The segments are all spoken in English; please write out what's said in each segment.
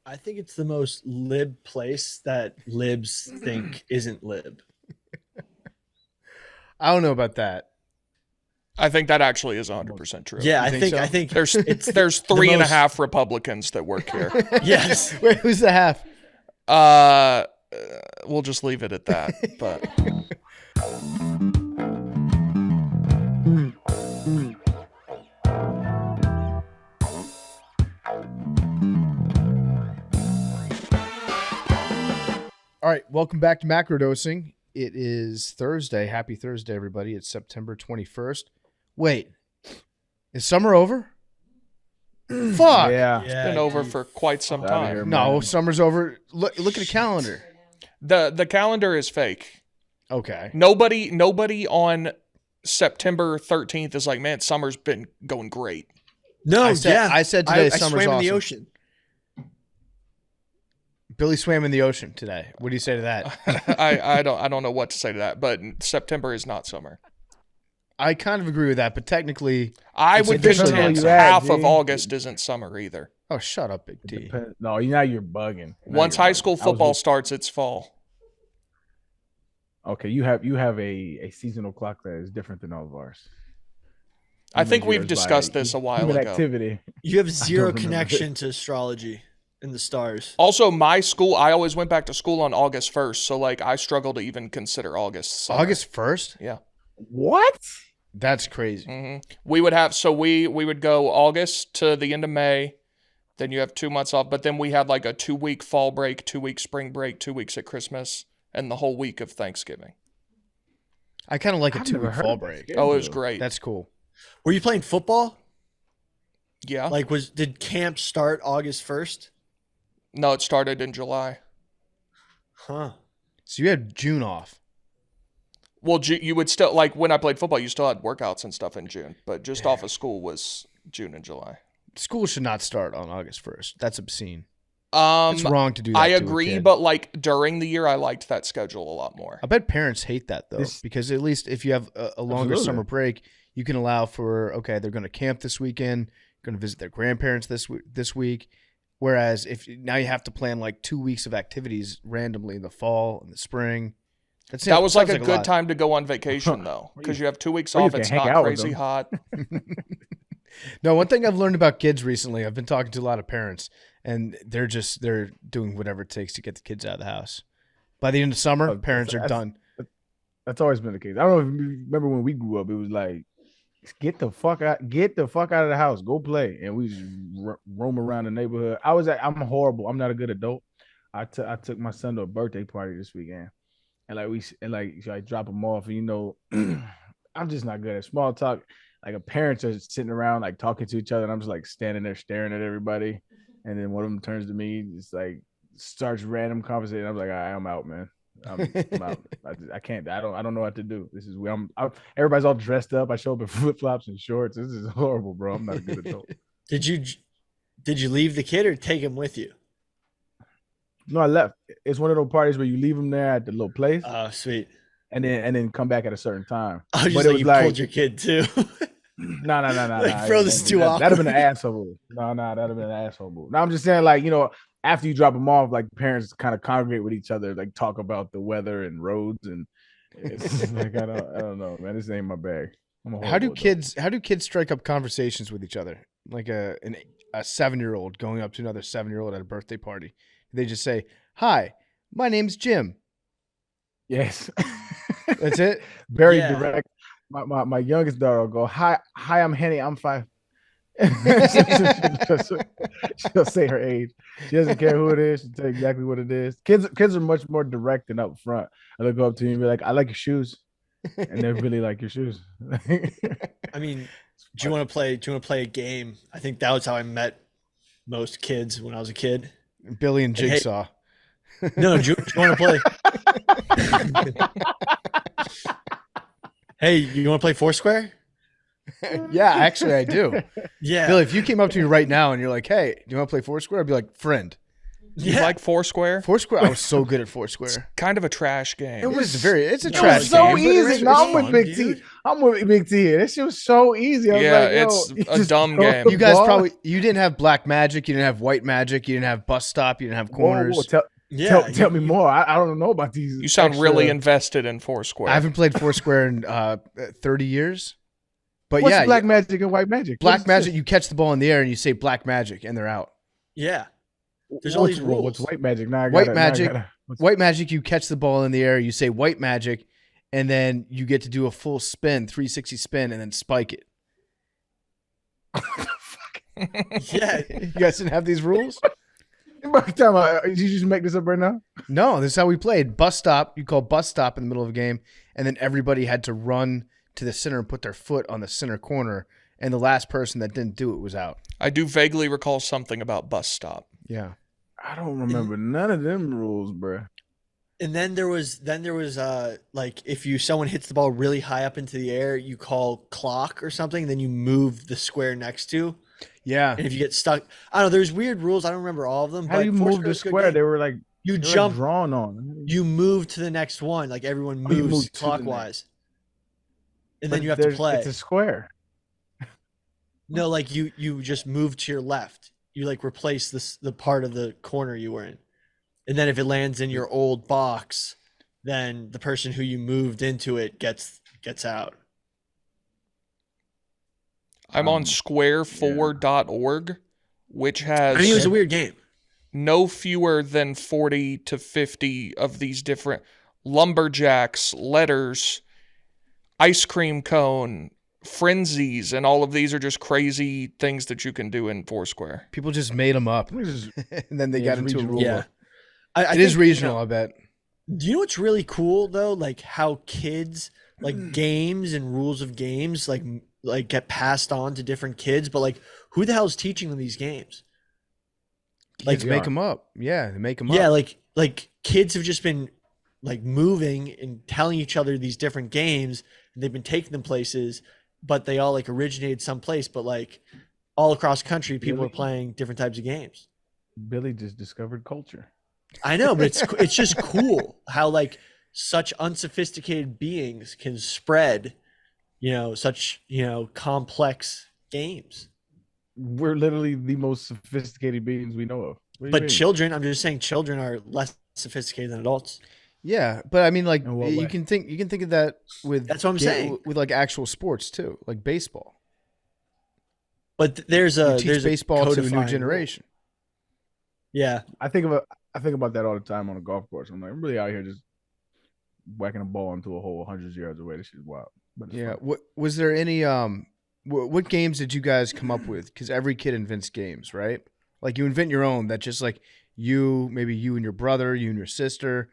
I think it's the most lib place that libs think isn't lib. I don't know about that. I think that actually is 100% true. Yeah, You think so? I think There's it's there's the three and a most- half Republicans that work here. Yes. Wait, who's the half? We'll just leave it at that. But All right, welcome back to Macrodosing. It is Thursday. Happy Thursday, everybody. It's September 21st. Wait, is summer over? Fuck. Yeah. it's been over for quite some Outta here, time. No, man. summer's over. Look at the calendar. The calendar is fake. Okay. Nobody on September 13th is like, man, summer's been going great. No, I said- yeah. I said today I summer's swam in the awesome. ocean. Billy swam in the ocean today. What do you say to that? I don't know what to say to that, but September is not summer. I kind of agree with that, but technically, I It's would officially contend not summer. half of G. August isn't summer either. oh, shut up, Big T. No, now you're bugging. Now Once you're high bugging. school I was football with- starts, it's fall. Okay, you have a seasonal clock that is different than all of ours. I think Yours we've by discussed this a while human ago. activity. You have zero remember connection to astrology and the stars. Also, my school, I always went back to school on August 1st, so like I struggle to even consider August summer. August 1st? Yeah. What? That's crazy. We would have, so we would go August to the end of May, then you have 2 months off, but then we had like a 2-week fall break, 2-week spring break, 2 weeks at Christmas, and the whole week of Thanksgiving. I kind of like a I've never 2-week heard fall of that break. schedule. Oh, it was great. That's cool. Were you playing football? Yeah. Like, did camp start August 1st? No, it started in July. Huh. So you had June off. Well, you would still, like when I played football, you still had workouts and stuff in June, but just off of school was June and July. School should not start on August 1st. That's obscene. It's wrong to do that. I to a agree, kid. but like during the year, I liked that schedule a lot more. I bet parents hate that though, because at least if you have a longer Absolutely. summer break, you can allow for, okay, they're going to camp this weekend, going to visit their grandparents this week. Whereas if now you have to plan like 2 weeks of activities randomly in the fall and the spring. That was like a good lot. time to go on vacation though, because you have 2 weeks Or you off. can It's hang not out with crazy them. hot. No, one thing I've learned about kids recently, I've been talking to a lot of parents, and they're doing whatever it takes to get the kids out of the house. By the end of summer, Oh, parents are that's- done. That's always been the case. I don't know if you remember when we grew up. It was like, get the fuck out of the house, go play, and we just roam around the neighborhood. I'm horrible. I'm not a good adult. I took my son to a birthday party this weekend, and so I drop him off, and you know, I'm just not good at small talk. Like parents are sitting around like talking to each other, and I'm just like standing there staring at everybody, and then one of them turns to me, just like starts random conversation. I'm like, all right, I'm out, man. I'm out. I can't. I don't know what to do. This is where everybody's all dressed up. I show up in flip flops and shorts. This is horrible, bro. I'm not a good adult. Did you leave the kid or take him with you? No, I left. It's one of those parties where you leave them there at the little place, Oh, sweet. and then come back at a certain time. I was But just it like, was you like- pulled your kid too. No. Like, bro, this is too That'd have been an awkward. asshole move. No, that'd have been an asshole move. No, I'm just saying, like, you know, after you drop them off, like parents kind of congregate with each other, like talk about the weather and roads, and it's like I don't know, man. This ain't my bag. I'm a How do horrible adult. kids strike up conversations with each other? Like a 7-year-old going up to another 7-year-old at a birthday party. They just say, "Hi, my name's Jim." Yes, That's it. very Yeah. direct. My youngest daughter will go, "Hi, I'm Henny. I'm 5." She'll say her age. She doesn't care who it is. She'll tell you exactly what it is. Kids are much more direct and up front. They'll go up to you and be like, "I like your shoes," and they really like your shoes. I mean, do you want to play a game? I think that was how I met most kids when I was a kid. Billy and Hey. Jigsaw. No, do you want to play? Hey, you want to play Foursquare? Yeah, actually, I do. Yeah. Billy, if you came up to me right now and you're like, "Hey, do you want to play Foursquare?" I'd be like, "Friend." You like Foursquare? Foursquare. I was so good at Foursquare. Kind of a trash game. It's a It trash was so game. easy. No, I'm with fun, Big T. dude. I'm with Big T here. This shit was so easy. I was Yeah, like, yo, it's you a just dumb throw game. the You guys ball. you didn't have black magic, you didn't have white magic, you didn't have bus stop, you didn't have corners. Whoa, Yeah, tell me more. I don't know about these. You sound extra- really invested in Foursquare. I haven't played Foursquare in 30 years. But What's yeah, black magic and white magic? black What's magic, you catch the ball in the air and you say black magic and they're out. Yeah. this? There's all these What's rules. white magic? Now I White gotta- magic. now I gotta- White magic, you catch the ball in the air, you say white magic, and then you get to do a full spin, 360 spin, and then spike it. Yeah. You guys didn't have these rules? Did you just make this up right now? No, this is how we played. Bus stop, you call bus stop in the middle of a game, and then everybody had to run to the center and put their foot on the center corner, and the last person that didn't do it was out. I do vaguely recall something about bus stop. Yeah. I don't remember none of them rules, bro. And then there was like if someone hits the ball really high up into the air, you call clock or something, then you move the square next to. Yeah. And if you get stuck, I don't know, there's weird rules. I don't remember all of them. How but do you move the Foursquare's a good square? game. They were like You they were jump, drawn on. you move to the next one. Like everyone Oh, you moves move to the clockwise. And then But you have to play. It's a square. No, like you just move to your left. You like replace the part of the corner you were in. And then if it lands in your old box, then the person who you moved into it gets out. I'm on square4.org, which has I mean, it was a weird game. no fewer than 40 to 50 of these different lumberjacks, letters, ice cream cone, frenzies, and all of these are just crazy things that you can do in Foursquare. People just made them up, Let me just- and then they Yeah, got it's into a regional. rule Yeah. book. I It is think, regional, I bet. Do you know what's really cool though? Like how kids like games and rules of games like get passed on to different kids, but like who the hell is teaching them these games? Like They make are. them up. Yeah, they make them Yeah, up. like kids have just been like moving and telling each other these different games, and they've been taking them places, but they all like originated someplace, but like all across country, people are Really? playing different types of games. Billy just discovered culture. I know, but it's just cool how like such unsophisticated beings can spread, such complex games. We're literally the most sophisticated beings we know of. What do you But mean? children, I'm just saying, children are less sophisticated than adults. Yeah, but I mean, like In what you way? can think of that with That's what I'm saying. with like actual sports too, like baseball. But there's You a teach there's baseball to a codifying new rule. generation. Yeah, I think about that all the time on a golf course. I'm like, I'm really out here just whacking a ball into a hole hundreds of yards away. This shit is wild. But it's Yeah. fun. What was there any what games did you guys come up with? Because every kid invents games, right? Like you invent your own. That just like maybe you and your brother, you and your sister,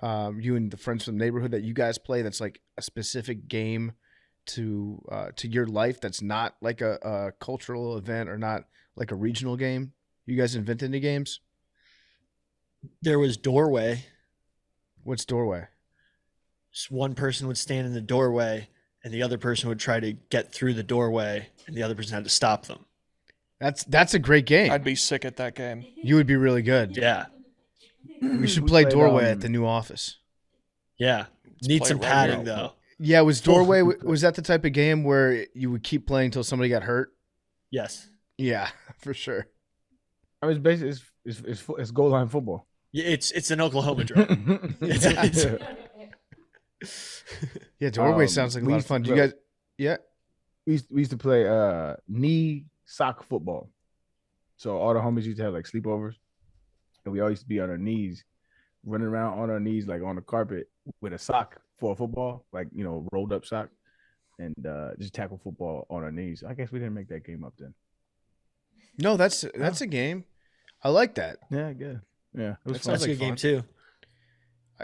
you and the friends from the neighborhood that you guys play. That's like a specific game to your life. That's not like a cultural event or not like a regional game. You guys invent any games? there was doorway. What's doorway? So one person would stand in the doorway, and the other person would try to get through the doorway, and the other person had to stop them. That's a great game. I'd be sick at that game. You would be really good. Yeah, We should We play played, doorway at the new office. yeah. Need play some it right padding now. though. Yeah, was doorway was that the type of game where you would keep playing until somebody got hurt? Yes. Yeah, for sure. I mean, it's basically it's goal line football. Yeah, it's an Oklahoma drill. It's- Yeah, doorway Um, sounds like a we lot of used to fun. Do you play- guys? Yeah. we used to play knee sock football. So all the homies used to have like sleepovers, and we all used to be on our knees, running around on our knees like on the carpet with a sock for a football, like rolled up sock, and just tackle football on our knees. I guess we didn't make that game up then. No, that's a game. I like that. Yeah, good. Yeah, it was That fun. That's sounds a like good game fun.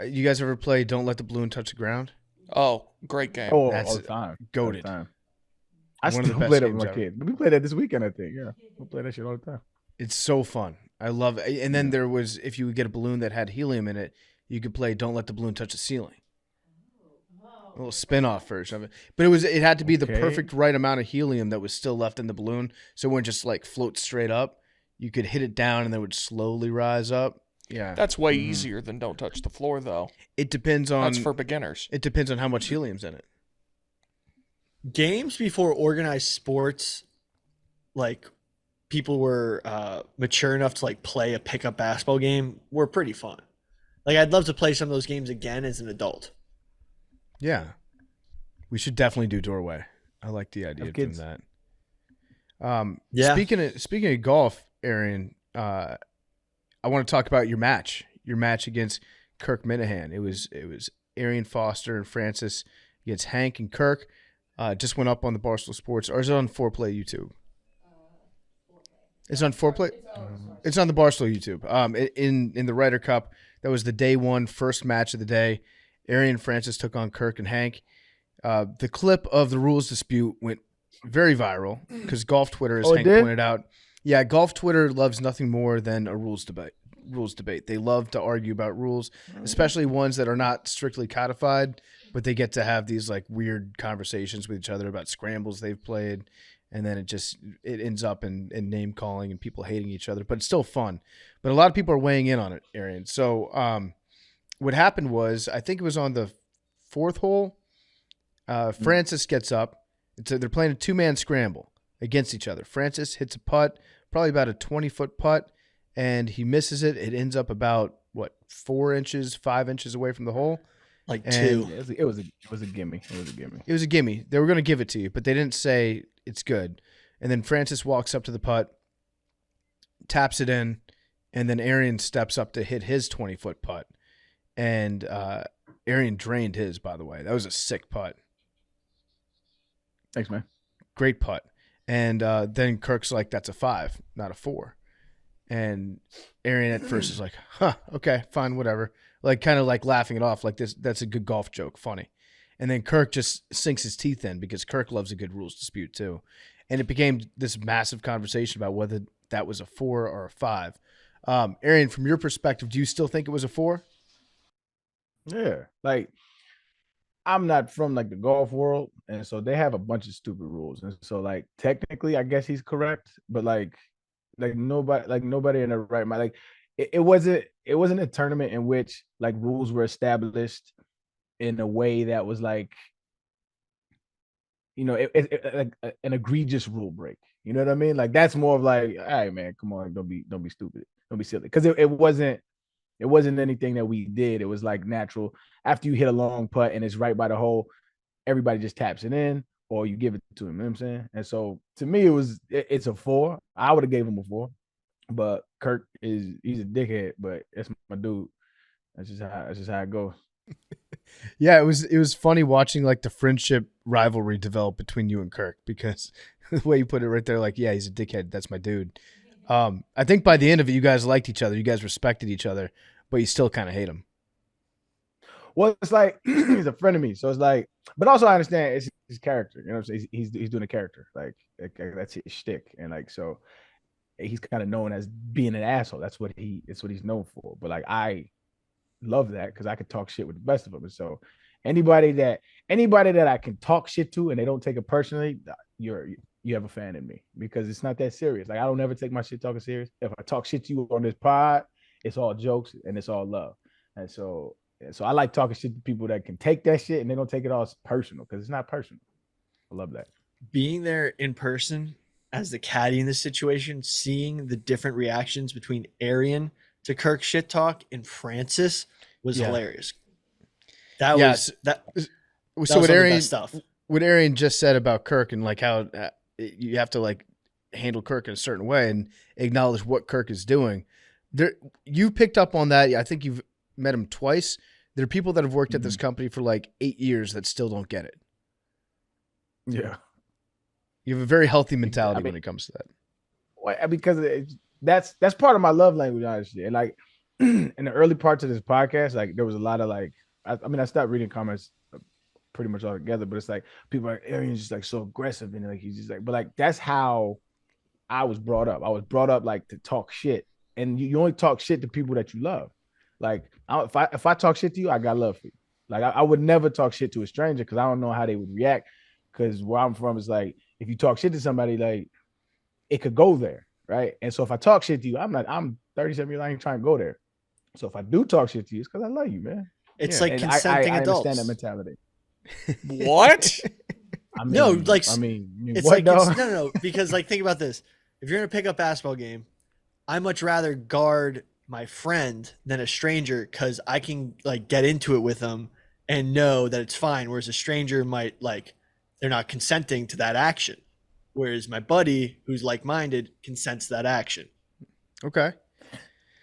too. You guys ever play Don't Let the Balloon Touch the Ground? Oh, great game. Oh, That's all the time. goated. All the time. I One of the still best play that with games my ever. kids. We played that this weekend, I think. Yeah, we play that shit all the time. It's so fun. I love it. And then there was, if you would get a balloon that had helium in it, you could play Don't Let the Balloon Touch the Ceiling. A little spin-off version of it. But it had to be the Okay. perfect right amount of helium that was still left in the balloon, so it wouldn't just like float straight up. You could hit it down and then it would slowly rise up. Yeah. That's way Mhm. easier than don't touch the floor, though. It depends on That's for beginners. it depends on how much helium's in it. Games before organized sports, like people were mature enough to like play a pickup basketball game, were pretty fun. Like I'd love to play some of those games again as an adult. Yeah. We should definitely do Doorway. I like the idea Have of doing kids. that. Yeah. Speaking of golf, Arian, I want to talk about your match against Kirk Minahan. It was Arian Foster and Francis against Hank and Kirk. Just went up on the Barstool Sports, or is it on Foreplay YouTube? It's on Foreplay. It's on the Barstool YouTube. In the Ryder Cup, that was the day one first match of the day. Arian and Francis took on Kirk and Hank. The clip of the rules dispute went very viral because golf Twitter, as Oh, it Hank did? pointed out, yeah, golf Twitter loves nothing more than a rules debate. They love to argue about rules, especially ones that are not strictly codified, but they get to have these like weird conversations with each other about scrambles they've played, and then it ends up in name calling and people hating each other. But it's still fun. But a lot of people are weighing in on it, Arian. So what happened was, I think it was on the fourth hole. Francis gets up. They're playing a two-man scramble against each other. Francis hits a putt, probably about a 20-foot putt, and he misses it. It ends up about 5 inches away from the hole. Like And- two. Yeah, it was a gimme. It was a gimme. It was a gimme. They were going to give it to you, but they didn't say it's good. And then Francis walks up to the putt, taps it in, and then Arian steps up to hit his 20-foot putt. And Arian drained his, by the way. That was a sick putt. Thanks, man. Great putt. And then Kirk's like, that's a 5, not a 4. And Arian at first is like, huh, okay, fine, whatever. Like kind of like laughing it off, like that's a good golf joke, funny. And then Kirk just sinks his teeth in because Kirk loves a good rules dispute too. And it became this massive conversation about whether that was a 4 or a 5. Arian, from your perspective, do you still think it was a 4? Yeah, like I'm not from like the golf world, and so they have a bunch of stupid rules, and so like technically, I guess he's correct, but like nobody in the right mind. Like it wasn't a tournament in which like rules were established in a way that was like like an egregious rule break. You know what I mean? Like that's more of like, all right, man, come on, don't be stupid, don't be silly, because it wasn't anything that we did. It was like natural. After you hit a long putt and it's right by the hole, everybody just taps it in or you give it to him. You know what I'm saying? And so to me, it's a 4. I would have gave him a 4, but Kirk he's a dickhead, but that's my dude. That's just how it goes. Yeah, it was funny watching like the friendship rivalry develop between you and Kirk because the way you put it right there, like, yeah, he's a dickhead. That's my dude. I think by the end of it, you guys liked each other. You guys respected each other, but you still kind of hate him. Well, it's like he's a friend of me, so it's like, but also I understand it's his character. You know what I'm saying? He's doing a character, like that's his shtick, and like so he's kind of known as being an asshole. That's what he's known for. But like I love that because I could talk shit with the best of them, and so anybody that I can talk shit to and they don't take it personally, you have a fan in me because it's not that serious. Like I don't ever take my shit talking serious. If I talk shit to you on this pod, it's all jokes and it's all love, and so I like talking shit to people that can take that shit and they don't take it all personal because it's not personal. I love that. Being there in person as the caddy in this situation, seeing the different reactions between Arian to Kirk shit talk and Francis was Yeah. hilarious. That Yeah, was that. So that what was some of the Arian best stuff. what Arian just said about Kirk and like how you have to like handle Kirk in a certain way and acknowledge what Kirk is doing. There, you picked up on that. I think you've met him twice. There are people that have worked at this company for like 8 years that still don't get it. Yeah. You have a very healthy mentality I mean- when it comes to that. Well, because that's part of my love language, honestly. And like in the early parts of this podcast, like there was a lot of like, I stopped reading comments pretty much altogether, but it's like people are like, Arian's just like so aggressive and like he's just like, but like that's how I was brought up. I was brought up like to talk shit, and you only talk shit to people that you love. Like if I talk shit to you, I got love for you. Like I would never talk shit to a stranger because I don't know how they would react. Because where I'm from is like if you talk shit to somebody, like it could go there, right? And so if I talk shit to you, I'm 37 years, I ain't trying to go there. So if I do talk shit to you, it's because I love you, man. It's Yeah. like And consenting I adults. understand that mentality. What? I mean, No, like it's what, like dog? no, because like think about this. If you're in a pickup basketball game, I much rather guard my friend than a stranger because I can like get into it with them and know that it's fine. Whereas a stranger might like they're not consenting to that action. Whereas my buddy who's like minded consents to that action. Okay.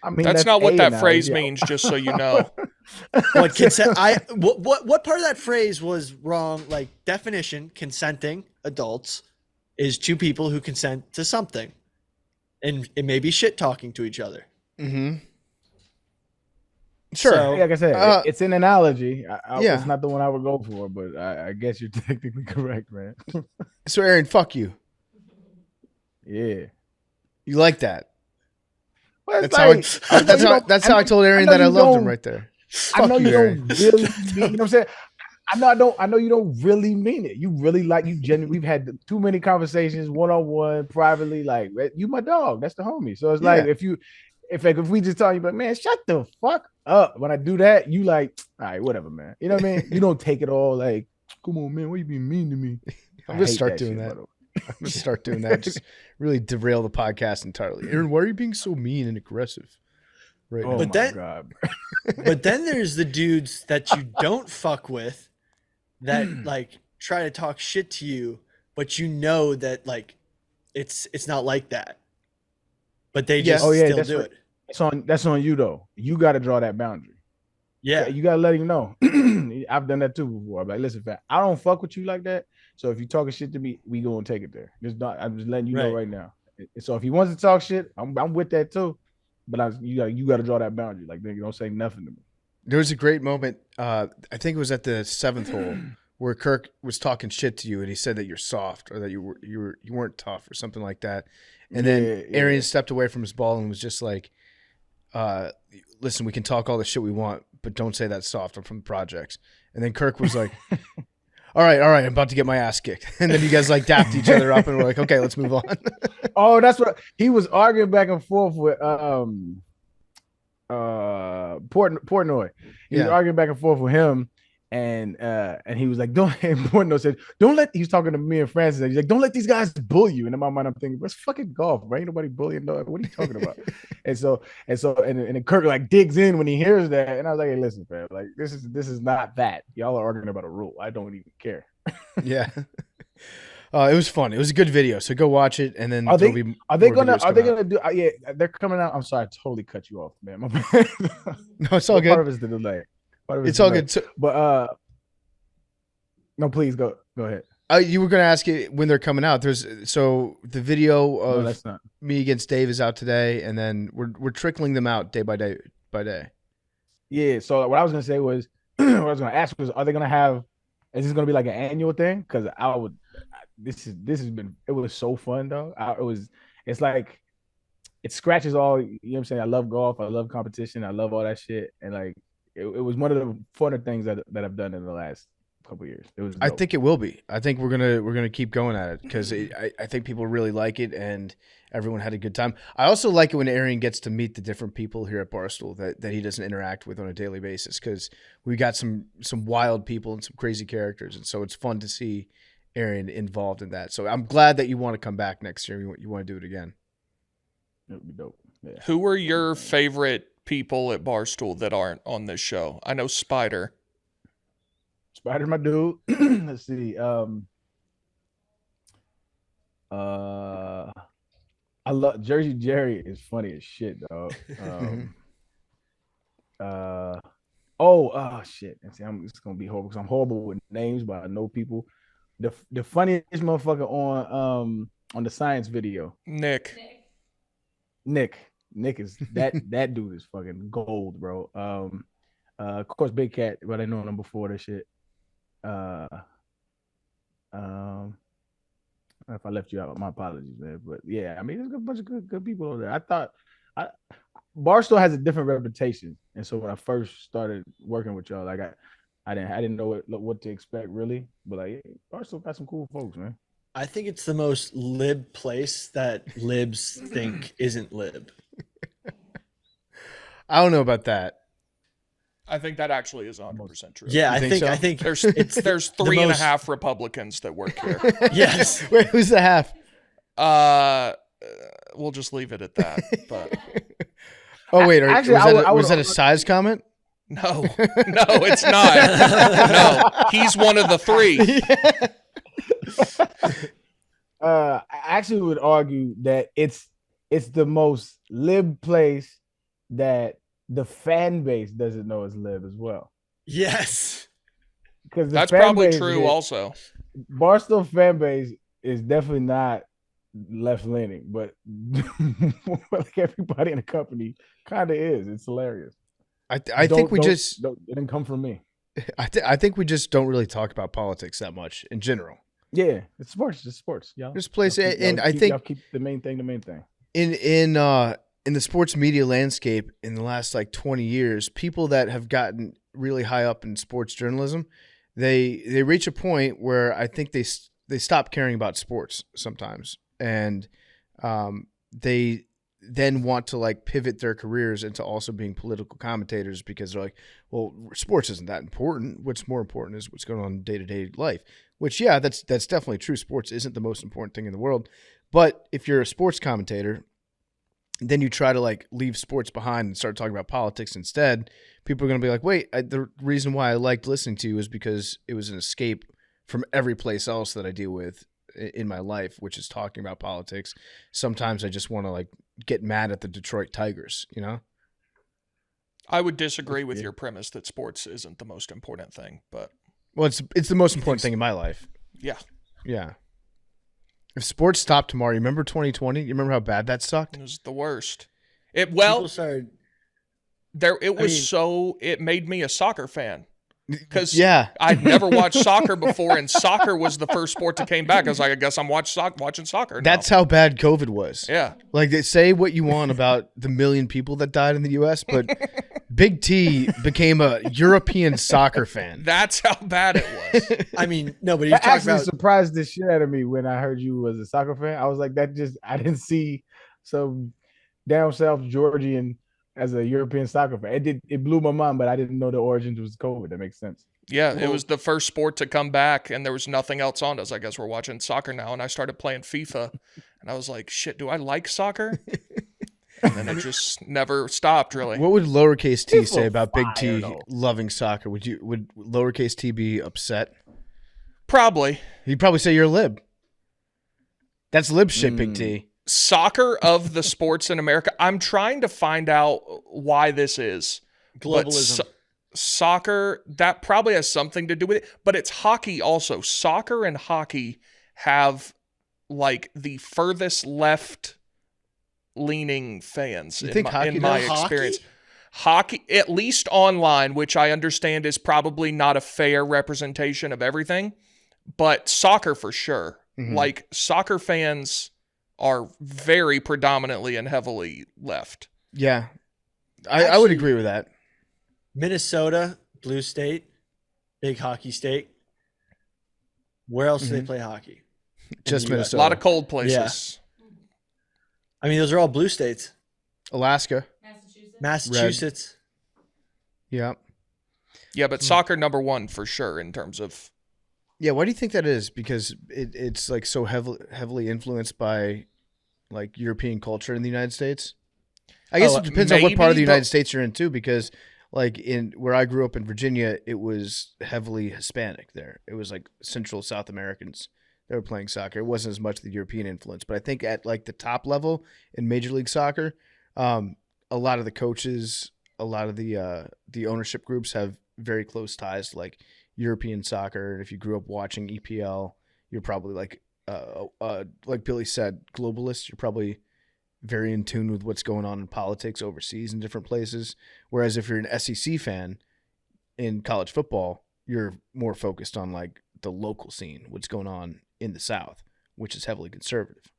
I mean, That's that's not what a that phrase analogy. means, just so you know. What consent? What part of that phrase was wrong? Like definition, consenting adults is two people who consent to something, and it may be shit talking to each other. Mm-hmm. Sure. So- Like I said, it's an analogy. Yeah. It's not the one I would go for, but I guess you're technically correct, man. So Arian, fuck you. Yeah. You like that? Well, That's it's how. That's how I told Arian that I loved him right there. I know Fuck you Arian. don't really mean, you know what I'm saying? I know you don't really mean it. You really like you genuinely. We've had too many conversations one-on-one, privately. Like you, my dog. That's the homie. So it's like Yeah. if we just tell you, but man, shut the fuck up. When I do that, you like, all right, whatever, man. You know what I mean? You don't take it all like, come on, man. Why you being mean to me? I'm gonna hate start doing shit, that. by the way. I'm gonna start doing that. Just really derail the podcast entirely. Aaron, why are you being so mean and aggressive? Right. Oh now? But my then- god. But then there's the dudes that you don't fuck with that like try to talk shit to you, but you know that like it's not like that. But they just Oh, yeah, still that's do right. it. That's on you though. You got to draw that boundary. Yeah. You gotta let him know. I've done that too before. I'm like, listen, fam, I don't fuck with you like that. So if you talking shit to me, we gonna take it there. I'm just letting you know Right. right now. So if he wants to talk shit, I'm with that too. But you gotta draw that boundary. Like, nigga, don't say nothing to me. There was a great moment. I think it was at the 7th hole where Kirk was talking shit to you, and he said that you're soft or that you weren't tough or something like that. And then Arian stepped away from his ball and was just like, "Listen, we can talk all the shit we want, but don't say that soft. I'm from the projects." And then Kirk was like, all right, I'm about to get my ass kicked. And then you guys like dapped each other up and were like, okay, let's move on. Oh, that's what he was arguing back and forth with Portnoy. He was arguing back and forth with him, and he was like, "Don't." And Portnoy said, "Don't let." He's talking to me and Francis. And he's like, "Don't let these guys bully you." And in my mind, I'm thinking, "It's fucking golf, right? Ain't nobody bullying. Dog. What are you talking about?" and then Kirk like digs in when he hears that, and I was like, "Hey, listen, fam. Like this is not that. Y'all are arguing about a rule. I don't even care." Yeah. It was fun. It was a good video. So go watch it, and then Are they gonna do? Yeah, they're coming out. I'm sorry, I totally cut you off, man. My bad. No, it's all Part good. of it's the delay. It's all good. So, But no, please go ahead. you were going to ask it when they're coming out. So the video No, of that's not. me against Dave is out today, and then we're trickling them out day by day. Yeah. So what I was gonna say was, what I was gonna ask was, are they gonna have? Is this gonna be like an annual thing? Because I would. This has been. It was so fun though. It's like it scratches all. You know what I'm saying? I love golf. I love competition. I love all that shit. And like it was one of the funner things that I've done in the last couple of years. It was. Dope. I think it will be. I think we're gonna keep going at it because I think people really like it and everyone had a good time. I also like it when Arian gets to meet the different people here at Barstool that he doesn't interact with on a daily basis because we got some wild people and some crazy characters, and so it's fun to see Arian involved in that. So I'm glad that you want to come back next year. You want to do it again. It would be dope. Yeah. Who are your favorite people at Barstool that aren't on this show? I know Spider. Spider's my dude. Let's see. I love Jersey Jerry is funny as shit, dog. Shit. And see, I'm just gonna be horrible because I'm horrible with names, but I know people. The funniest motherfucker on the science video. Nick. Nick is that dude is fucking gold, bro. Of course, Big Cat, but I know him before that shit. If I left you out, my apologies, man. But yeah, I mean, there's a bunch of good people over there. I thought Barstool has a different reputation, and so when I first started working with y'all, like I didn't know what to expect really, but like Barstool got some cool folks, man. I think it's the most lib place that libs think isn't lib. I don't know about that. I think that actually is 100% true. Yeah, You I think think so? I think There's it's there's the three and a most- half Republicans that work here. Yes. Wait, who's the half? We'll just leave it at that. But Oh wait, Actually, was that a size comment? no, it's not. No, he's one of the three. I actually would argue that it's the most lib place that the fan base doesn't know is lib as well. Yes. Because That's probably true. Also, Barstool fan base is definitely not left leaning, but like everybody in the company kind of is. It's hilarious. I think we just it didn't come from me. I think we just don't really talk about politics that much in general. Yeah, it's sports. It's sports. Yeah, This place, Y'all keep- and y'all I keep- think y'all keep the main thing. in the sports media landscape in the last like 20 years, people that have gotten really high up in sports journalism, they reach a point where I think they stop caring about sports sometimes, and they then want to like pivot their careers into also being political commentators because they're like, well, sports isn't that important. What's more important is what's going on in day-to-day life. Which, yeah, that's definitely true. Sports isn't the most important thing in the world. But if you're a sports commentator, then you try to like leave sports behind and start talking about politics instead. People are going to be like, wait, the reason why I liked listening to you is because it was an escape from every place else that I deal with in my life, which is talking about politics. Sometimes I just want to like get mad at the Detroit Tigers, you know? I would disagree with your premise that sports isn't the most important thing, but Well, it's the most important thing in my life. yeah, Yeah. If sports stopped tomorrow, you remember 2020? You remember how bad that sucked? it was the worst. It People started. it made me a soccer fan. Because Yeah. I'd never watched soccer before, and soccer was the first sport that came back. I was like, I guess I'm watching soccer now. That's how bad COVID was. Yeah. Like, they say what you want about the million people that died in the U.S., but Big T became a European soccer fan. That's how bad it was. I mean, no, but you That talk actually about surprised the shit out of me when I heard you was a soccer fan. I was like, I didn't see some down south Georgian as a European soccer fan. It blew my mind, but I didn't know the origins was COVID. That makes sense. Yeah, it was the first sport to come back, and there was nothing else on. I was like, I guess we're watching soccer now, and I started playing FIFA, and I was like, shit, do I like soccer? And then it just never stopped, really. What would lowercase t People say about Big fire, T though. loving soccer? Would lowercase t be upset? Probably. He'd probably say you're a lib. That's lib shit, Big T. Soccer of the sports in America, I'm trying to find out why this is. But globalism. soccer, that probably has something to do with it, but it's hockey also. Soccer and hockey have like the furthest left leaning fans You think hockey in my does? experience. Hockey, at least online, which I understand is probably not a fair representation of everything, but soccer for sure. Mhm. Like soccer fans are very predominantly and heavily left. Yeah. I would agree with that. Minnesota, blue state, big hockey state. Where else do they play hockey? Just the US. A Minnesota. lot of cold places. I mean, those are all blue states. Alaska. Massachusetts. Yeah. Yeah, but soccer number one for sure in terms of Yeah, why do you think that is? Because it's like so heavily influenced by like European culture in the United States. I guess it depends on what part of the maybe, United but- States you're in too, because like in where I grew up in Virginia, it was heavily Hispanic there. It was like Central South Americans that were playing soccer. It wasn't as much the European influence, but I think at like the top level in Major League Soccer, a lot of the coaches, a lot of the ownership groups have very close ties to like European soccer. And if you grew up watching EPL, you're probably like Billy said, globalist. You're probably very in tune with what's going on in politics overseas in different places. Whereas if you're an SEC fan in college football, you're more focused on like the local scene, what's going on in the South, which is heavily conservative.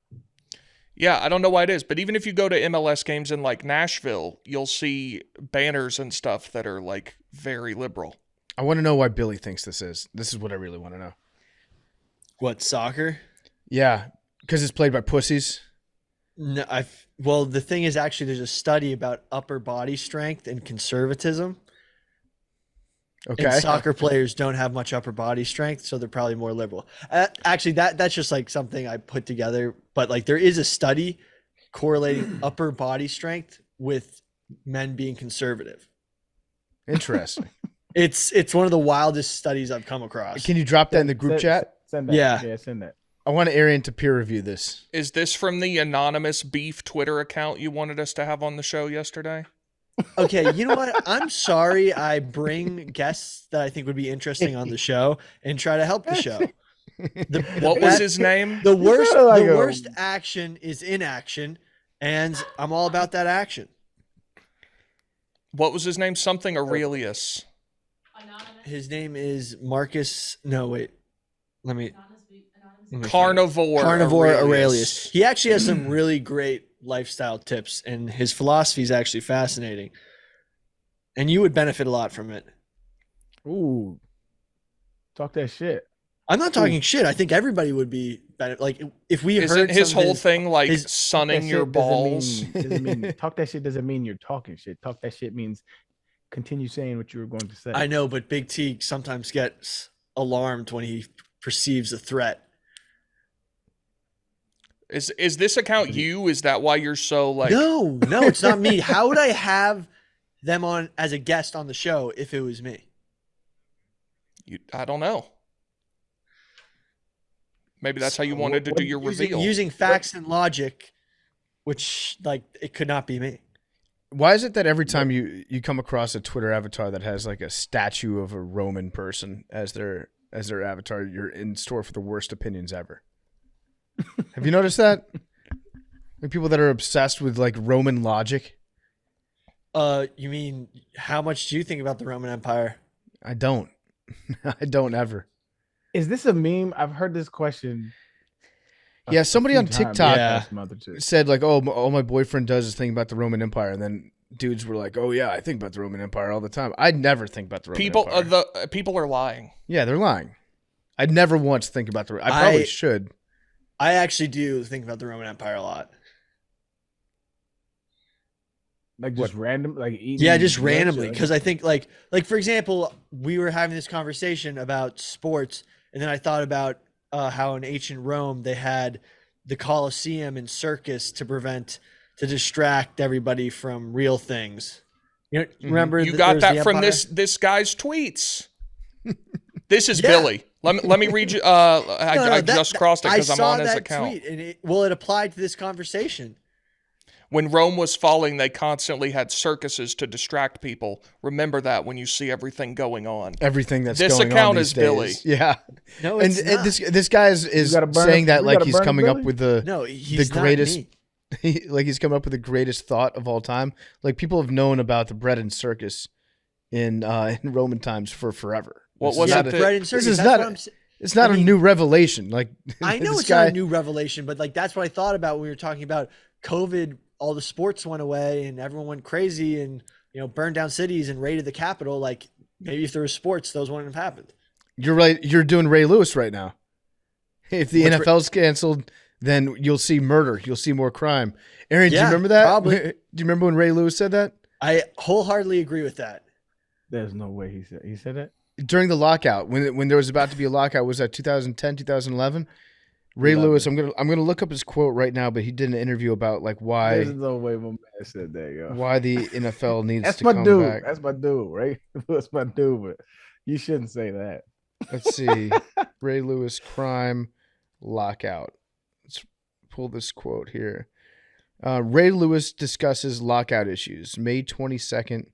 Yeah, I don't know why it is, but even if you go to MLS games in like Nashville, you'll see banners and stuff that are like very liberal. I want to know why Billy thinks this is. This is what I really want to know. What, soccer? Yeah, because it's played by pussies. No, well, the thing is, actually, there's a study about upper body strength and conservatism. And Okay. soccer players don't have much upper body strength, so they're probably more liberal. Actually, that's just like something I put together. But like, there is a study correlating upper body strength with men being conservative. Interesting. It's one of the wildest studies I've come across. Can you drop that in the group chat? Send that. Yeah. Yeah, send that. I want Arian to peer review this. Is this from the anonymous beef Twitter account you wanted us to have on the show yesterday? Okay, you know what? I'm sorry I bring guests that I think would be interesting on the show and try to help the show. What was his name? The worst sounded like the a- worst action is inaction, and I'm all about that action. What was his name? Something Aurelius. His name is Marcus. No, wait. Let me find it. Carnivore Aurelius. He actually has some really great lifestyle tips, and his philosophy is actually fascinating. And you would benefit a lot from it. Ooh, talk that shit. I'm not talking shit. I think everybody would be like if we Isn't heard his some of whole thing like his- sunning That your shit balls? doesn't mean talk that shit doesn't mean you're talking shit. Talk that shit means continue saying what you were going to say. I know, but Big T sometimes gets alarmed when he perceives a threat. Is this account you? Is that why you're so like? No, it's not me. How would I have them on as a guest on the show if it was me? I don't know. Maybe that's how you wanted to do your reveal. Using facts and logic, which like it could not be me. Why is it that every time you come across a Twitter avatar that has like a statue of a Roman person as their avatar, you're in store for the worst opinions ever? Have you noticed that? Like people that are obsessed with like Roman logic. You mean how much do you think about the Roman Empire? I don't. I don't ever. Is this a meme? I've heard this question. Yeah, somebody on few times TikTok the past month or two. said like, "Oh, all my boyfriend does is think about the Roman Empire," and then dudes were like, "Oh yeah, I think about the Roman Empire all the time." I'd never think about the Roman Empire. People are lying. Yeah, they're lying. I'd never once think about the. I probably should. I actually do think about the Roman Empire a lot. Like just random, like eating. Yeah, just lunch, randomly. or- Because I think like for example, we were having this conversation about sports, and then I thought about how in ancient Rome they had the Colosseum and circus to distract everybody from real things. You know, remember You there got was that the from Empire? this guy's tweets. This is Yeah. Billy. Let me read you. I just crossed it because I'm saw on his that account. tweet, and it applied to this conversation. When Rome was falling, they constantly had circuses to distract people. Remember that when you see everything going on. Everything that's This going on account these is days. Billy. Yeah, No, and, it's and not. this guy is gotta burn saying him- that we like gotta he's burn him, coming up Billy? with the No, he's the not greatest. me. Like he's coming up with the greatest thought of all time. Like people have known about the bread and circus in Roman times for forever. What This was is it not that- a- bread and circus. is That's not what a- I'm saying. It's not I a mean- new revelation. Like I know this it's guy, not a new revelation, but like that's what I thought about when we were talking about COVID. All the sports went away and everyone went crazy and burned down cities and raided the Capitol. Like maybe if there was sports, those wouldn't have happened. You're right. You're doing Ray Lewis right now. If the What's NFL's canceled, then you'll see murder. You'll see more crime. Aaron, do you Yeah, remember that? probably. Do you remember when Ray Lewis said that? I wholeheartedly agree with that. There's no way he said that. During the lockout, when there was about to be a lockout, was that 2010, 2011? Ray 11. Lewis, I'm gonna look up his quote right now, but he did an interview about like There's why no way my man said that, yo. the NFL needs That's to my come dude. back. That's my dude, right? That's my dude, but you shouldn't say that. Let's see. Ray Lewis crime lockout. Let's pull this quote here. Ray Lewis discusses lockout issues. May 22nd,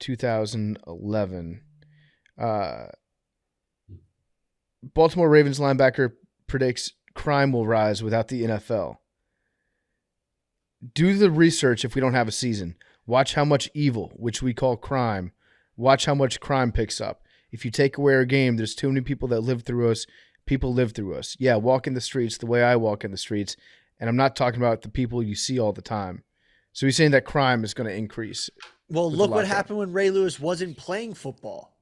2011. Baltimore Ravens linebacker predicts crime will rise without the NFL. Do the research if we don't have a season. Watch how much evil, which we call crime, watch how much crime picks up. If you take away our game, there's too many people that live through us. People live through us. Yeah, walk in the streets the way I walk in the streets. And I'm not talking about the people you see all the time. So he's saying that crime is going to increase. Well, With look the what lockout. happened when Ray Lewis wasn't playing football.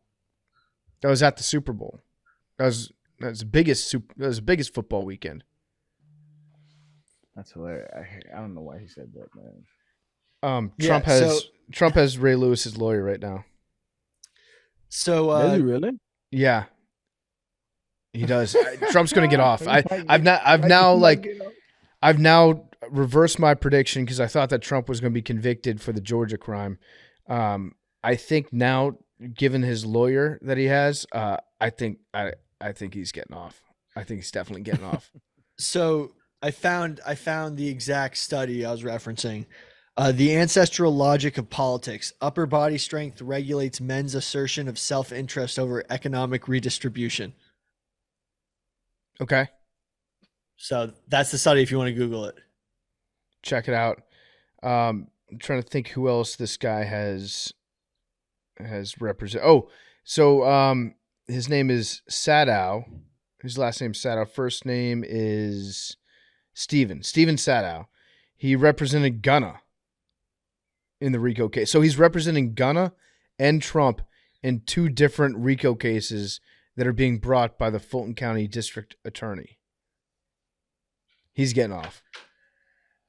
That was at the Super Bowl. That was the biggest football weekend. That's hilarious. I don't know why he said that, man. Yeah, Trump has Ray Lewis's lawyer right now. So Does he really? Yeah, he does. Trump's going to get off. He might get off. I've now reversed my prediction because I thought that Trump was going to be convicted for the Georgia crime. I think now, given his lawyer that he has, I think he's getting off. I think he's definitely getting off. So I found the exact study I was referencing. The ancestral logic of politics. Upper body strength regulates men's assertion of self-interest over economic redistribution. Okay, So that's the study if you want to Google it. check it out. I'm trying to think who else this guy has represent. Oh, so his name is Sadow. His last name is Sadow. First name is Steven Sadow. He represented Gunna in the RICO case. So he's representing Gunna and Trump in two different RICO cases that are being brought by the Fulton County District Attorney. He's getting off.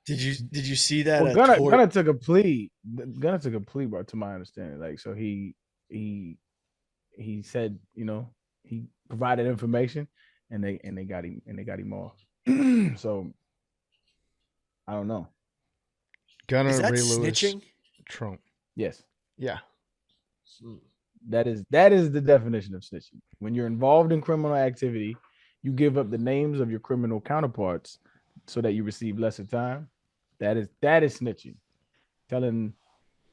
Did you see that? Well, Gunna took a plea. Gunna took a plea, bro, to my understanding. Like, so he said, he provided information, and they got him off. So I don't know. Gunna, Is that Ray Lewis, snitching? Trump. Yes, Yeah. that is the definition of snitching. When you're involved in criminal activity, you give up the names of your criminal counterparts so that you receive lesser time. That is snitching. Telling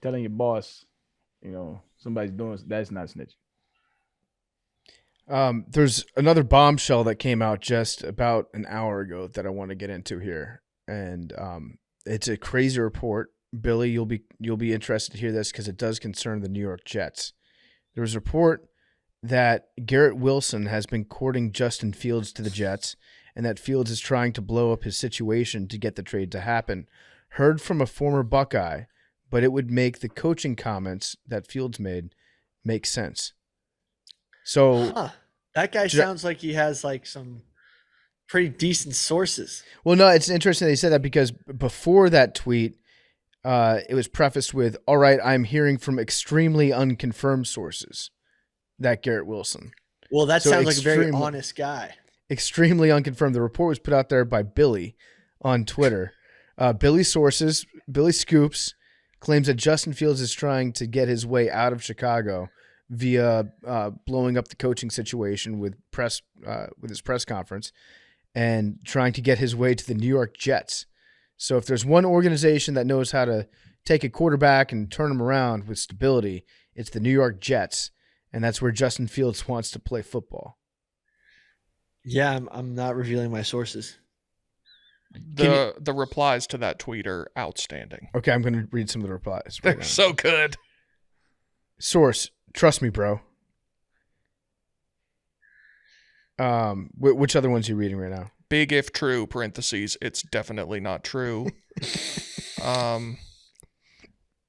your boss, somebody's doing, that's not snitching. There's another bombshell that came out just about an hour ago that I want to get into here, and it's a crazy report. Billy, you'll be interested to hear this because it does concern the New York Jets. There was a report that Garrett Wilson has been courting Justin Fields to the Jets, and that Fields is trying to blow up his situation to get the trade to happen. Heard from a former Buckeye, but it would make the coaching comments that Fields made make sense. So that guy sounds like he has like some pretty decent sources. Well, no, it's interesting they said that because before that tweet, it was prefaced with, "All right, I'm hearing from extremely unconfirmed sources that Garrett Wilson." Well, that sounds like a very honest guy. Extremely unconfirmed. The report was put out there by Billy on Twitter. Billy Scoops claims that Justin Fields is trying to get his way out of Chicago via blowing up the coaching situation with his press conference and trying to get his way to the New York Jets. So if there's one organization that knows how to take a quarterback and turn him around with stability, it's the New York Jets, and that's where Justin Fields wants to play football. Yeah, I'm not revealing my sources. The replies to that tweet are outstanding. Okay, I'm going to read some of the replies. They're so good. Source, trust me, bro. Which other ones are you reading right now? Big if true, parentheses, it's definitely not true.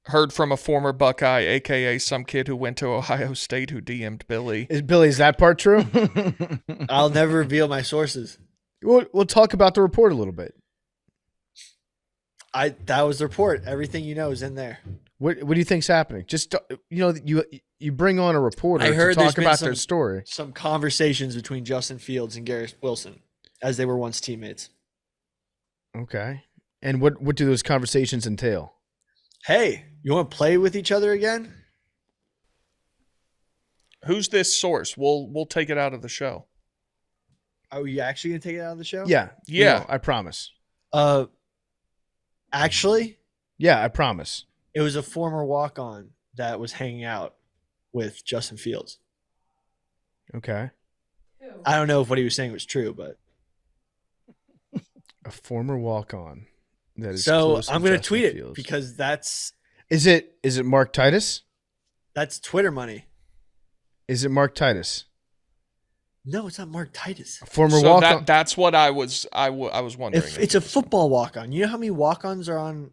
Heard from a former Buckeye, a.k.a. some kid who went to Ohio State who DM'd Billy. Is that part true? I'll never reveal my sources. We'll talk about the report a little bit. That was the report. Everything you know is in there. What do you think's happening? Just you bring on a reporter I heard to talk about their story. Some conversations between Justin Fields and Garrett Wilson as they were once teammates. Okay. And what do those conversations entail? Hey, you want to play with each other again? Who's this source? We'll take it out of the show. Are you actually going to take it out of the show? Yeah. Yeah. No, I promise. Actually, yeah, I promise. It was a former walk-on that was hanging out with Justin Fields. Okay. I don't know if what he was saying was true, but a former walk-on that is so close to I'm going to Justin tweet Fields. it because that's Is it Mark Titus? That's Twitter money. Is it Mark Titus? No, it's not Mark Titus. A former So walk-on. that's what I was wondering. If it's a football walk-on, you know how many walk-ons are on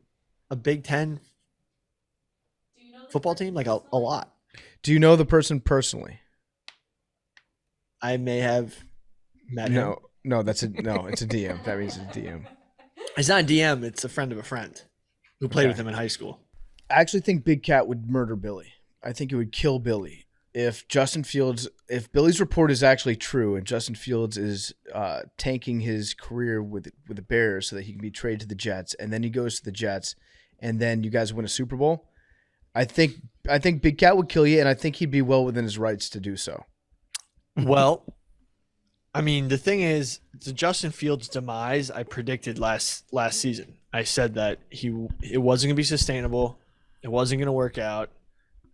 a Big Ten football team? Like a lot. Do you know the person personally? I may have met him. No, it's a DM. That means it's a DM. It's not a DM. It's a friend of a friend who played with Okay. him in high school. I actually think Big Cat would murder Billy. I think it would kill Billy if Billy's report is actually true and Justin Fields is tanking his career with the Bears so that he can be traded to the Jets, and then he goes to the Jets, and then you guys win a Super Bowl. I think Big Cat would kill you, and I think he'd be well within his rights to do so. Well, I mean, the thing is, the Justin Fields demise I predicted last season. I said that it wasn't going to be sustainable. It wasn't going to work out.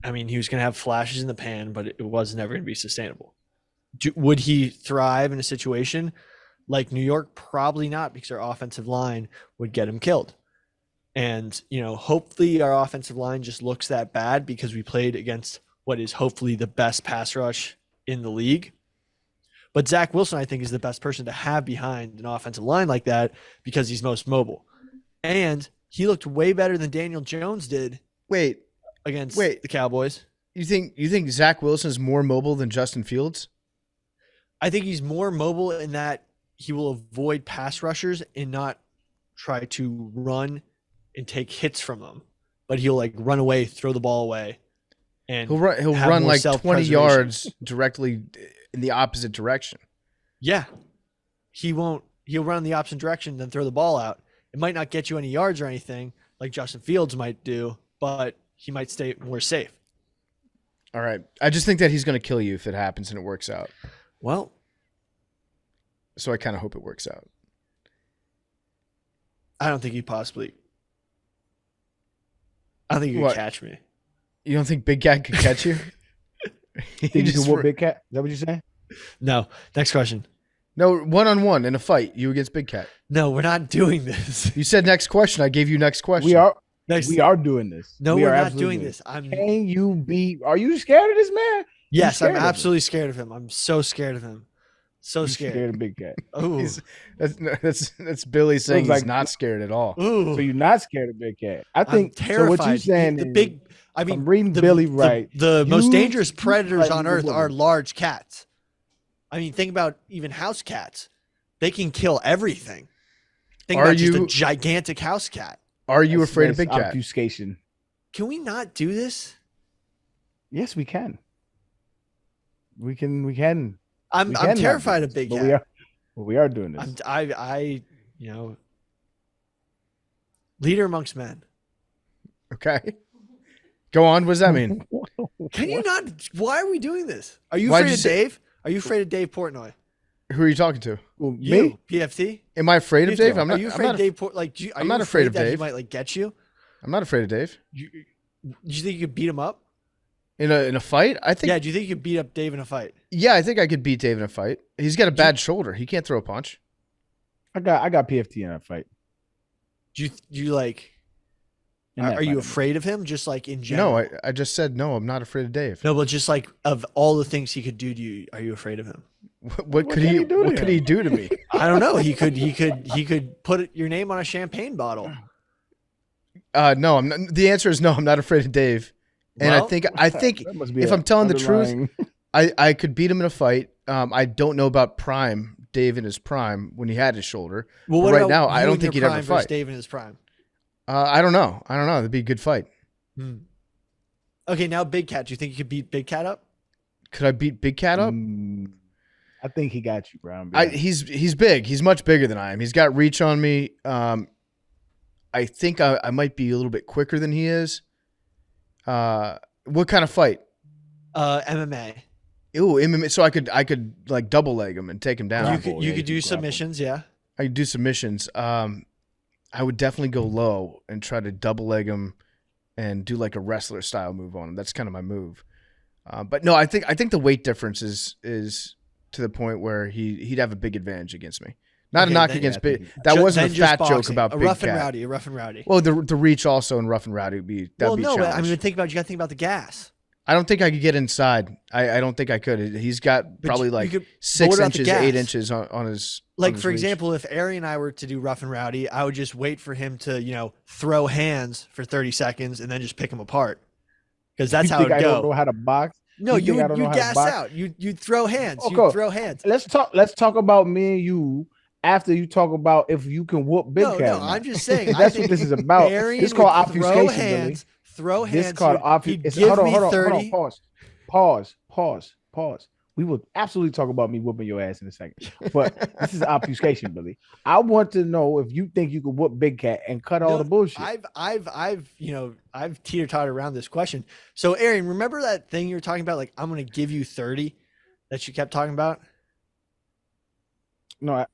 I mean, he was going to have flashes in the pan, but it was never going to be sustainable. Would he thrive in a situation like New York? Probably not, because our offensive line would get him killed. And, hopefully our offensive line just looks that bad because we played against what is hopefully the best pass rush in the league. But Zach Wilson, I think, is the best person to have behind an offensive line like that because he's most mobile. And he looked way better than Daniel Jones did against the Cowboys. You think Zach Wilson is more mobile than Justin Fields? I think he's more mobile in that he will avoid pass rushers and not try to run and take hits from them. But he'll run away, throw the ball away. And He'll run like 20 yards directly in the opposite direction. Yeah. He'll run in the opposite direction, then throw the ball out. It might not get you any yards or anything like Justin Fields might do, but he might stay more safe. All right. I just think that he's going to kill you if it happens and it works out. Well, so I kind of hope it works out. I don't think he possibly. I don't think he could catch me. You don't think Big Cat could catch you? Think you can whoop Big Cat? Is that what you're saying? No. Next question. No, 1-on-1 in a fight, you against Big Cat. No, we're not doing this. You said next question. I gave you next question. We are doing this. No, we're not doing this. Are you scared of this man? Yes, I'm absolutely scared of him. I'm so scared of him. So scared of Big Cat. Oh, that's Billy saying he's not scared at all. Ooh. So you're not scared of Big Cat. I think I'm terrified. So what you're saying I'm reading Billy right. The most dangerous predators on earth are large cats. I mean, think about even house cats. They can kill everything. Think about just a gigantic house cat. Are you afraid of Big Cat? Obfuscation. Can we not do this? Yes, we can. We can. I'm terrified of Big Cat. We are doing this. Leader amongst men. Okay. Go on. What does that mean? Can you not? Why are we doing this? Are you afraid of Dave? Are you afraid of Dave Portnoy? Who are you talking to? Me? PFT? Am I afraid of Dave? Are you afraid of Dave? I'm not afraid of that Dave. He might get you. I'm not afraid of Dave. Do you think you could beat him up in a fight? I think. Yeah. Do you think you could beat up Dave in a fight? Yeah, I think I could beat Dave in a fight. He's got a bad shoulder. He can't throw a punch. I got PFT in a fight. Do you like? Are you afraid of him? Just like in general? No, I just said no. I'm not afraid of Dave. No, but just like of all the things he could do to you, are you afraid of him? What could he do to me? I don't know. He could put your name on a champagne bottle. No, I'm not, the answer is no. I'm not afraid of Dave. And I think if I'm telling the truth, I could beat him in a fight. I don't know about Dave in his prime when he had his shoulder. Well, but right now, I don't think he'd ever fight. Dave in his prime. I don't know. That'd be a good fight. Okay, now Big Cat. Do you think you could beat Big Cat up? Could I beat Big Cat up? I think he got you, bro. He's big. He's much bigger than I am. He's got reach on me. I think I might be a little bit quicker than he is. What kind of fight? MMA. Ooh, MMA. So I could like double leg him and take him down. You could do submissions, yeah. I could do submissions. I would definitely go low and try to double leg him and do like a wrestler style move on him. That's kind of my move. But no, I think the weight difference is to the point where he'd have a big advantage against me. Not a knock against Big. That wasn't a fat joke about Big Cat. A rough and rowdy. Well, the reach also in rough and rowdy would be that'd be a challenge. I mean, you got to think about the gas. I don't think I could get inside. I don't think I could. He's got probably 6 inches, 8 inches on his. Like, for example, if Arian and I were to do rough and rowdy, I would just wait for him to, throw hands for 30 seconds and then just pick him apart. Because that's how it goes. I don't know how to box. No, you'd gas out. You'd throw hands. Okay. You'd throw hands. Let's talk about me and you after you talk about if you can whoop Big No, Cat. no, or not. I'm just saying. I That's think what this is about. Arian This is called would throw obfuscation, hands, Billy. This is called He'd obfuscation. give Hold on, me hold on, 30. hold on. Pause. We will absolutely talk about me whooping your ass in a second. But this is obfuscation, Billy. I want to know if you think you could whoop Big Cat and cut all No, the bullshit. I've teeter-totted around this question. So, Arian, remember that thing you were talking about? Like, I'm going to give you 30 that you kept talking about? No,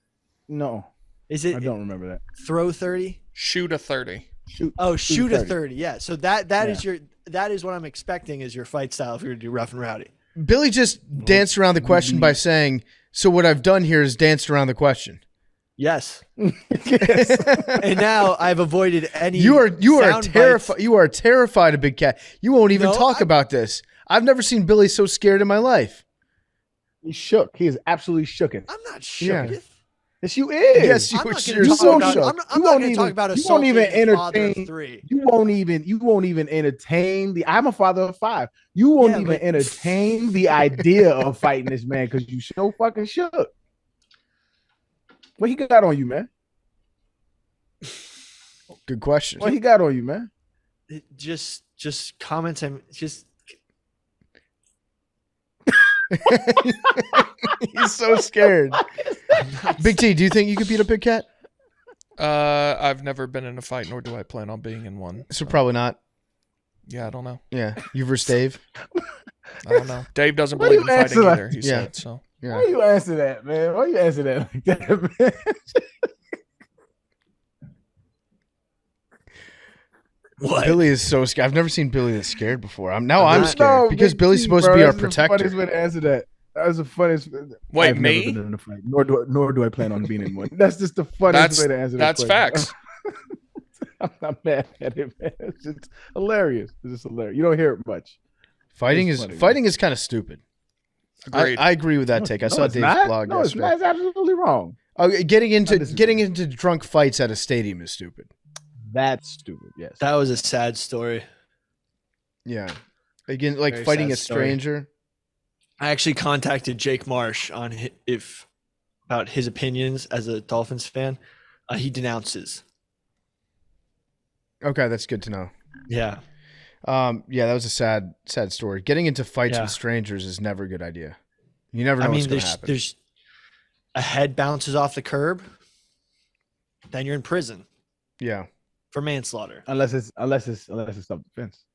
Is I it don't remember that. throw 30? Shoot a 30. Shoot A 30. 30. Yeah. So that is what I'm expecting is your fight style if you're going to do rough and rowdy. Billy just danced around the question by saying, "So what I've done here is danced around the question." Yes. Yes. And now I've avoided any You are sound terrified. bites. You are terrified of Big Cat. You won't even No, talk about this. I've never seen Billy so scared in my life. He's shook. He is absolutely shooken. I'm not Yeah. shook. Yes, you is. Yes, I'm not you're going to so talk about. shook. I'm not going to talk about you won't assaulting even the father of entertain. 3. You won't even entertain the. I'm a father of 5. You won't Yeah, even but- entertain the idea of fighting this man because you so fucking shook. What he got on you, man? Good question. What he got on you, man? Just comments. I'm just. He's so scared. Big T, do you think you could beat a Big Cat? I've never been in a fight, nor do I plan on being in one. So probably not. Yeah, I don't know. Yeah, you versus Dave. I don't know. Dave doesn't Why believe you in fighting answer like- either. He Yeah. said so. Yeah. Why you answer that, man? Why you answer that like that, man? What? Billy is so scared. I've never seen Billy this scared before. I'm not- scared because Big Billy's T, supposed bro, to be our that's the protector. funniest way to answer that. That was the funniest. Wait, I've me? never been in a fight, nor do I plan on being in one. That's just the funniest way to answer that. That's question. facts. I'm not mad at it, man. It's just hilarious. It's just hilarious. You don't hear it much. Fighting It's is funny, fighting is kind of stupid. Agreed. I agree with that take. I saw it's Dave's not. blog No, it's yesterday. not. It's absolutely wrong. Oh, getting disagree. into drunk fights at a stadium is stupid. That's stupid. Yes. That was a sad story. Yeah. Again, like Very fighting sad a story. stranger. I actually contacted Jake Marsh on about his opinions as a Dolphins fan. He denounces. Okay, that's good to know. Yeah. Yeah, that was a sad story. Getting into fights Yeah. with strangers is never a good idea. You never know I what's mean, going to happen. there's a head bounces off the curb, then you're in prison Yeah. for manslaughter. Unless it's self-defense.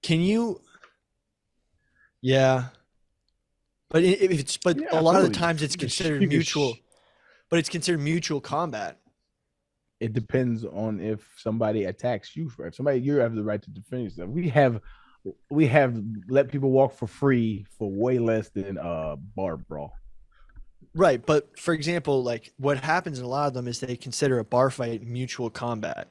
Can you? Yeah. But if it's Yeah, a lot of the absolutely. times it's You can considered you can mutual. But it's considered mutual combat. It depends on if somebody attacks you. If somebody, you have the right to defend yourself. We have let people walk for free for way less than bar brawl. Right, but for example, like what happens in a lot of them is they consider a bar fight mutual combat.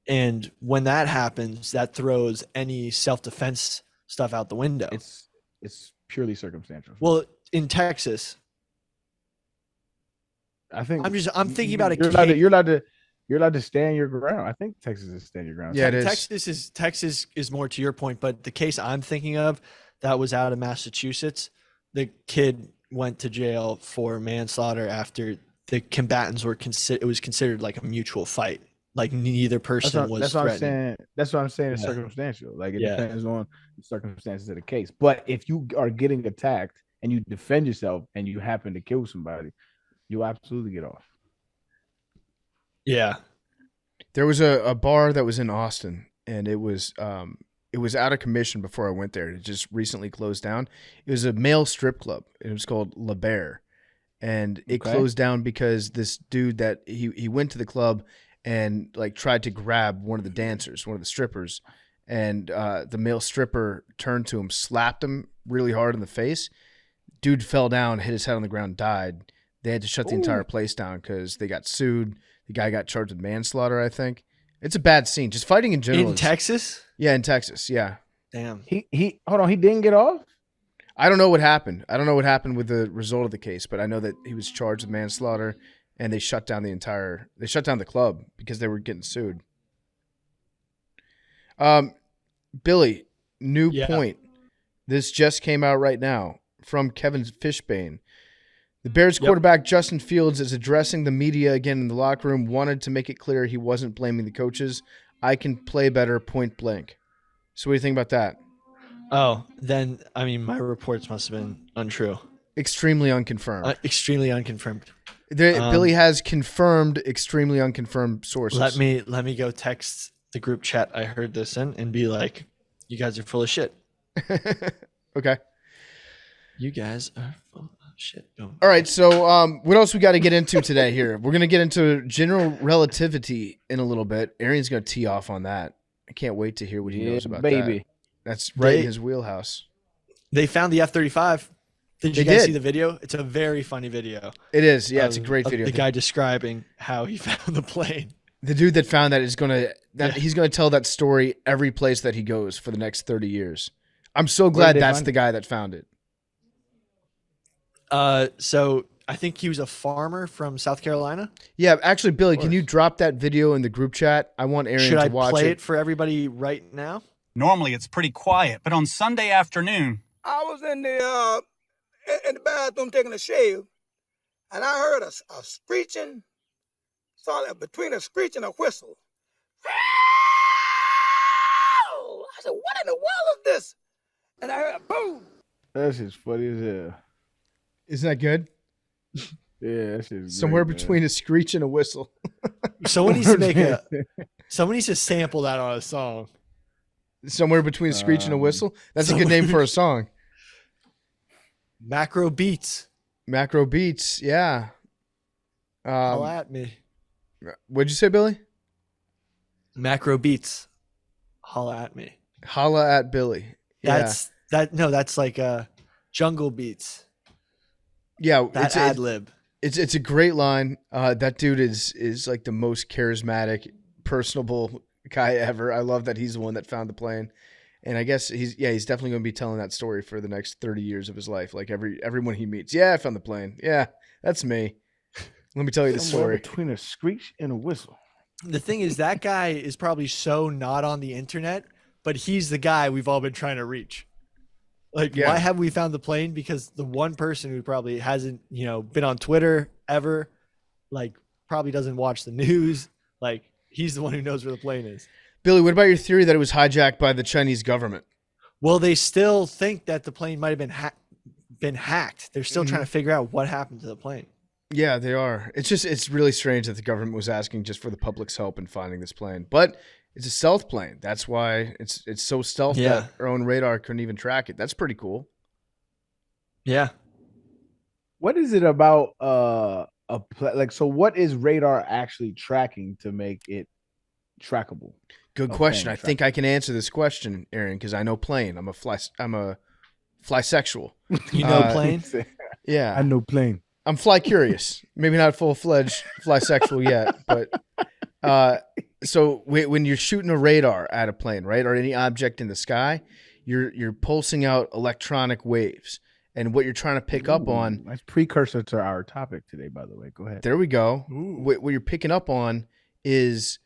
And when that happens, that throws any self-defense stuff out the window. It's purely circumstantial. Well, in Texas, I think I'm thinking about a you're allowed to stand your ground. I think Texas is stand your ground. Yeah, it is. Texas is more to your point, but the case I'm thinking of that was out of Massachusetts. The kid went to jail for manslaughter after the combatants were it was considered like a mutual fight. Like neither person was That's what I'm threatened. saying. That's what I'm saying. It's Yeah. circumstantial. Like it Yeah. depends on the circumstances of the case. But if you are getting attacked and you defend yourself and you happen to kill somebody, you absolutely get off. Yeah. There was a bar that was in Austin, and it was out of commission before I went there. It just recently closed down. It was a male strip club. It was called La Bear, and it Okay. closed down because this dude that he went to the club and like tried to grab one of the dancers, one of the strippers, and the male stripper turned to him, slapped him really hard in the face. Dude fell down, hit his head on the ground, died. They had to shut the entire place down because they got sued. The guy got charged with manslaughter, I think. It's a bad scene. Just fighting in general. In Texas? Yeah, in Texas. Yeah. Damn. He hold on, he didn't get off? I don't know what happened. I don't know what happened with the result of the case, but I know that he was charged with manslaughter, and they shut down the club because they were getting sued. Billy, new Yeah. point. This just came out right now from Kevin Fishbane. The Bears Yep. quarterback Justin Fields is addressing the media again in the locker room, wanted to make it clear he wasn't blaming the coaches. I can play better, point blank. So what do you think about that? Oh, then I mean, my reports must have been untrue, Extremely unconfirmed. extremely unconfirmed. Billy has confirmed extremely unconfirmed sources. Let me go text the group chat I heard this in and be like, "You guys are full of shit. Okay. You guys are full of shit." Boom. All right. So what else we got to get into today here? We're going to get into general relativity in a little bit. Arian's going to tee off on that. I can't wait to hear what he knows about baby. that. That's right in They- his wheelhouse. They found the F-35. Did you They guys did. see the video? It's a very funny video. It is. Yeah, it's a of- great of video. The guy describing how he found the plane. The dude that found that is going to Yeah. he's going to tell that story every place that he goes for the next 30 years. I'm so glad they that's find the it? guy that found it. So I think he was a farmer from South Carolina. Yeah, actually, Billy, can course. you drop that video in the group chat? I want Arian Should to I watch play it. it for everybody right now? Normally it's pretty quiet, but on Sunday afternoon, I was in the bathroom taking a shave, and I heard a screeching, between a screech and a whistle. I said, "What in the world is this?" And I heard a boom. That shit's funny as hell. Isn't that good? Yeah, that shit's Somewhere great, between a screech and a whistle. Someone needs to make man. someone needs to sample that on a song. Somewhere between a screech and a whistle. That's a good name for a song. Macro beats. Macro beats. Yeah. Holla at me. What'd you say, Billy? Macro beats. Holla at me. Holla at Billy. That's that's like jungle beats. Yeah, That ad lib. It's a great line. That dude is like the most charismatic, personable guy ever. I love that he's the one that found the plane. And I guess he's definitely going to be telling that story for the next 30 years of his life. Like everyone he meets. Yeah, I found the plane. Yeah, that's me. Let me tell you the Somewhere story. between a screech and a whistle. The thing is, that guy is probably so not on the internet, but he's the guy we've all been trying to reach. Like, Yeah. why have we found the plane? Because the one person who probably hasn't, been on Twitter ever, like, probably doesn't watch the news. Like, he's the one who knows where the plane is. Billy, what about your theory that it was hijacked by the Chinese government? Well, they still think that the plane might have been hacked. They're still Mm-hmm. trying to figure out what happened to the plane. Yeah, they are. It's really strange that the government was asking just for the public's help in finding this plane. But it's a stealth plane. That's why it's so stealth Yeah. that our own radar couldn't even track it. That's pretty cool. Yeah. What is it about so what is radar actually tracking to make it trackable? Good Okay, question. I track. think I can answer this question, Aaron, because I know plane. I'm a flysexual. You know, Uh, plane? Yeah. I know plane. I'm fly curious. Maybe not full-fledged fly sexual yet, but so when you're shooting a radar at a plane, right, or any object in the sky, you're pulsing out electronic waves, and what you're trying to pick up on. That's precursor to our topic today, by the way. Go ahead. There we go. What you're picking up on is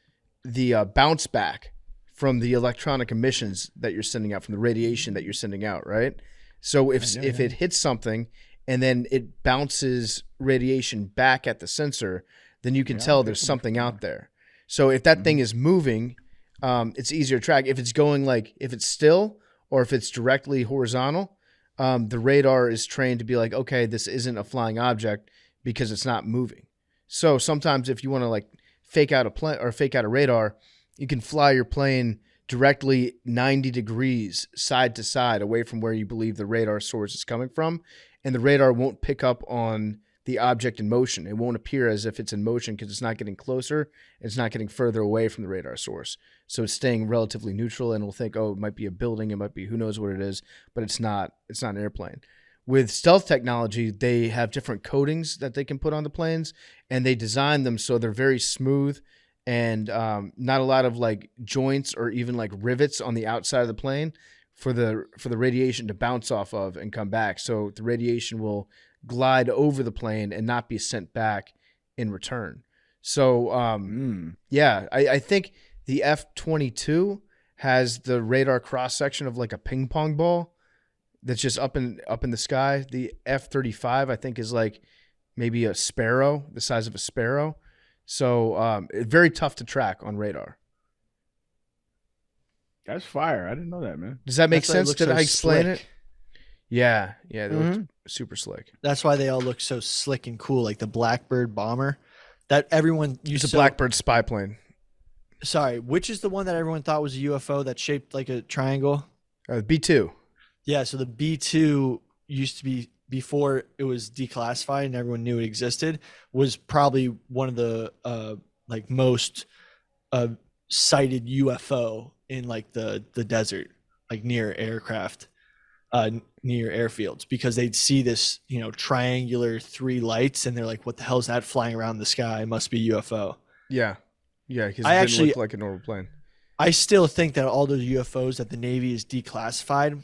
the bounce back from the electronic emissions that you're sending out, from the radiation that you're sending out, right? So if it hits something and then it bounces radiation back at the sensor, then you can tell there's something out there. So if that thing is moving, it's easier to track. If it's going if it's still or if it's directly horizontal, the radar is trained to be like, okay, this isn't a flying object because it's not moving. So sometimes if you want to fake out a plane or fake out a radar, you can fly your plane directly 90 degrees side to side away from where you believe the radar source is coming from, and the radar won't pick up on the object in motion. It won't appear as if it's in motion because it's not getting closer. It's not getting further away from the radar source. So it's staying relatively neutral, and it'll think, oh, it might be a building. It might be who knows what it is, but it's not. It's not an airplane. With stealth technology, they have different coatings that they can put on the planes, and they design them so they're very smooth and not a lot of joints or even rivets on the outside of the plane for the radiation to bounce off of and come back. So the radiation will glide over the plane and not be sent back in return. So I think the F-22 has the radar cross section of a ping pong ball that's just up in the sky. The F-35 I think is maybe a sparrow, the size of a sparrow. So very tough to track on radar. That's fire. I didn't know that, man. Does that make That's why it sense? looks Did so I explain slick. it? Yeah, they look super slick. That's why they all look so slick and cool, like the Blackbird bomber that everyone used It's a Blackbird spy plane. Sorry, which is the one that everyone thought was a UFO that's shaped like a triangle? B2. Yeah, so the B2 used to be, before it was declassified and everyone knew it existed, was probably one of the like most cited UFO in like the desert, like near aircraft, near airfields, because they'd see this, you know, triangular 3 lights and they're like, what the hell is that flying around the sky? It must be UFO. Yeah, because it I didn't actually- look like a normal plane. I still think that all those UFOs that the Navy is declassified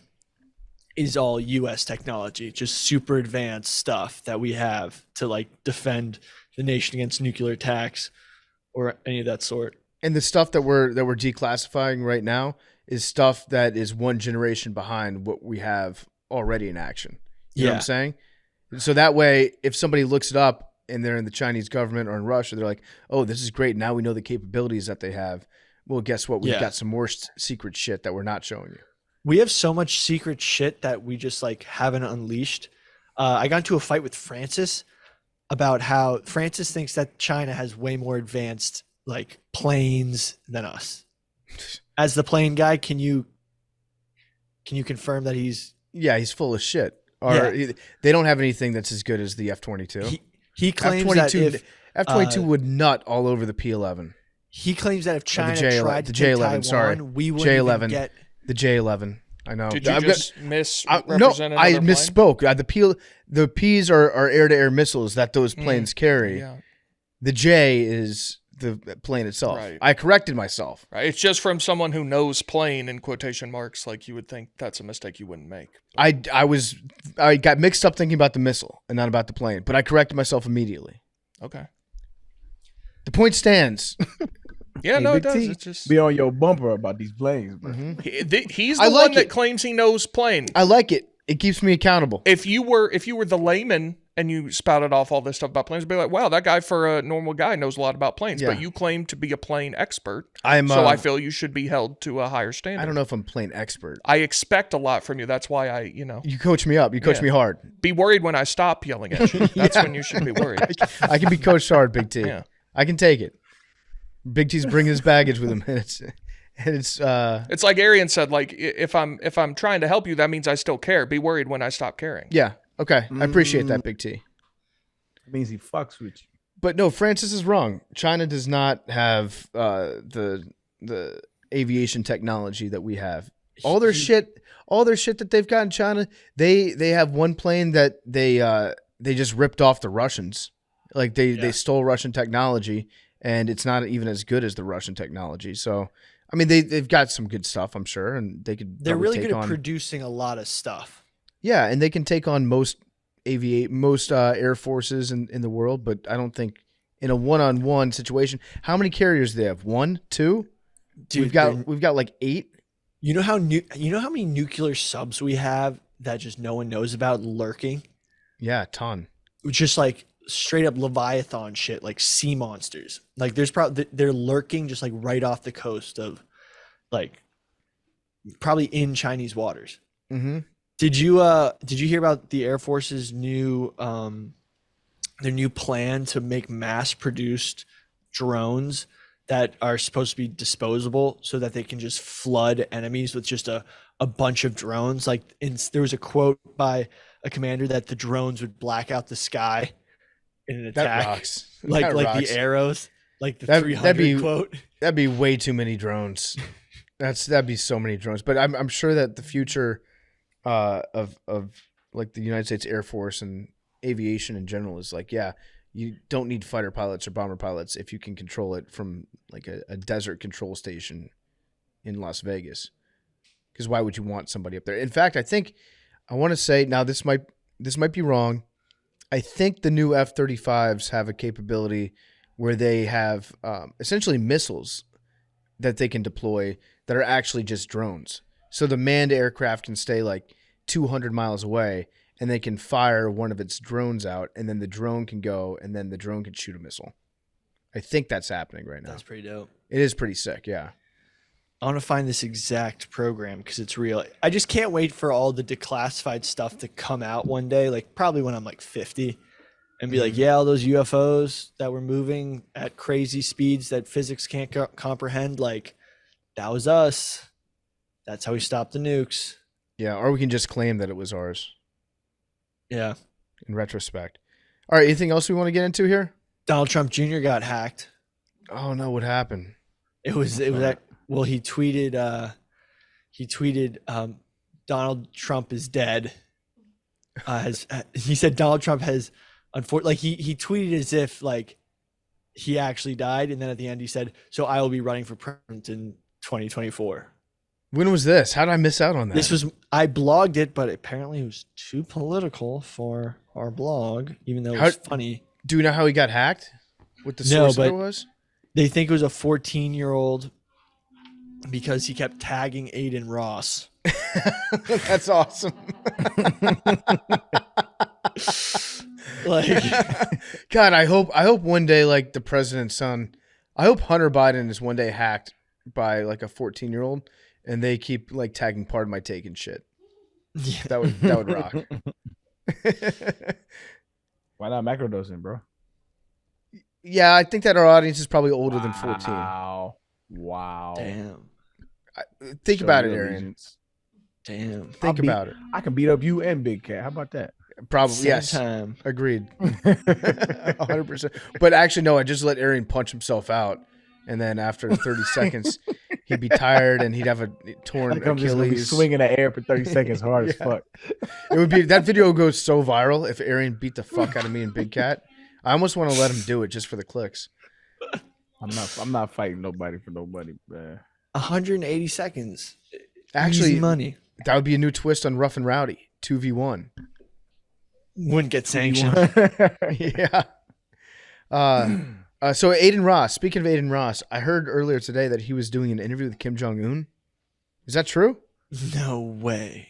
is all U.S. technology, just super advanced stuff that we have to like defend the nation against nuclear attacks or any of that sort. And the stuff that we're declassifying right now is stuff that is one generation behind what we have already in action. You know what I'm saying? So that way, if somebody looks it up and they're in the Chinese government or in Russia, they're like, oh, this is great. Now we know the capabilities that they have. Well, guess what? We've got some more secret shit that we're not showing you. We have so much secret shit that we just like haven't unleashed. I got into a fight with Francis about how Francis thinks that China has way more advanced like planes than us. As the plane guy, can you confirm that he's full of shit. Or they don't have anything that's as good as the F-22. He claims that if F-22 would nut all over the P-11. He claims that if China tried to the take J-11, Taiwan, sorry. we wouldn't even get The J-11. I know. Did you just misrepresent No, another I plane? misspoke. The P's are air-to-air missiles that those planes carry. Yeah. The J is the plane itself. Right. I corrected myself. Right. It's just from someone who knows plane in quotation marks. Like you would think that's a mistake you wouldn't make. I got mixed up thinking about the missile and not about the plane, but I corrected myself immediately. Okay. The point stands. Yeah, no, it Big does. T, It's just be on your bumper about these planes, bro. he's I the like one that it. claims he knows plane. I like it. It keeps me accountable. If you were the layman and you spouted off all this stuff about planes, it'd be like, wow, that guy for a normal guy knows a lot about planes. Yeah. But you claim to be a plane expert. I'm So I feel you should be held to a higher standard. I don't know if I'm plane expert. I expect a lot from you. That's why You coach me up. You coach me hard. be worried when I stop yelling at you. That's when you should be worried. I can be coached hard, Big T. Yeah. I can take it. Big T's bringing his baggage with him, and it's It's like Arian said, like if I'm trying to help you, that means I still care. Be worried when I stop caring. yeah. Okay, I appreciate that, Big T. It means he fucks with you. But no, Francis is wrong. China does not have the aviation technology that we have. All their shit that they've got in China, they have one plane that they just ripped off the Russians. Like they stole Russian technology, and it's not even as good as the Russian technology. So, I mean, they've got some good stuff, I'm sure, and they could. They're really take good at on, producing a lot of stuff. Yeah, and they can take on most air forces in the world, but I don't think in a one-on-one situation. How many carriers do they have? 1, 2? Dude, we've got like 8. You know how many nuclear subs we have that just no one knows about lurking? Yeah, a ton. Just like straight up Leviathan shit, like sea monsters. Like there's probably they're lurking just like right off the coast of, like, probably in Chinese waters. Mm-hmm. Did you hear about the Air Force's new their new plan to make mass produced drones that are supposed to be disposable so that they can just flood enemies with just a bunch of drones? Like there was a quote by a commander that the drones would black out the sky in an attack. That rocks. Like That rocks. the arrows, like the That'd 300 be- quote. That'd be way too many drones. That'd be so many drones. But I'm sure that the future of like the United States Air Force and aviation in general is like, yeah, you don't need fighter pilots or bomber pilots if you can control it from like a desert control station in Las Vegas. Because why would you want somebody up there? In fact, I want to say now this might be wrong. I think the new F-35s have a capability where they have essentially missiles that they can deploy that are actually just drones. So the manned aircraft can stay like 200 miles away, and they can fire one of its drones out, and then the drone can go, and then the drone can shoot a missile. I think that's happening right now. That's pretty dope. It is pretty sick, yeah. I want to find this exact program because it's real. I just can't wait for all the declassified stuff to come out one day, like probably when I'm like 50, and be like, yeah, all those UFOs that were moving at crazy speeds that physics can't comprehend, like that was us. That's how we stopped the nukes. Yeah, or we can just claim that it was ours Yeah. in retrospect. All right, anything else we want to get into here? Donald Trump Jr. got hacked. Oh no, what happened? It was well, he tweeted Donald Trump is dead. He said Donald Trump has unfortunately he tweeted as if like he actually died, and then at the end he said, so I will be running for president in 2024. When was this? How did I miss out on that? I blogged it, but apparently it was too political for our blog, even though it was funny. Do you know how he got hacked? What the source of it was? They think it was a 14-year-old because he kept tagging Aiden Ross. That's awesome. Like, God, I hope one day, like the president's son, I hope Hunter Biden is one day hacked by like a 14-year-old, and they keep like tagging "Pardon my take" and shit. yeah. That would rock. Why not macrodosing, bro? Yeah, I think that our audience is probably older than 14. Wow. Damn. Think Show about it, your Arian. allegiance. Damn. Think about it. I can beat up you and Big Cat. How about that? Probably, Same yes. time. Agreed. 100%. But actually, no, I just let Arian punch himself out. And then after 30 seconds, he'd be tired and he'd have a torn I'm just gonna be Achilles. swinging the air for 30 seconds hard as fuck. It would be that video would go so viral if Arian beat the fuck out of me and Big Cat. I almost want to let him do it just for the clicks. I'm not fighting nobody for nobody, man. 180 seconds. Actually, Easy money. that would be a new twist on Rough and Rowdy 2v1. Wouldn't get sanctioned. Yeah. So Aiden Ross. Speaking of Aiden Ross, I heard earlier today that he was doing an interview with Kim Jong-un. Is that true? No way.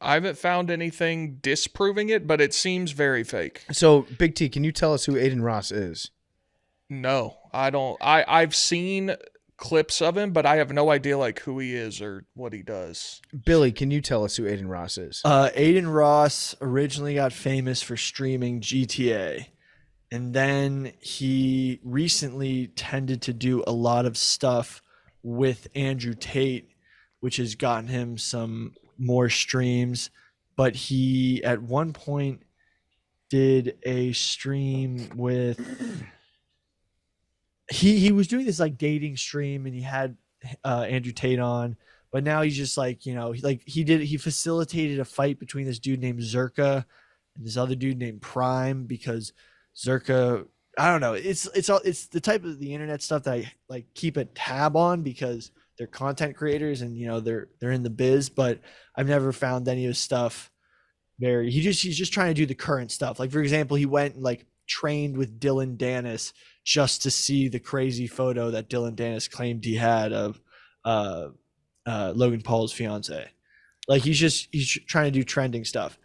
I haven't found anything disproving it, but it seems very fake. So Big T, can you tell us who Aiden Ross is? No, I don't. I've seen clips of him, but I have no idea like who he is or what he does. Billy, can you tell us who Aiden Ross is? Aiden Ross originally got famous for streaming GTA. And then he recently tended to do a lot of stuff with Andrew Tate, which has gotten him some more streams. But he, at one point, did a stream with... He was doing this like dating stream, and he had Andrew Tate on. But now he's just like, he facilitated a fight between this dude named Zerka and this other dude named Prime, because Zerka, I don't know. It's the type of the internet stuff that I like keep a tab on because they're content creators and they're in the biz. But I've never found any of his stuff he's just trying to do the current stuff. Like, for example, he went and like trained with Dylan Dennis just to see the crazy photo that Dylan Dennis claimed he had of Logan Paul's fiance. Like, he's trying to do trending stuff.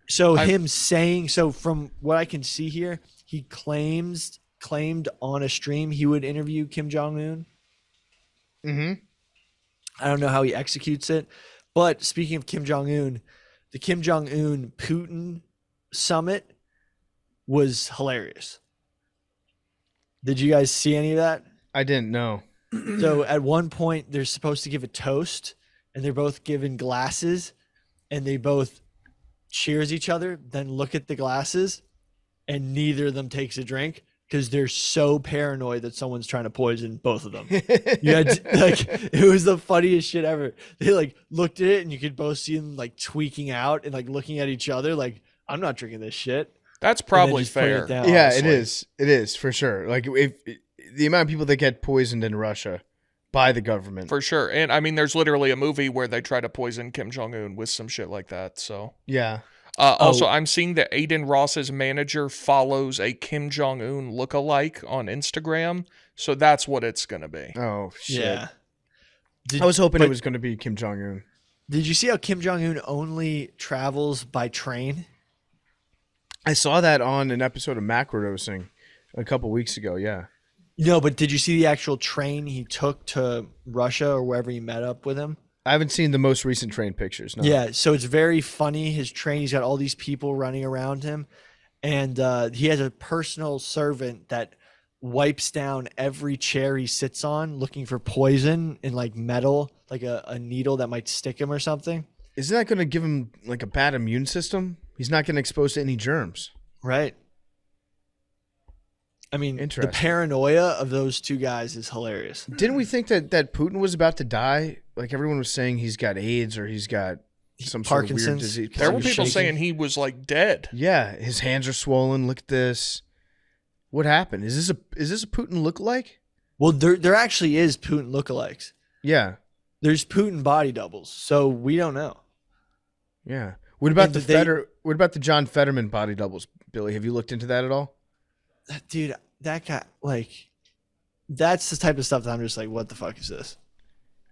So from what I can see here, he claimed on a stream he would interview Kim Jong-un. Mm-hmm. I don't know how he executes it. But speaking of Kim Jong-un, the Kim Jong-un Putin summit was hilarious. Did you guys see any of that? I didn't know. So at one point, they're supposed to give a toast, and they're both given glasses, and they both cheers each other, then look at the glasses, and neither of them takes a drink because they're so paranoid that someone's trying to poison both of them. It was the funniest shit ever. They like looked at it, and you could both see them like tweaking out and like looking at each other like, I'm not drinking this shit. That's probably fair. Yeah, honestly. It is for sure. Like, if the amount of people that get poisoned in Russia by the government. For sure. And I mean, there's literally a movie where they try to poison Kim Jong-un with some shit like that. So yeah. Also, I'm seeing that Aiden Ross's manager follows a Kim Jong-un lookalike on Instagram. So that's what it's going to be. Oh, shit. Yeah. I was hoping it was going to be Kim Jong-un. Did you see how Kim Jong Un only travels by train? I saw that on an episode of Macrodosing a couple weeks ago. Yeah. No, but did you see the actual train he took to Russia or wherever he met up with him? I haven't seen the most recent train pictures. No. Yeah, so it's very funny. His train, he's got all these people running around him, and he has a personal servant that wipes down every chair he sits on looking for poison in like metal, like a needle that might stick him or something. Isn't that going to give him like a bad immune system? He's not getting exposed to any germs. Right. I mean, the Interesting. paranoia of those two guys is hilarious. Didn't we think that Putin was about to die? Like everyone was saying he's got AIDS or he's got some sort of weird Parkinson's. disease. There were He was people shaking. saying he was like dead. Yeah, his hands are swollen. Look at this. What happened? Is this a Putin lookalike? Well, there actually is Putin lookalikes. Yeah. There's Putin body doubles, so we don't know. Yeah. What about And what about the John Fetterman body doubles, Billy? Have you looked into that at all? Dude, that guy, like, that's the type of stuff that I'm just like, what the fuck is this?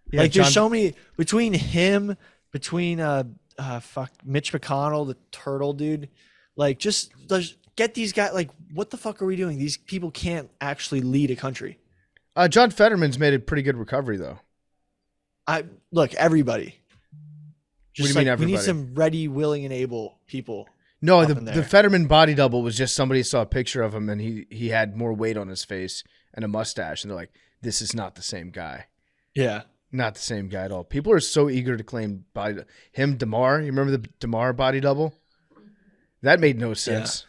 Yeah, like, there's John- so many between him, between Mitch McConnell, the turtle dude. Like, just get these guys. Like, what the fuck are we doing? These people can't actually lead a country. John Fetterman's made a pretty good recovery though. Look, everybody. What do you Just mean, like, we need everybody? some ready, willing, and able people. No, up the in there. the Fetterman body double was just somebody saw a picture of him and he had more weight on his face and a mustache and they're like, this is not the same guy. Yeah. Not the same guy at all. People are so eager to claim body. Him, DeMar. You remember the DeMar body double? That made no sense.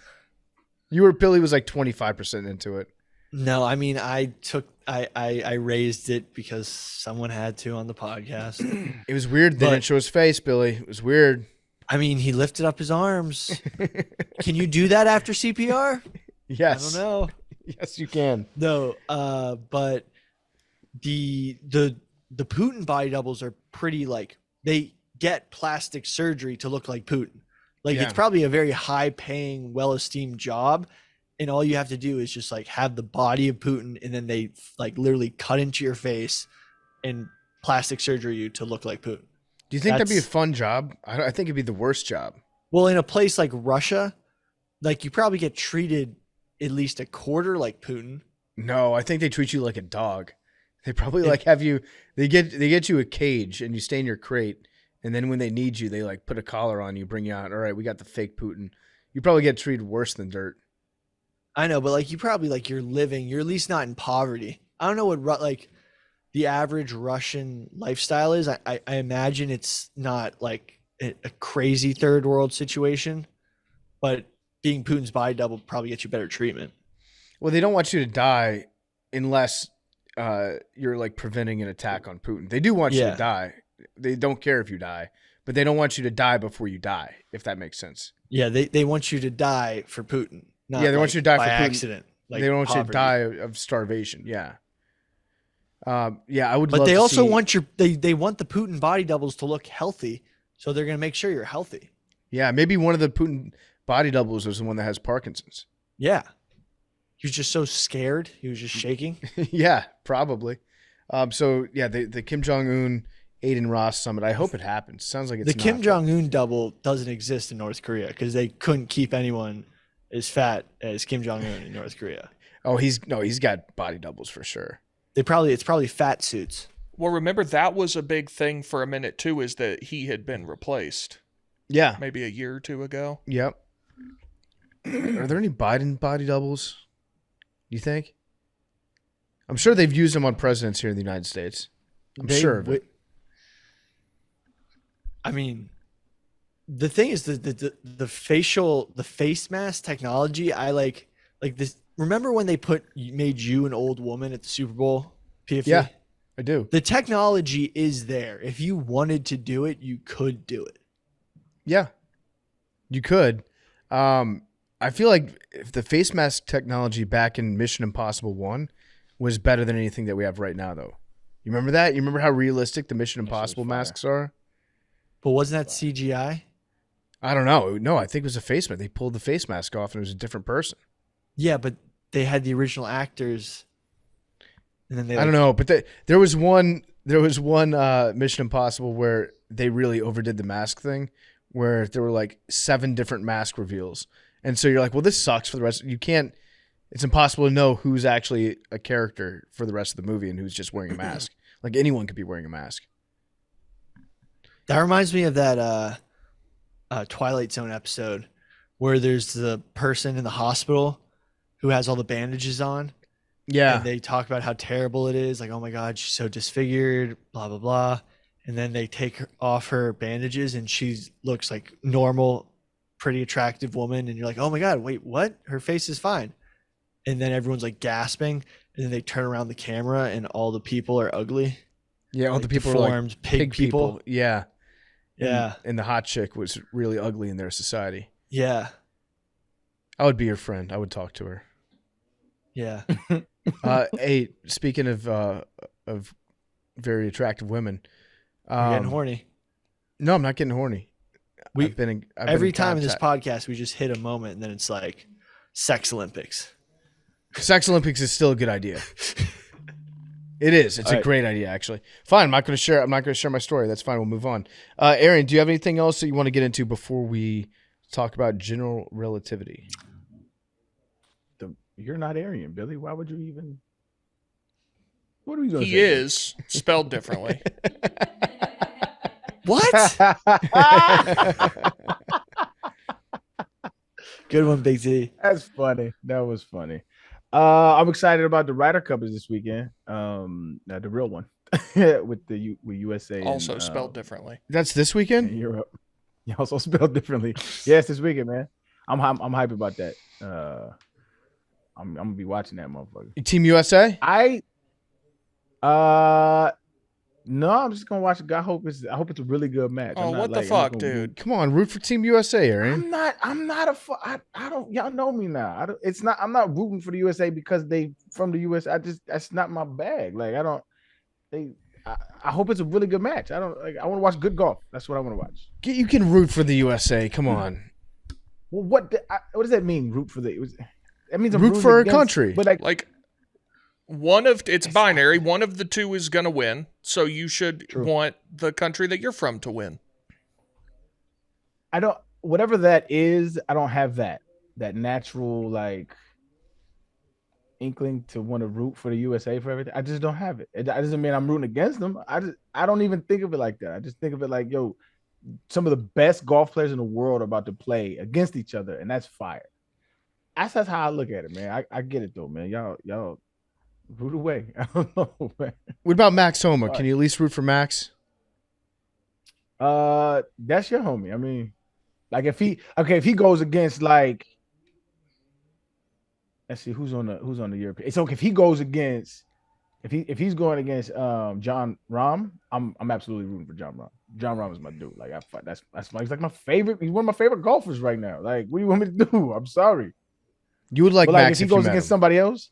Billy was like 25% into it. No, I mean, I raised it because someone had to on the podcast. It was weird. They But- didn't show his face, Billy. It was weird. I mean, he lifted up his arms. Can you do that after CPR? Yes. I don't know. Yes, you can. No, but the Putin body doubles are pretty, like, they get plastic surgery to look like Putin. Like, Yeah. it's probably a very high paying, well esteemed job. And all you have to do is just like have the body of Putin, and then they like literally cut into your face and plastic surgery you to look like Putin. Do you think that'd be a That's- fun job? I think it'd be the worst job. Well, in a place like Russia, like you probably get treated at least a quarter like Putin. No, I think they treat you like a dog. They probably like have you. They get you a cage and you stay in your crate, and then when they need you, they like put a collar on you, bring you out. All right, we got the fake Putin. You probably get treated worse than dirt. I know, but like you probably like you're at least not in poverty. I don't know what like the average Russian lifestyle is. I imagine it's not like a crazy third world situation, but being Putin's body double probably gets you better treatment. Well, they don't want you to die unless you're like preventing an attack on Putin. They do want you Yeah. to die. They don't care if you die, but they don't want you to die before you die, if that makes sense. Yeah, they want you to die for Putin. Not Yeah, they want like you to die by for Putin. accident. Like they don't want you to poverty. die of starvation. Yeah. Yeah, I would But love they to also see- want they want the Putin body doubles to look healthy, so they're gonna make sure you're healthy. Yeah, maybe one of the Putin body doubles was the one that has Parkinson's. Yeah, he was just so scared. He was just shaking. Yeah, probably. So yeah, the Kim Jong Un Aiden Ross summit. I hope it happens. Sounds like it's The Kim Jong Un double doesn't exist in North Korea because they couldn't keep anyone as fat as Kim Jong Un in North Korea. Oh, he's got body doubles for sure. It's probably fat suits. Well, remember that was a big thing for a minute too, is that he had been replaced Yeah. maybe a year or two ago. Yep. Are there any Biden body doubles? You think? I'm sure they've used them on presidents here in the United States. I'm sure of it. I mean, the thing is the face mask technology. I like this. Remember when they made you an old woman at the Super Bowl? PFA? Yeah, I do. The technology is there. If you wanted to do it, you could do it. Yeah, you could. I feel like if the face mask technology back in Mission Impossible 1 was better than anything that we have right now, though. You remember that? You remember how realistic the Mission Impossible masks are? But wasn't that CGI? I don't know. No, I think it was a face mask. They pulled the face mask off and it was a different person. Yeah, but they had the original actors, and then they. I don't know, but there was one Mission Impossible where they really overdid the mask thing, where there were like 7 different mask reveals, and so you're like, well, this sucks for the rest. You can't. It's impossible to know who's actually a character for the rest of the movie and who's just wearing a mask. Like anyone could be wearing a mask. That reminds me of that Twilight Zone episode where there's the person in the hospital who has all the bandages on. Yeah. And they talk about how terrible it is. Like, oh my God, she's so disfigured, blah, blah, blah. And then they take off her bandages and she looks like normal, pretty attractive woman. And you're like, oh my God, wait, what? Her face is fine. And then everyone's like gasping. And then they turn around the camera and all the people are ugly. Yeah, all like the people deformed, are like pig people. Yeah. Yeah. And the hot chick was really ugly in their society. Yeah. I would be her friend. I would talk to her. Yeah. Hey, speaking of very attractive women, You're getting horny. No, I'm not getting horny. Every been time in this contact- podcast, we just hit a moment and then it's like Sex Olympics. Sex Olympics is still a good idea. It is. It's All a right. great idea, actually. Fine. I'm not going to share my story. That's fine. We'll move on. Arian, do you have anything else that you want to get into before we talk about general relativity? You're not Arian, Billy. Why would you even? What are we going to He say? is spelled differently. What? Good one, Big Z. That's funny. That was funny. I'm excited about the Ryder Cup is this weekend. The real one with USA. Also and, spelled differently. That's this in weekend? Europe. Yeah, also spelled differently. Yes, this weekend, man. I'm hyped about that. I'm gonna be watching that motherfucker. Team USA? No, I'm just gonna watch it. I hope it's a really good match. Oh, I'm not, what the I'm not fuck, gonna dude? Come on, root for Team USA, Arian. I'm not a I don't y'all know me now. I'm not rooting for the USA because they from the US. That's not my bag. Like I hope it's a really good match. I want to watch good golf. That's what I want to watch. You can root for the USA. Come on. Well, what does that mean? Root for that means I'm Root rooting for a against- country. But Like it's binary. One of the two is gonna win, so you should want the country that you're from to win. I don't. Whatever that is, I don't have that natural like inkling to want to root for the USA for everything. I just don't have it. It doesn't mean I'm rooting against them. I don't even think of it like that. I just think of it like, yo, some of the best golf players in the world are about to play against each other, and that's fire. That's how I look at it, man. I get it though, man. Y'all root away. I don't know, man. What about Max Homa? Can you at least root for Max? That's your homie. I mean, like if he goes against like, let's see who's on the European. So if he goes against, if he's going against John Rahm, I'm absolutely rooting for John Rahm. John Rahm is my dude. Like that's he's like my favorite. He's one of my favorite golfers right now. Like, what do you want me to do? I'm sorry. You would like But like Max if he if you goes met against him. somebody else,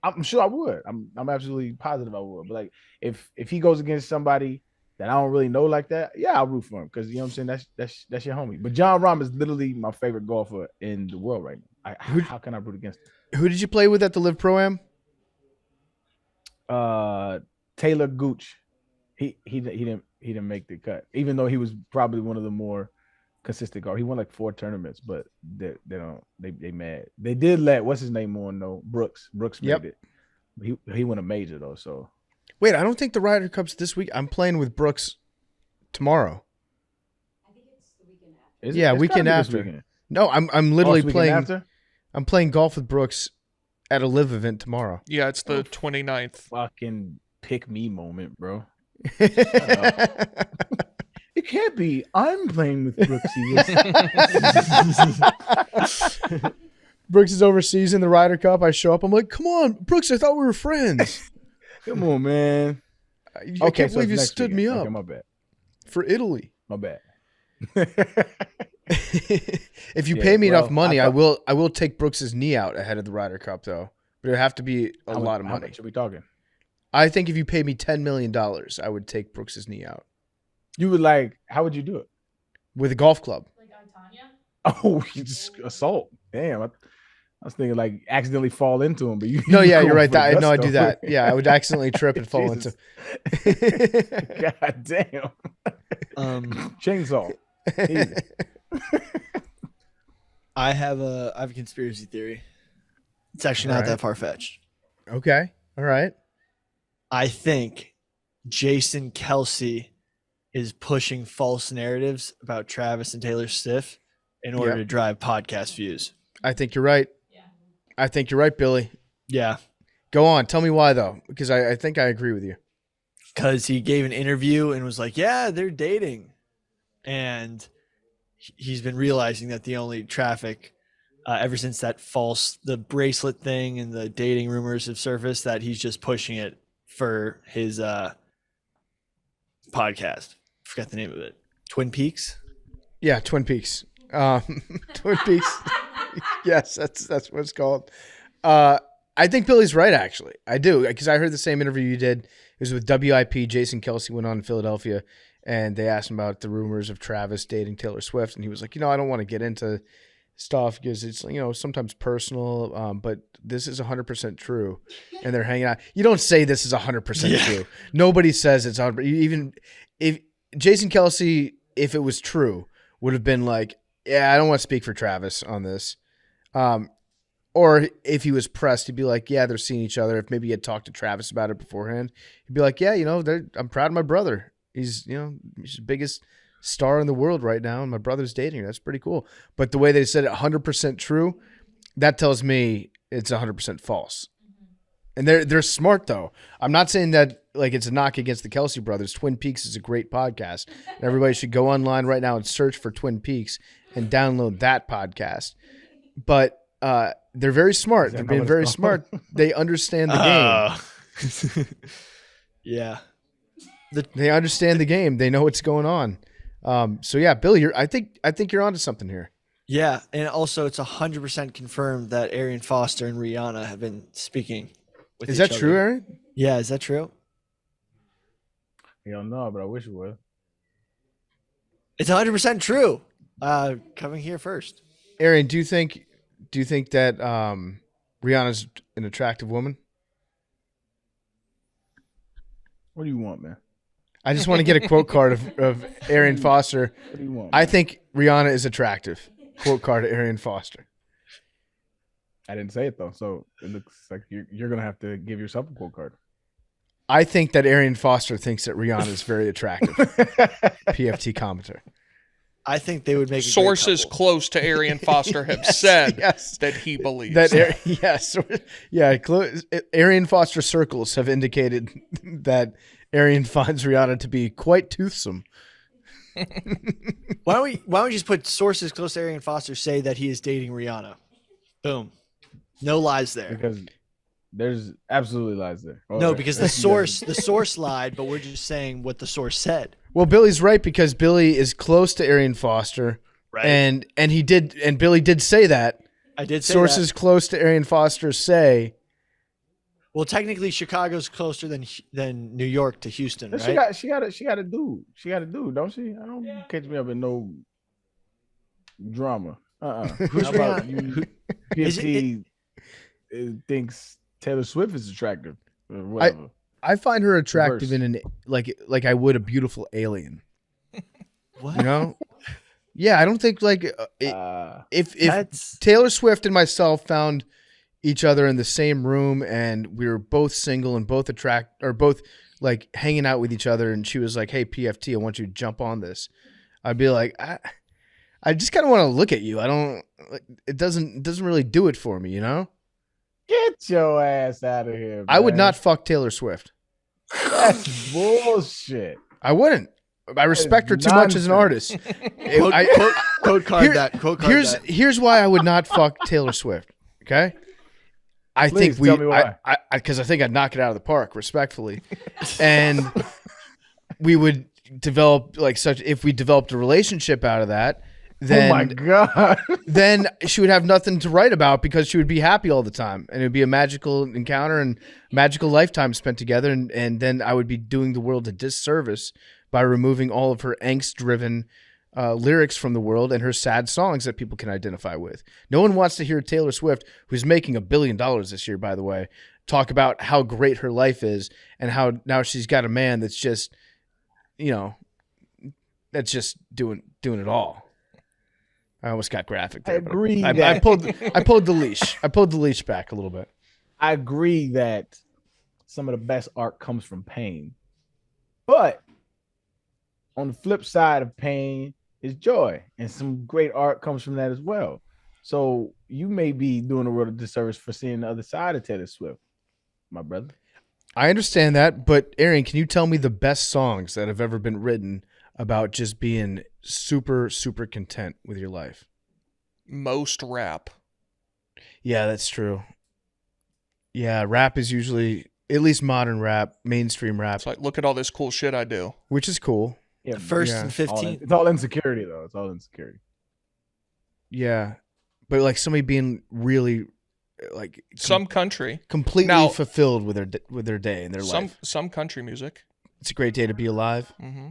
I'm sure I would. I'm absolutely positive I would. But like if he goes against somebody that I don't really know like that, yeah, I'll root for him because you know what I'm saying. That's your homie. But John Rahm is literally my favorite golfer in the world right now. How can I root against him? Who did you play with at the Live Pro-Am? Taylor Gooch. He didn't make the cut, even though he was probably one of the more consistent golfers. He won like 4 tournaments, but they mad. They did let what's his name on though. Brooks Yep. made it. He won a major though, so Wait, I don't think the Ryder Cup's this week. I'm playing with Brooks tomorrow. Is Yeah, it's weekend gotta be this after. weekend. No, I'm Oh, literally it's weekend playing. after? I'm playing golf with Brooks at a Live event tomorrow. Yeah, it's the 29th. Fucking pick me moment, bro. It can't be. I'm playing with Brooksy. Brooks is overseas in the Ryder Cup. I show up. I'm like, come on, Brooks. I thought we were friends. Come on, man. I can't so believe you it's next stood me weekend. up Okay, my bad. for Italy. My bad. If you Yeah, pay me enough well, money, I I will take Brooks's knee out ahead of the Ryder Cup though. But it'd have to be a lot of How money. much are we talking? I think if you paid me $10 million, I would take Brooks's knee out You would like? How would you do it? with a golf club. Oh, you just assault. Damn. I was thinking like accidentally fall into them, but you. No, yeah, you're going right. for the No, I do gusto. that. Yeah, I would accidentally trip and fall Jesus. into. God damn. Chainsaw. Easy. I have a conspiracy theory. It's actually not Alright. that far fetched. Okay. All right. I think Jason Kelce is pushing false narratives about Travis and Taylor Swift in order Yep. to drive podcast views. I think you're right. I think you're right, Billy. Yeah, Go on. Tell me why, though, because I think I agree with you. because he gave an interview and was like, "Yeah, they're dating," and he's been realizing that the only traffic ever since the bracelet thing and the dating rumors have surfaced, that he's just pushing it for his podcast. Forgot the name of it. Twin Peaks. Yeah, Twin Peaks. Twin Peaks. Yes, that's what it's called. I think Billy's right, actually. I do, because I heard the same interview you did. It was with WIP. Jason Kelce went on in Philadelphia, and they asked him about the rumors of Travis dating Taylor Swift, and he was like, I don't want to get into stuff because it's, sometimes personal, but this is 100% true, and they're hanging out. You don't say this is 100% true. Nobody says it's 100%. Even if Jason Kelce, if it was true, would have been like, yeah, I don't want to speak for Travis on this. Or if he was pressed, he'd be like, yeah, they're seeing each other. If maybe he had talked to Travis about it beforehand, he'd be like, yeah, I'm proud of my brother. He's the biggest star in the world right now, and my brother's dating her. That's pretty cool. But the way they said it 100% true, that tells me it's 100% false. And they're smart, though. I'm not saying that like it's a knock against the Kelce Brothers. Twin Peaks is a great podcast. And everybody should go online right now and search for Twin Peaks and download that podcast. But they're very smart. They're being very smart. They understand the game. Yeah. They understand the game. They know what's going on. So yeah, Billy, I think you're onto something here. Yeah, and also it's 100% confirmed that Arian Foster and Rihanna have been speaking with Is each that true, other. Aaron? Yeah, is that true? Hell no, but I wish it was. It's 100% true. Coming here first. Arian, do you think that Rihanna's an attractive woman? What do you want, man? I just want to get a quote card of Arian Foster. What do you want? I think Rihanna is attractive. Quote card of Arian Foster. I didn't say it though, so it looks like you're gonna have to give yourself a quote card. I think that Arian Foster thinks that Rihanna is very attractive. PFT commenter. I think they would make a great Sources couple. close to Arian Foster have said yes. that he believes That yes, yeah. Arian Foster circles have indicated that Arian finds Rihanna to be quite toothsome. Why don't we just put sources close to Arian Foster say that he is dating Rihanna? Boom. No lies there. Because there's absolutely lies there. No, because the source lied, but we're just saying what the source said. Well, Billy's right because Billy is close to Arian Foster, Right. and Billy did say that. I did say Sources that. close to Arian Foster say. Well, technically, Chicago's closer than New York to Houston, She right? got a dude. She got a dude, don't she? I don't catch me up in no drama. Who's How about Rihanna? you? Is it- PFT thinks Taylor Swift is attractive or whatever. I find her attractive Reverse. in an like I would a beautiful alien. What? You know? Yeah, I don't think if That's Taylor Swift and myself found each other in the same room and we were both single and both both like hanging out with each other, and she was like, "Hey, PFT, I want you to jump on this," I'd be like, I just kind of want to look at you. I don't. It doesn't really do it for me, you know. Get your ass out of here, man. I would not fuck Taylor Swift. That's bullshit. I wouldn't. I respect her is too much as an nonsense. artist. quote card Here- that. Quote card that. Here's why I would not fuck Taylor Swift. Okay, I Please think tell me why. because I think I'd knock it out of the park, respectfully, and we would develop if we developed a relationship out of that. Then, oh my god. then she would have nothing to write about because she would be happy all the time, and it would be a magical encounter and magical lifetime spent together. And then I would be doing the world a disservice by removing all of her angst-driven lyrics from the world and her sad songs that people can identify with. No one wants to hear Taylor Swift, who's making $1 billion this year, by the way, talk about how great her life is and how now she's got a man that's just, that's just doing it all. I almost got graphic there. I agree. I pulled the leash. I pulled the leash back a little bit. I agree that some of the best art comes from pain. But on the flip side of pain is joy. And some great art comes from that as well. So you may be doing the world a disservice for seeing the other side of Taylor Swift, my brother. I understand that, but Arian, can you tell me the best songs that have ever been written about just being super, super content with your life? Most rap. Yeah, that's true. Yeah, rap is usually, at least modern rap, mainstream rap, It's like, look at all this cool shit I do. which is cool. Yeah, First Yeah. and 15th. it's all insecurity, though. It's all insecurity. Yeah, but like somebody being really, like Some country. completely Now- fulfilled with their day and their Some life. some country music. It's a great day to be alive. Mm-hmm.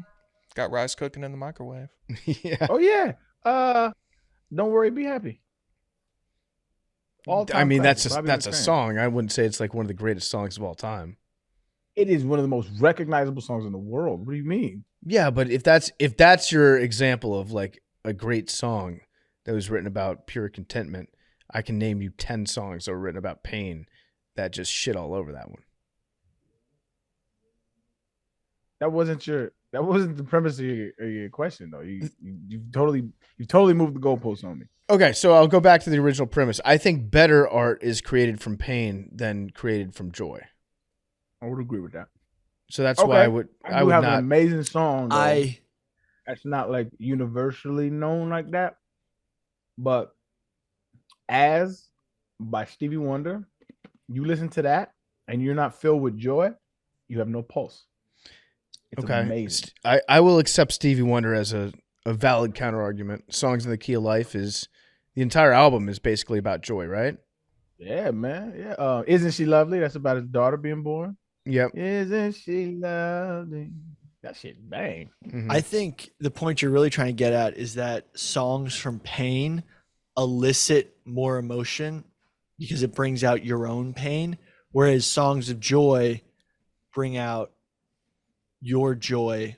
Got rice cooking in the microwave. Yeah, Oh, yeah. Don't worry, be happy. I mean that's classic, Bobby that's a McFerrin. song. I wouldn't say it's like one of the greatest songs of all time. It is one of the most recognizable songs in the world. What do you mean? Yeah, but if that's your example of like a great song that was written about pure contentment, I can name you 10 songs that were written about pain that just shit all over that one. That wasn't the premise of your question, though. You totally moved the goalposts on me. Okay, so I'll go back to the original premise. I think better art is created from pain than created from joy. I would agree with that. So that's why I would I would have an not. amazing song. Though. I That's not like universally known like that. But As by Stevie Wonder, you listen to that and you're not filled with joy, you have no pulse. It's Okay, amazing. I will accept Stevie Wonder as a valid counter argument. Songs in the Key of Life is the entire album is basically about joy, right? Yeah, man. Yeah. Isn't She Lovely? That's about his daughter being born. Yep. Isn't she lovely? That shit bang. Mhm. I think the point you're really trying to get at is that songs from pain elicit more emotion because it brings out your own pain, whereas songs of joy bring out your joy,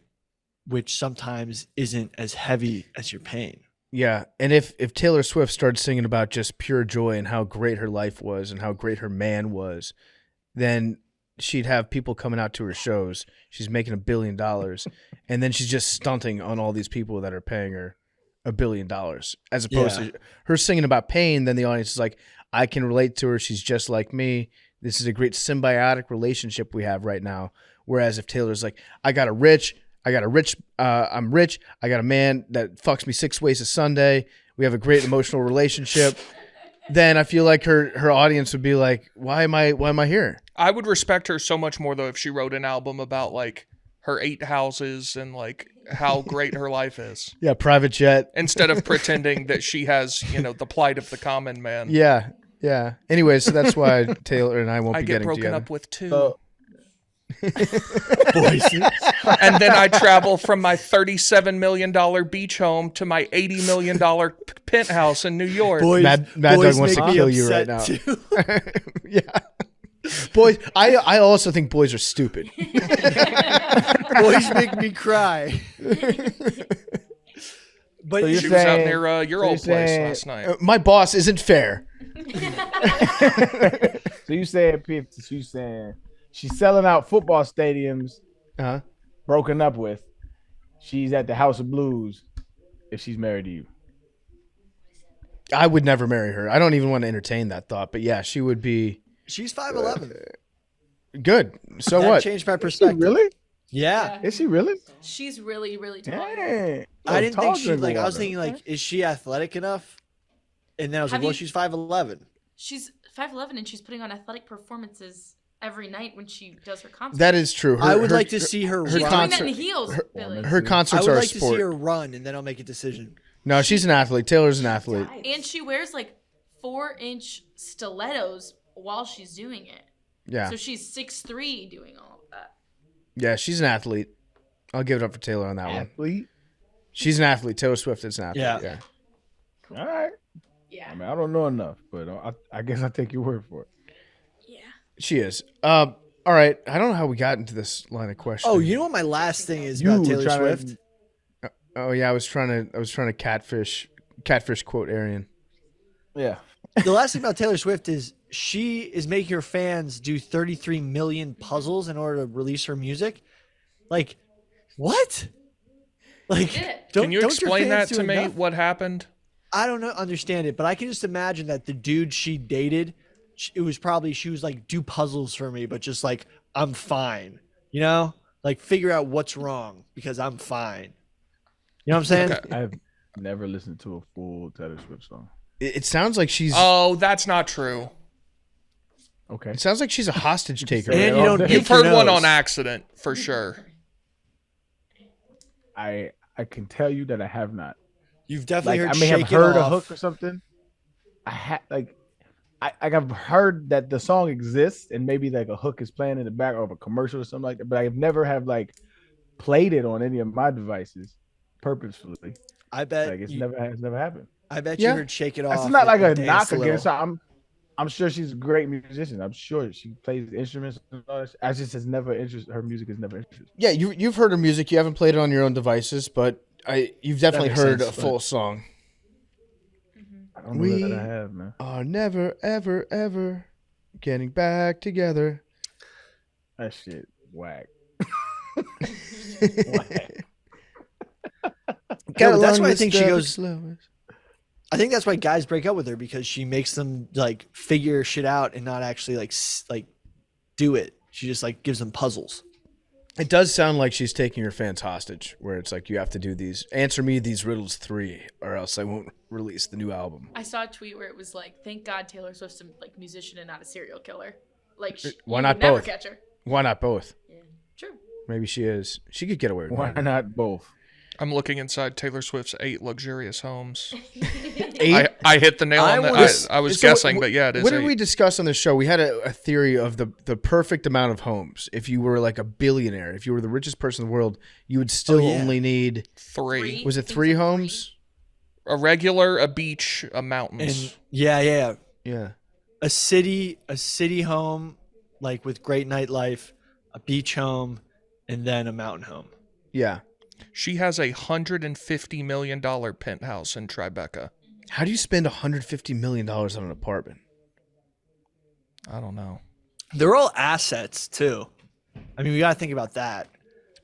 which sometimes isn't as heavy as your pain. Yeah, and if Taylor Swift started singing about just pure joy and how great her life was and how great her man was, then she'd have people coming out to her shows. She's making $1 billion, and then she's just stunting on all these people that are paying her $1 billion. As opposed to her singing about pain, then the audience is like, I can relate to her. She's just like me. This is a great symbiotic relationship we have right now. Whereas if Taylor's like, I'm rich. I got a man that fucks me 6 ways a Sunday. We have a great emotional relationship. Then I feel like her audience would be like, why am I here? I would respect her so much more though if she wrote an album about like her 8 houses and like how great her life is, Yeah, private jet. instead of pretending that she has, the plight of the common man. Yeah. Anyway, so that's why Taylor and I won't I be get getting broken together. up with 2. So Boise. And then I travel from my $37 million beach home to my $80 million penthouse in New York. Boys, Mad Dog boys wants to make me kill you right now. upset, too. Yeah. Boys, I also think boys are stupid. Boys make me cry. But So you're She was out saying- near your so old you're place saying- last night. My boss isn't fair. So you saying she's selling out football stadiums, Uh-huh. broken up with. She's at the House of Blues if she's married to you. I would never marry her. I don't even want to entertain that thought. But yeah, she would be she's 5'11". good. So That what? changed my Is she perspective. really? Yeah. Is she really? She's really, really tall. Dang. I didn't think she Tall like. I was water. thinking like, is she athletic enough? And then I was like, Have well, you- she's 5'11". She's 5'11" and she's putting on athletic performances every night when she does her concert. That is true. I would like to see her she's run. doing that concert- in heels, Billy. her I concerts would are a like to see sport. her run, and then I'll make a decision. No, she's an athlete. Taylor's an athlete. And she wears like 4-inch stilettos while she's doing it. Yeah. So she's 6'3" doing all of that. Yeah, she's an athlete. I'll give it up for Taylor on that one. Athlete. She's an athlete. Taylor Swift is an athlete. Yeah. Yeah. All right. Yeah. I mean, I don't know enough, but I guess I take your word for it. Yeah. She is. All right. I don't know how we got into this line of questioning. Oh, you know what my last thing is You about were Taylor trying to- Swift? Oh yeah, I was trying to catfish quote Arian. Yeah. The last thing about Taylor Swift is she is making her fans do 33 million puzzles in order to release her music. Like, what? Like, She did it. don't, Can you don't your explain that fans to do me? enough? What happened? I don't know, understand it, but I can just imagine that the dude she dated, it was probably, she was like, do puzzles for me, but just like, I'm fine. You know? Like, figure out what's wrong because I'm fine. You know what I'm saying? Okay. I've never listened to a full Taylor Swift song. It sounds like she's. Oh, that's not true. Okay. It sounds like she's a hostage taker. And you don't You've pick You've your heard one nose. on accident for sure. I can tell you that I have not. You've definitely Like, heard I may Shake have heard It a Off. hook or something. I've heard that the song exists and maybe like a hook is playing in the back of a commercial or something like that, but I've never have like played it on any of my devices purposefully. I bet Like it's you, never happened. I bet Yeah. you heard Shake It Off. That's not like a and knock Dance against Little. her. I'm sure she's a great musician. I'm sure she plays instruments and all that. I just has never interested. Her music has never interested. Yeah, you've heard her music. You haven't played it on your own devices, but you've definitely makes heard sense, a full song. I don't know We- that I have, man. Are never, ever, ever getting back together. That shit whack. but that's why I think she Got along goes- the slowest. I think that's why guys break up with her because she makes them like figure shit out and not actually like do it. She just like gives them puzzles. It does sound like she's taking her fans hostage, where it's like you have to do these. Answer me these riddles 3, or else I won't release the new album. I saw a tweet where it was like, "Thank God Taylor Swift's a like musician and not a serial killer." Like, Why you not would never both? catch her. Why not both? Yeah. True. Maybe she is. She could get away with Why murder. not both? I'm looking inside Taylor Swift's 8 luxurious homes. 8. I hit the nail I on the. was- I was So guessing, but yeah, it is What did 8. we discuss on the show? We had a theory of the perfect amount of homes. If you were like a billionaire, if you were the richest person in the world, you would still yeah. only need. 3. Was it I think 3 it's like homes? A regular, a beach, a mountains. And yeah. Yeah. A city home like with great nightlife, a beach home, and then a mountain home. Yeah. She has a $150 million penthouse in Tribeca. How do you spend $150 million on an apartment? I don't know. They're all assets too. I mean, we got to think about that.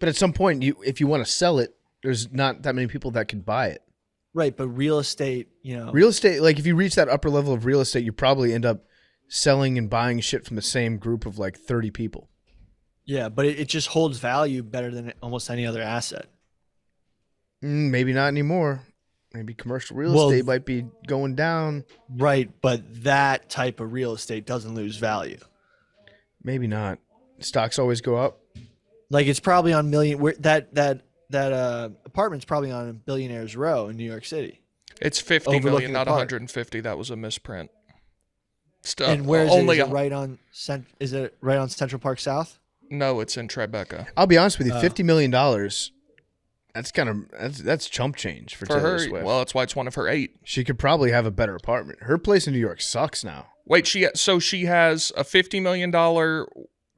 But at some point, if you want to sell it, there's not that many people that could buy it. Right, but real estate, you know. Real estate, like if you reach that upper level of real estate, you probably end up selling and buying shit from the same group of like 30 people. Yeah, but it just holds value better than almost any other asset. Maybe not anymore. Maybe commercial real Well- estate might be going down. Right, but that type of real estate doesn't lose value. Maybe not. Stocks always go up. Like it's probably on that apartment's probably on Billionaires Row in New York City. It's 50 Overlooking million, the not park. 150. That was a misprint. Stuff. And where is only it? Is it right on Central Park South? No, it's in Tribeca. I'll be honest with you, Oh. $50 million. That's chump change for For Taylor her, Swift. well, that's why it's one of her 8. She could probably have a better apartment. Her place in New York sucks now. Wait, she has a $50 million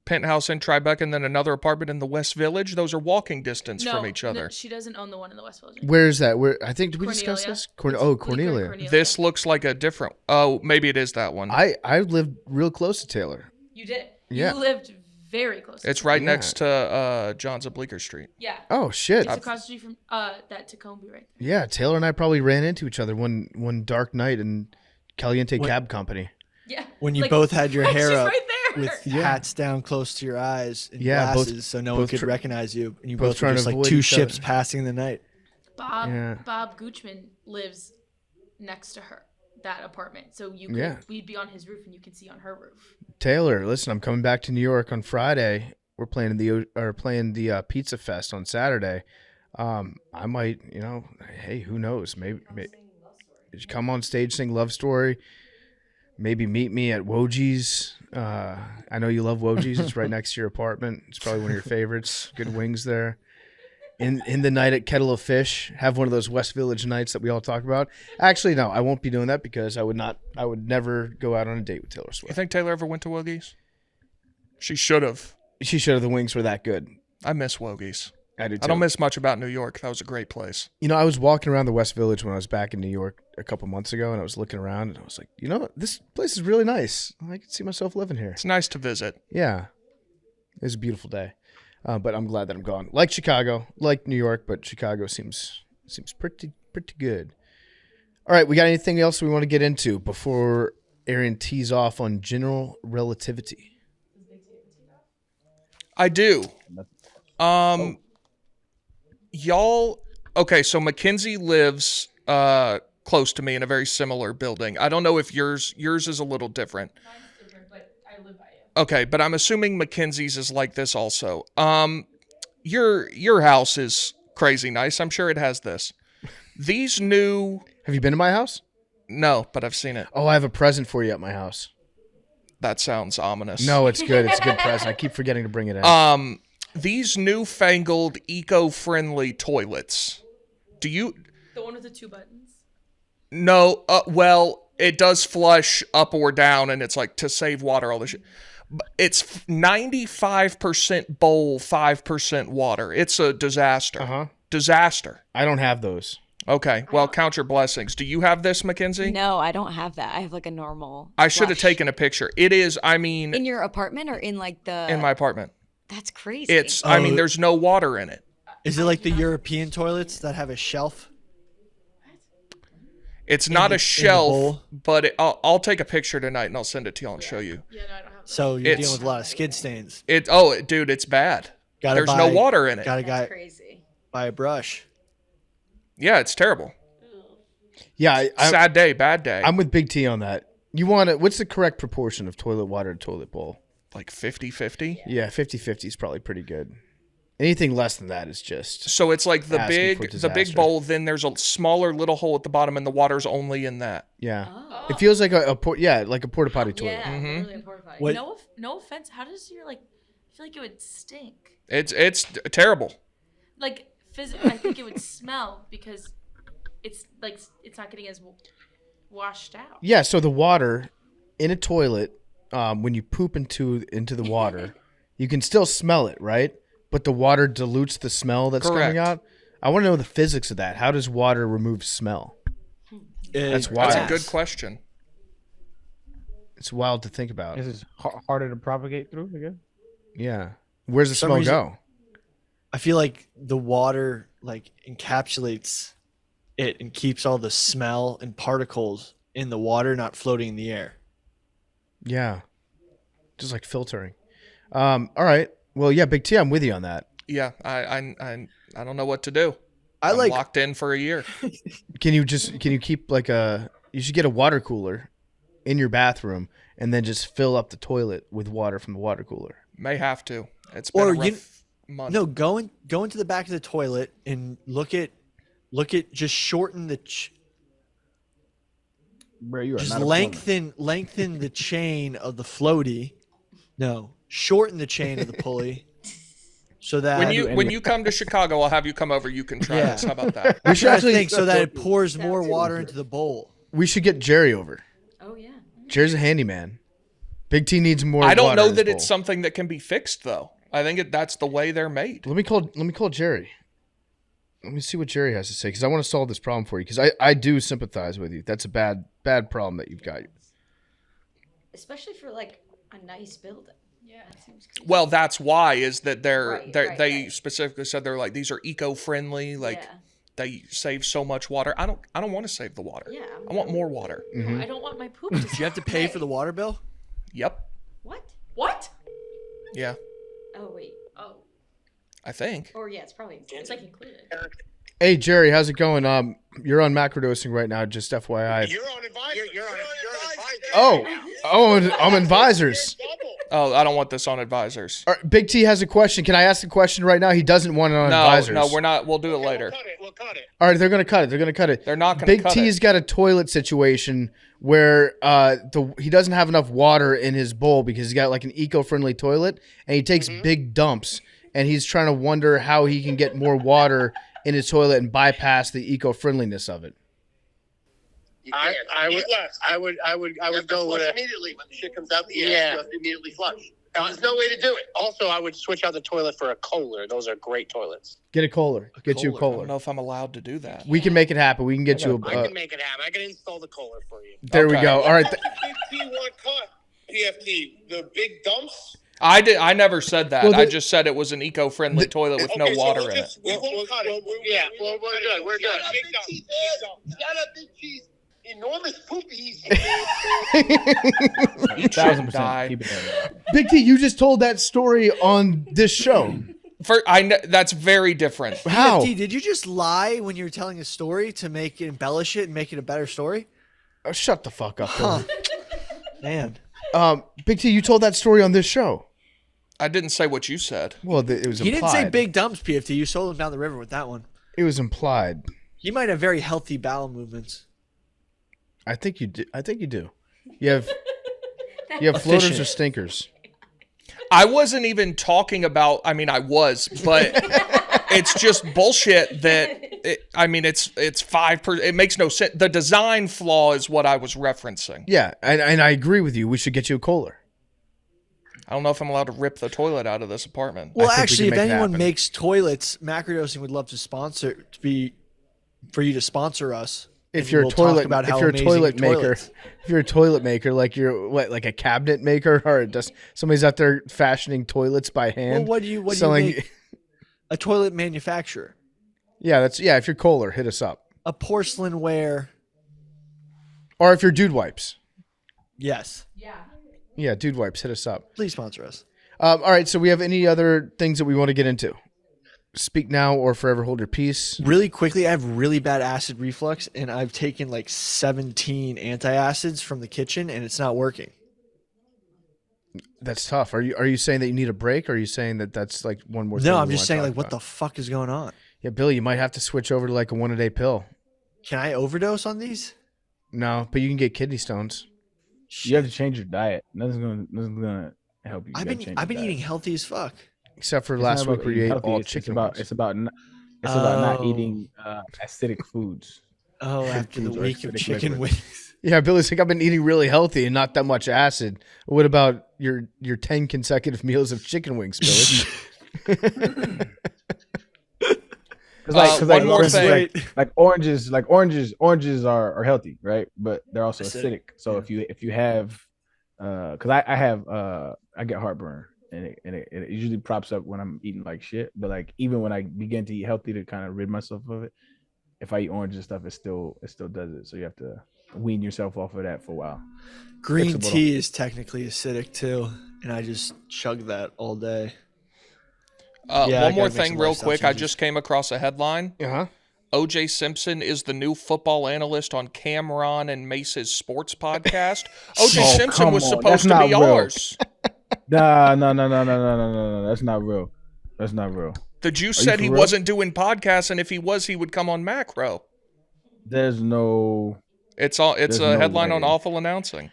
penthouse in Tribeca and then another apartment in the West Village. Those are walking distance from each other. No, she doesn't own the one in the West Village. Where is that? Where I think did we discuss Cornelia. this? It's Bleecker and Cornelia. This looks like a different. Oh, maybe it is that one. I lived real close to Taylor. You did. Yeah. You lived very close. It's to right Yeah. next to John's of Bleecker Street. Yeah. Oh shit! It's across the street from that Tacombe right there. Yeah, Taylor and I probably ran into each other one dark night in Caliente Cab Company. Yeah. When you Like, both had your hair she's up right there. with hats down close to your eyes and Yeah, both- glasses so no one both could tr- recognize you. And you both both trying were to just like avoid two each other. ships passing the night. Yeah. Bob Goochman lives next to her, that apartment. So Yeah. we'd be on his roof and you can see on her roof. Taylor, listen, I'm coming back to New York on Friday. We're playing the Pizza Fest on Saturday. I might, hey, who knows? Maybe you come on stage, sing Love Story. Maybe meet me at Woji's. I know you love Woji's. It's right next to your apartment. It's probably one of your favorites. Good wings there. in the night at Kettle of Fish, have one of those West Village nights that we all talk about. Actually, no, I won't be doing that because I would never go out on a date with Taylor You Swift. think Taylor ever went to Wogie's? She should have. She should have. The wings were that good. I miss Wogie's. I do too. I don't miss much about New York. That was a great place. You know, I was walking around the West Village when I was back in New York a couple months ago, and I was looking around, and I was like, you know, this place is really nice. I can see myself living here. It's nice to visit. Yeah. It was a beautiful day. But I'm glad that I'm gone. Like Chicago, like New York, but Chicago seems pretty good. All right, we got anything else we want to get into before Arian tees off on general relativity? I do. Y'all, okay, so Mackenzie lives close to me in a very similar building. I don't know if yours is a little different. Mine's different, but I live by it. Okay, but I'm assuming Mackenzie's is like this also. Your house is crazy nice. I'm sure it has this. These new... Have you been to my house? No, but I've seen it. Oh, I have a present for you at my house. That sounds ominous. No, it's good. It's a good present. I keep forgetting to bring it in. These newfangled eco-friendly toilets. Do you... The one with the 2 buttons? No, well, it does flush up or down, and it's like to save water, all this shit. It's 95% bowl, 5% water. It's a disaster. Uh-huh. Disaster. I don't have those. Okay, well, count your blessings. Do you have this, Mackenzie? No, I don't have that. I have like a normal. I should have flush. taken a picture. It is, I mean... In your apartment or in like the. In my apartment. That's crazy. It's, I mean, there's no water in it. Is it like the European toilets that have a shelf? It's not a bowl? shelf, but I'll take a picture tonight and I'll send it to you and show you. Yeah, no, I don't have that. So you're It's- dealing with a lot of skid stains. Dude, it's bad. Gotta There's no water in it. Gotta That's crazy. buy a brush. Yeah, it's terrible. Yeah, Sad day, bad day. I'm with Big T on that. You want it? What's the correct proportion of toilet water to toilet bowl? Like 50-50. Yeah, 50-50 is probably pretty good. Anything less than that is just... So it's like the Asking for big disaster. bowl, then there's a smaller little hole at the bottom and the water's only in that. Yeah. Oh. It feels like like a porta potty toilet. Yeah, Mhm. literally a porta potty. What- No offense. How does your, like, I feel like it would stink. It's terrible. Like, I think it would smell because it's, like, it's not getting as washed out. Yeah, so the water in a toilet, when you poop into the water, you can still smell it, right? But the water dilutes the smell that's Correct. coming out. I want to know the physics of that. How does water remove smell? That's wild. That's a good question. It's wild to think about. This is harder to propagate through, I guess. Yeah. Where's the some smell reason- go? I feel like the water like encapsulates it and keeps all the smell and particles in the water, not floating in the air. Yeah. Just like filtering. All right. Well, yeah, Big T, I'm with you on that. Yeah, I don't know what to do. I I'm like locked in for a year. Can you keep you should get a water cooler in your bathroom and then just fill up the toilet with water from the water cooler. May have to. It's been Or a rough month. no go into the back of the toilet and look at just shorten the Bro, you are just not a lengthen the chain of the floaty. No, shorten the chain of the pulley so that When you come to Chicago, I'll have you come over. You can try Yeah. this. How about that? We should actually think so that it pours Sounds more good. water into the bowl. we should get Jerry over. Oh yeah. Jerry's a handyman. Big T needs more. I don't water know in his that bowl. it's something that can be fixed, though. I think that's the way they're made. Let me call Jerry. Let me see what Jerry has to say because I want to solve this problem for you because I do sympathize with you. That's a bad problem that you've got. Especially for like a nice building. Yeah. That seems crazy. Well, that's why is that they Right. specifically said they're like these are eco-friendly, like Yeah. they save so much water. I don't want to save the water. Yeah. I want more water. Mm-hmm. I don't want my poop to Do you have to pay for the water bill? Yep. What? What? Yeah. Oh wait. Oh, I think. Or yeah, it's probably. it's like included. Hey Jerry, how's it going? You're on macrodosing right now. Just FYI. You're on advisor. You're on advisor. Oh, I'm advisors. Oh, I don't want this on advisors. All right, Big T has a question. Can I ask the question right now? He doesn't want it on advisors. No, we're not. We'll do it later. We'll cut it. All right, they're gonna cut it. They're gonna cut it. They're not gonna Big cut T's it. got a toilet situation where he doesn't have enough water in his bowl because he's got like an eco-friendly toilet and he takes big dumps and he's trying to wonder how he can get more water in his toilet and bypass the eco-friendliness of it. I would go with immediately when the shit comes out the ass. You have to immediately flush. There's no way to do it. Also, I would switch out the toilet for a Kohler. Those are great toilets. Get a Kohler. Get you a I Kohler. don't know if I'm allowed to do that. We can make it happen. We can get you I can make it happen. I can install the Kohler for you. There we go. All right. Big T1 cut. PFT. The big dumps. I never said that. Well, I just said it was an eco-friendly toilet with no water in it. We won't cut it. We're good. We're good. He's got a big cheese. Enormous poopies. 1,000%. Keep it there. Big T, you just told that story on this show. That's very different. How? PFT, did you just lie when you were telling a story to embellish it and make it a better story? Oh, shut the fuck up, Billy. Man. Big T, you told that story on this show. I didn't say what you said. Well, it was implied. He didn't say big dumps, PFT. You sold him down the river with that one. It was implied. He might have very healthy bowel movements. I think you do. You have floaters or stinkers. I wasn't even talking about. I mean, I was, but it's just bullshit. It's 5%. It makes no sense. The design flaw is what I was referencing. Yeah, and I agree with you. We should get you a Kohler. I don't know if I'm allowed to rip the toilet out of this apartment. Well, actually, if anyone makes toilets, Macrodosing would love to for you to sponsor us. If you're a toilet maker, like you're like a cabinet maker, or just somebody's out there fashioning toilets by hand. Well, what do you make? A toilet manufacturer. Yeah, if you're Kohler, hit us up. A porcelain ware. Or if you're Dude Wipes. Yes. Yeah, Dude Wipes, hit us up. Please sponsor us. All right, so we have any other things that we want to get into? Speak now or forever hold your peace. Really quickly, I have really bad acid reflux, and I've taken like 17 antacids from the kitchen, and it's not working. That's tough. Are you saying that you need a break, or are you saying that that's like one more thing? No, I'm just saying, like, what the fuck is going on? Yeah, Billy, you might have to switch over to like a 1-a-day pill. Can I overdose on these? No, but you can get kidney stones. You have to change your diet. Nothing's gonna help you. I've been eating healthy as fuck. Except for last week where you ate all chicken wings. It's about not eating acidic foods. Oh, after the week of chicken wings. Yeah, Billy's like, I've been eating really healthy and not that much acid. What about your 10 consecutive meals of chicken wings, Billy? One more thing. Like oranges are healthy, right? But they're also acidic. So if you have, because I get heartburn. And it usually props up when I'm eating like shit. But like even when I begin to eat healthy to kind of rid myself of it, if I eat orange and stuff, it still does it. So you have to wean yourself off of that for a while. Green tea is technically acidic too, and I just chug that all day. One more thing real quick. I just came across a headline. Uh-huh. O.J. Simpson is the new football analyst on Cameron and Mace's sports podcast. O.J. Simpson was supposed to be ours. No. That's not real. The Juice said he wasn't doing podcasts, and if he was, he would come on Macro. There's no. It's a headline on Awful Announcing.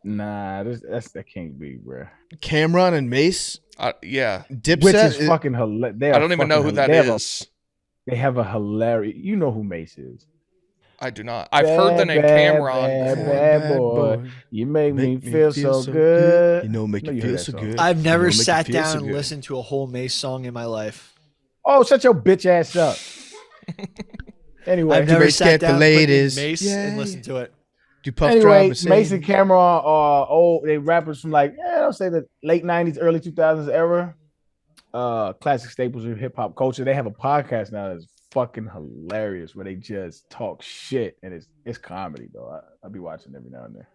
Nah, that can't be, bro. Cameron and Mace. Yeah. Dipset, which is fucking hilarious. I don't even know who that is. They have a hilarious. You know who Mace is. I do not. I've heard the name Cameron. Bad boy. You make me feel so good. You know, make you feel so good. I've never sat down and listened to a whole Mace song in my life. Oh, shut your bitch ass up. Anyway, I've never sat down with Mace and listened to it. Do Puff anyway, Drive Mace and Cameron are old. They rappers from like, I'll say the late 90s, early 2000s era. Classic staples of hip hop culture. They have a podcast now that's fucking hilarious where they just talk shit, and it's comedy though. I'll be watching every now and then.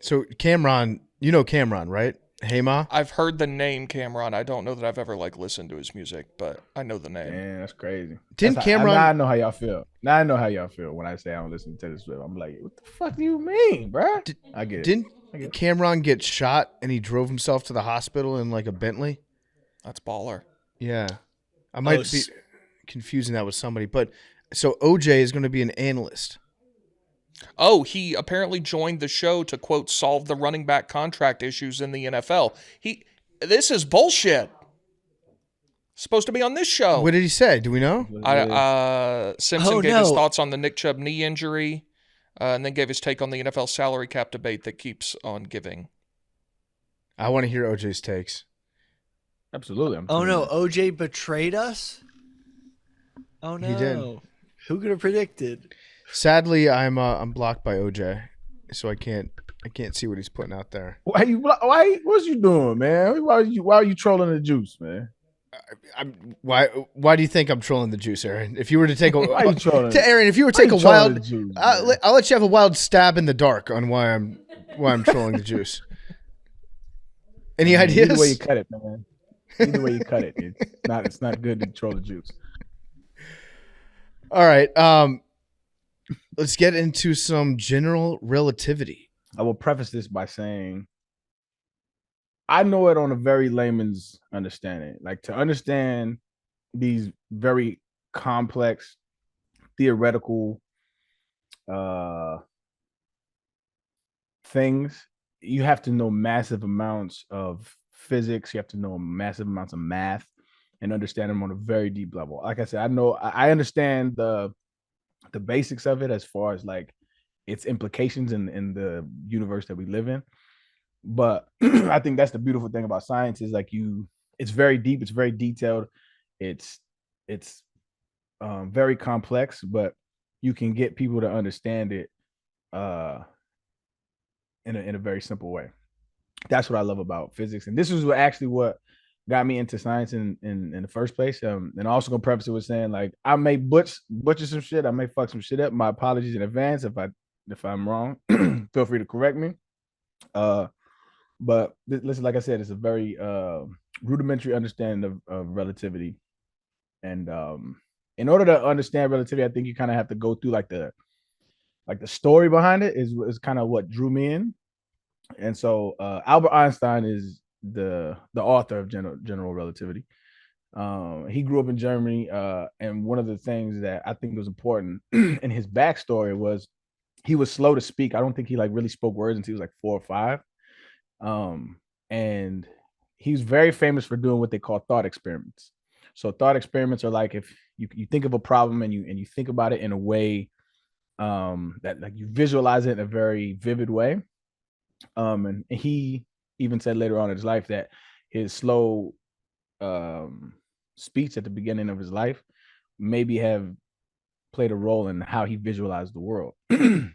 So Cameron, you know Cameron, right? Hey Ma. I've heard the name Cameron. I don't know that I've ever like listened to his music, but I know the name. Man, that's crazy. Cameron? Now I know how y'all feel. Now I know how y'all feel when I say I don't listen to Taylor Swift. I'm like, what the fuck do you mean, bro? I get it. Didn't Cameron get shot and he drove himself to the hospital in like a Bentley? That's baller. Yeah, I might be confusing that with somebody, but so OJ is going to be an analyst. Oh, he apparently joined the show to, quote, solve the running back contract issues in the NFL. This is bullshit. Supposed to be on this show. What did he say? Do we know? Simpson Oh, gave his no. thoughts on the Nick Chubb knee injury, and then gave his take on the NFL salary cap debate that keeps on giving. I want to hear OJ's takes. Absolutely. Oh no, OJ betrayed us. Oh no, He did. Who could have predicted? Sadly, I'm blocked by OJ, so I can't see what he's putting out there. Why? What's you doing, man? Why are you trolling the juice, man? Why do you think I'm trolling the juice, Aaron? If you were to take a Why you trolling? to Aaron, if you were to Why take a you trolling wild, the juice, I'll let you have a wild stab in the dark on why I'm trolling the juice. Any ideas? Either way you cut it, man. Either way you cut it, it's not good to troll the juice. All right. Let's get into some general relativity. I will preface this by saying I know it on a very layman's understanding. Like, to understand these very complex theoretical things, you have to know massive amounts of physics, you have to know massive amounts of math and understand them on a very deep level. Like I said, I understand the basics of it as far as like its implications in the universe that we live in. But I think that's the beautiful thing about science is like it's very deep, it's very detailed, it's very complex, but you can get people to understand it in a very simple way. That's what I love about physics, and this is what got me into science in the first place. And I'm also gonna preface it with saying like I may butcher some shit, I may fuck some shit up. My apologies in advance if I'm wrong. Feel free to correct me. But listen, like I said, it's a very rudimentary understanding of relativity. And in order to understand relativity, I think you kind of have to go through like the story behind it is kind of what drew me in. And so Albert Einstein is the author of General Relativity. He grew up in Germany, and one of the things that I think was important in his backstory was he was slow to speak. I don't think he like really spoke words until he was like 4 or 5. And he's very famous for doing what they call thought experiments. So thought experiments are like if you think of a problem and you think about it in a way that like you visualize it in a very vivid way. And he even said later on in his life that his slow speech at the beginning of his life maybe have played a role in how he visualized the world. And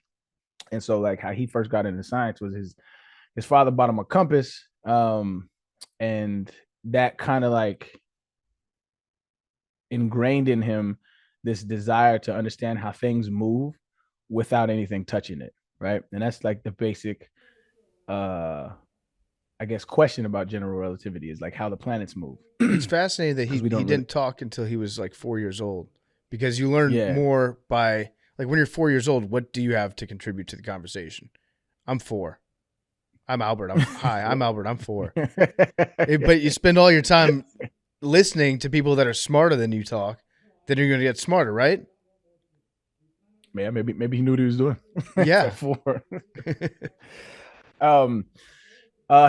so like how he first got into science was his father bought him a compass, and that kind of like ingrained in him this desire to understand how things move without anything touching it, right? And that's like the basic I guess question about general relativity is like how the planets move. It's fascinating that he didn't didn't talk until he was like 4 years old, because you learn more by like when you're 4 years old. What do you have to contribute to the conversation? I'm 4. I'm Albert. I'm Albert. I'm 4. But you spend all your time listening to people that are smarter than you talk, then you're going to get smarter, right? Man, maybe he knew what he was doing. Yeah. 4.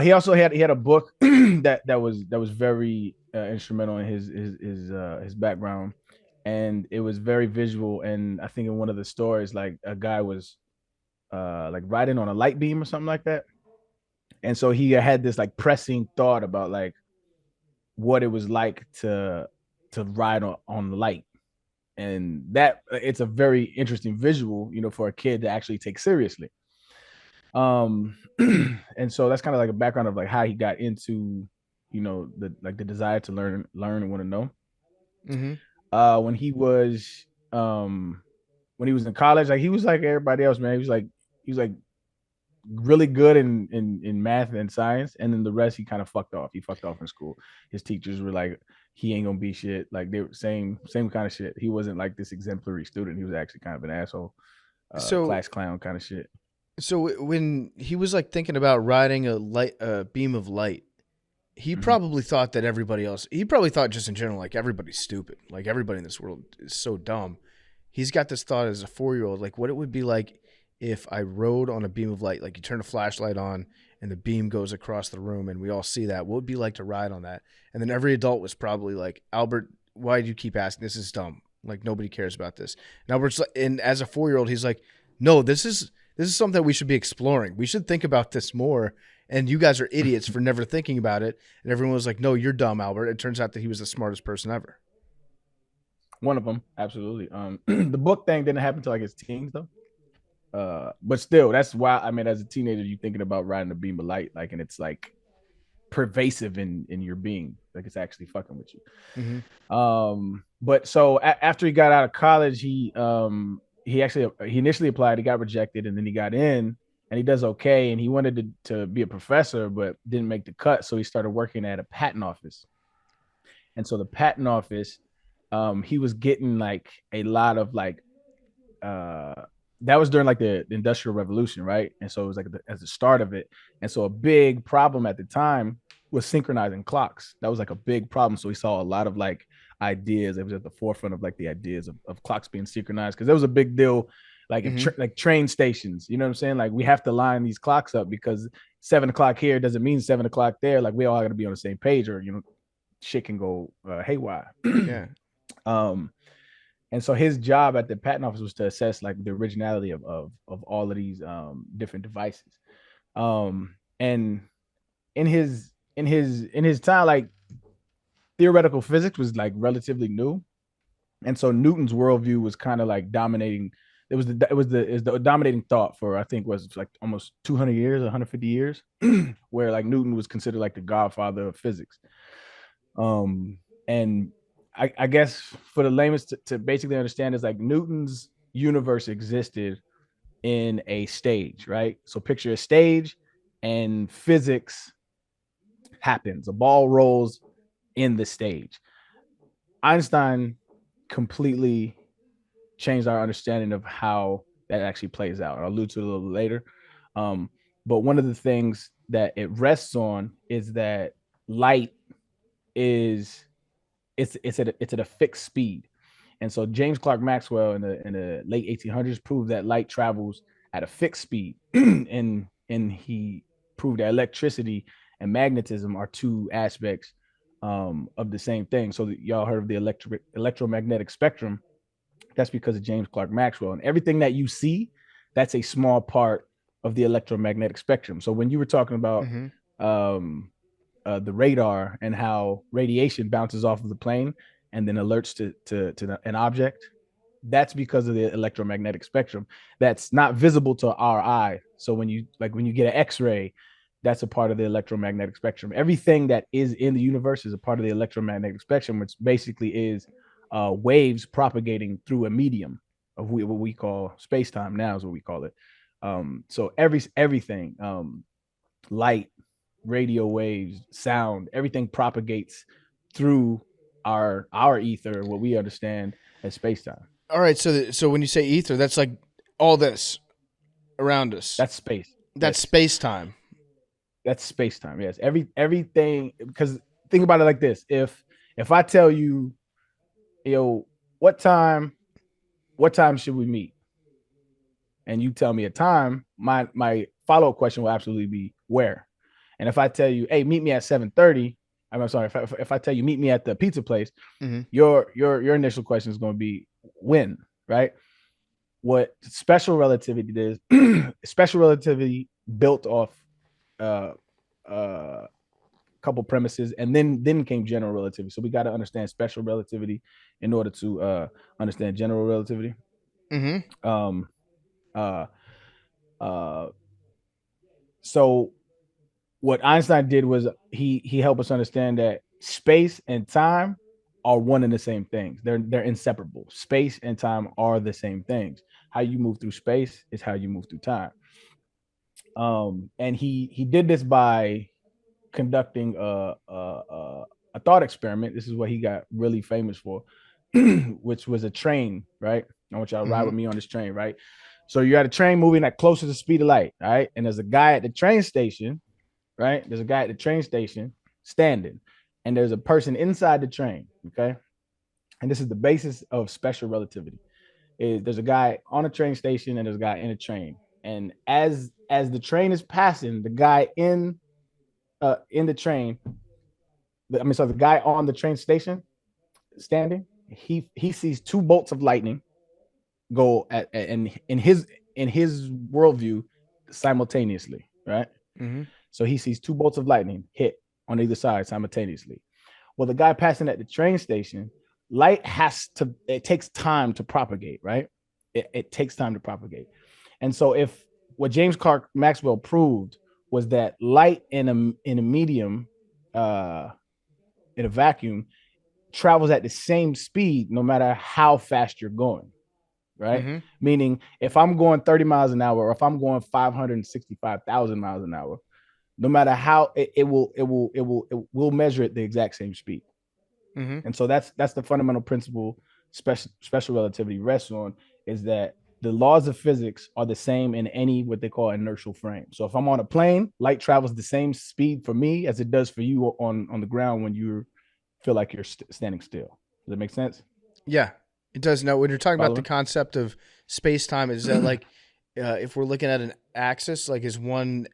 He also had a book that was very instrumental in his background, and it was very visual. And I think in one of the stories, like a guy was like riding on a light beam or something like that, and so he had this like pressing thought about like what it was like to ride on the light, and that it's a very interesting visual, for a kid to actually take seriously. And so that's kind of like a background of like how he got into, the desire to learn and want to know. Mm-hmm. When he was in college, like he was like everybody else, man. He was like really good in math and science, and then the rest he kind of fucked off. He fucked off in school. His teachers were like, he ain't gonna be shit. Like they were same kind of shit. He wasn't like this exemplary student. He was actually kind of an asshole, class clown kind of shit. So when he was like thinking about riding a beam of light, he probably thought that everybody else, he probably thought just in general, like everybody's stupid. Like everybody in this world is so dumb. He's got this thought as a 4-year-old, like what it would be like if I rode on a beam of light, like you turn a flashlight on and the beam goes across the room and we all see that, what would it be like to ride on that? And then every adult was probably like, Albert, why do you keep asking? This is dumb. Like, nobody cares about this. And Albert's like, and as a 4-year-old, he's like, no, this is something that we should be exploring. We should think about this more. And you guys are idiots for never thinking about it. And everyone was like, no, you're dumb, Albert. It turns out that he was the smartest person ever. One of them, absolutely. The book thing didn't happen until like his teens though. But still, that's why, I mean, as a teenager, you're thinking about riding a beam of light, like, and it's like pervasive in your being, like it's actually fucking with you. But so after he got out of college, he initially applied, he got rejected, and then he got in, and he does okay, and he wanted to be a professor, but didn't make the cut, so he started working at a patent office. And so the patent office, he was getting like a lot of like that was during like the Industrial Revolution, right? And so it was like as the start of it. And so a big problem at the time was synchronizing clocks. That was like a big problem. So we saw a lot of like ideas. It was at the forefront of like the ideas of clocks being synchronized, because there was a big deal, like like train stations. You know what I'm saying? Like, we have to line these clocks up because 7 o'clock here doesn't mean 7 o'clock there. Like, we all got to be on the same page, or shit can go haywire. Yeah. And so his job at the patent office was to assess like the originality of all of these different devices. And in his time, like, theoretical physics was like relatively new. And so Newton's worldview was kind of like dominating. It was the dominating thought for, I think, was like almost 200 years, 150 years, where like Newton was considered like the godfather of physics. And I guess for the layman's to basically understand is like Newton's universe existed in a stage, right? So picture a stage and physics happens. A ball rolls in the stage. Einstein completely changed our understanding of how that actually plays out. I'll allude to it a little later. But one of the things that it rests on is that light is it's at a fixed speed. And so James Clerk Maxwell in the late 1800s proved that light travels at a fixed speed. and he proved that electricity and magnetism are two aspects of the same thing. So y'all heard of the electromagnetic spectrum. That's because of James Clerk Maxwell. And everything that you see, that's a small part of the electromagnetic spectrum. So when you were talking about the radar and how radiation bounces off of the plane and then alerts to an object, that's because of the electromagnetic spectrum that's not visible to our eye. So when you get an X-ray, that's a part of the electromagnetic spectrum. Everything that is in the universe is a part of the electromagnetic spectrum, which basically is waves propagating through a medium of what we call space-time now is what we call it. So everything, light, radio waves, sound, everything propagates through our ether, what we understand as space-time. All right, so when you say ether, that's like all this around us. That's space. That's space-time. That's space-time. Yes. Everything, because think about it like this. If I tell you, what time should we meet? And you tell me a time, my follow-up question will absolutely be where. And if I tell you, hey, meet me at 7:30, I'm sorry, if I tell you meet me at the pizza place, your initial question is going to be when, right? What special relativity is, special relativity built off couple premises, and then came general relativity. So we got to understand special relativity in order to understand general relativity. So what Einstein did was he helped us understand that space and time are one and the same things. They're inseparable. Space and time are the same things. How you move through space is how you move through time. And he did this by conducting a thought experiment. This is what he got really famous for, which was a train, right? I want y'all to ride with me on this train, right? So you're at a train moving at close to the speed of light, right? And there's a guy at the train station, right? There's a guy at the train station standing, and there's a person inside the train, okay? And this is the basis of special relativity. There's a guy on a train station and there's a guy in a train. And as as the train is passing, the guy in the train, the guy on the train station standing, he sees two bolts of lightning go in his worldview simultaneously, right? Mm-hmm. So he sees two bolts of lightning hit on either side simultaneously. Well, the guy passing at the train station, light it takes time to propagate, right? It takes time to propagate. And so if what James Clerk Maxwell proved was that light in a medium, in a vacuum, travels at the same speed no matter how fast you're going, right? Mm-hmm. Meaning if I'm going 30 miles an hour or if I'm going 565,000 miles an hour, no matter how it will measure it the exact same speed. Mm-hmm. And so that's the fundamental principle special relativity rests on, is that the laws of physics are the same in any what they call inertial frame. So if I'm on a plane, light travels the same speed for me as it does for you on the ground when you feel like you're standing still. Does that make sense? Yeah, it does. Now, when you're talking about the Following? concept of space-time, is that like if we're looking at an axis, like is one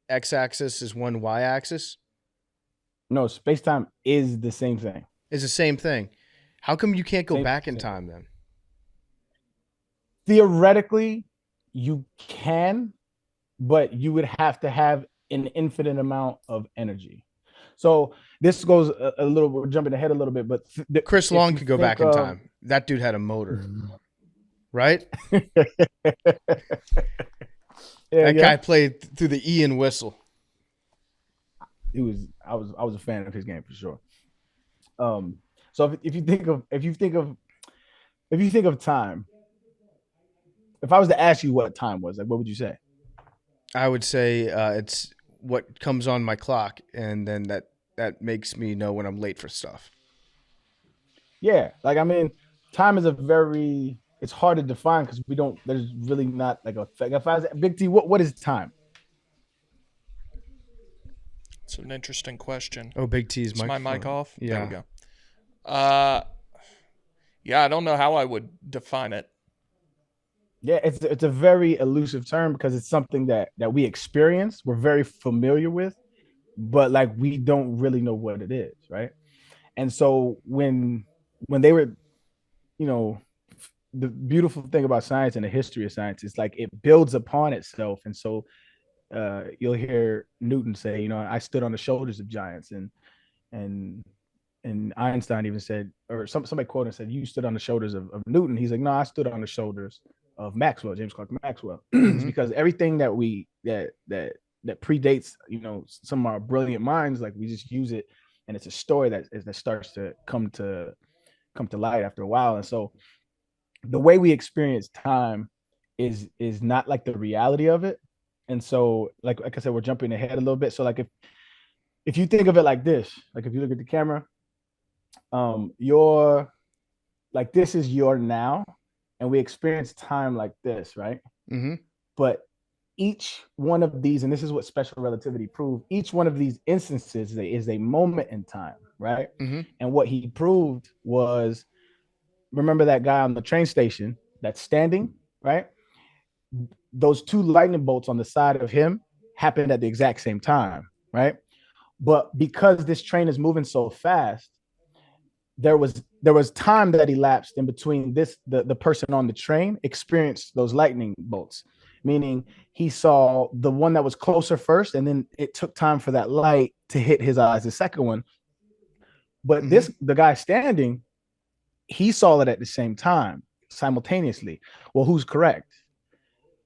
x-axis is one y-axis? No, space-time is the same thing. It's the same thing. How come you can't go Same- back in same. time then? Theoretically, you can, but you would have to have an infinite amount of energy. So this goes a little, we're jumping ahead a little bit, but Chris Long could go back in time. That dude had a motor, right? That guy played through the Ian whistle. I was a fan of his game for sure. So if you think of time, if I was to ask you what time was, like, what would you say? I would say it's what comes on my clock, and then that makes me know when I'm late for stuff. Yeah, like I mean, time is it's hard to define because there's really not like a, if I was Big T, what is time? It's an interesting question. Oh, Big T's Is my mic off? Yeah. There we go. Yeah, I don't know how I would define it. Yeah, it's a very elusive term because it's something that we experience, we're very familiar with, but like we don't really know what it is, right? And so when they were, the beautiful thing about science and the history of science is like it builds upon itself. And so you'll hear Newton say, I stood on the shoulders of giants, and Einstein even said, or somebody quoted and said, you stood on the shoulders of Newton. He's like, no, I stood on the shoulders of Maxwell, James Clerk Maxwell. It's because everything that predates, some of our brilliant minds, like we just use it, and it's a story that starts to come to light after a while. And so the way we experience time is not like the reality of it. And so like I said, we're jumping ahead a little bit. So like if you think of it like this, like if you look at the camera, you're like, this is your now, and we experience time like this, right? Mm-hmm. But each one of these, and this is what special relativity proved, each one of these instances is a moment in time, right? Mm-hmm. And what he proved was, remember that guy on the train station that's standing, right? Those two lightning bolts on the side of him happened at the exact same time, right? But because this train is moving so fast, there was time that elapsed in between the person on the train experienced those lightning bolts, meaning he saw the one that was closer first, and then it took time for that light to hit his eyes, the second one. But the guy standing, he saw it at the same time, simultaneously. Well, who's correct?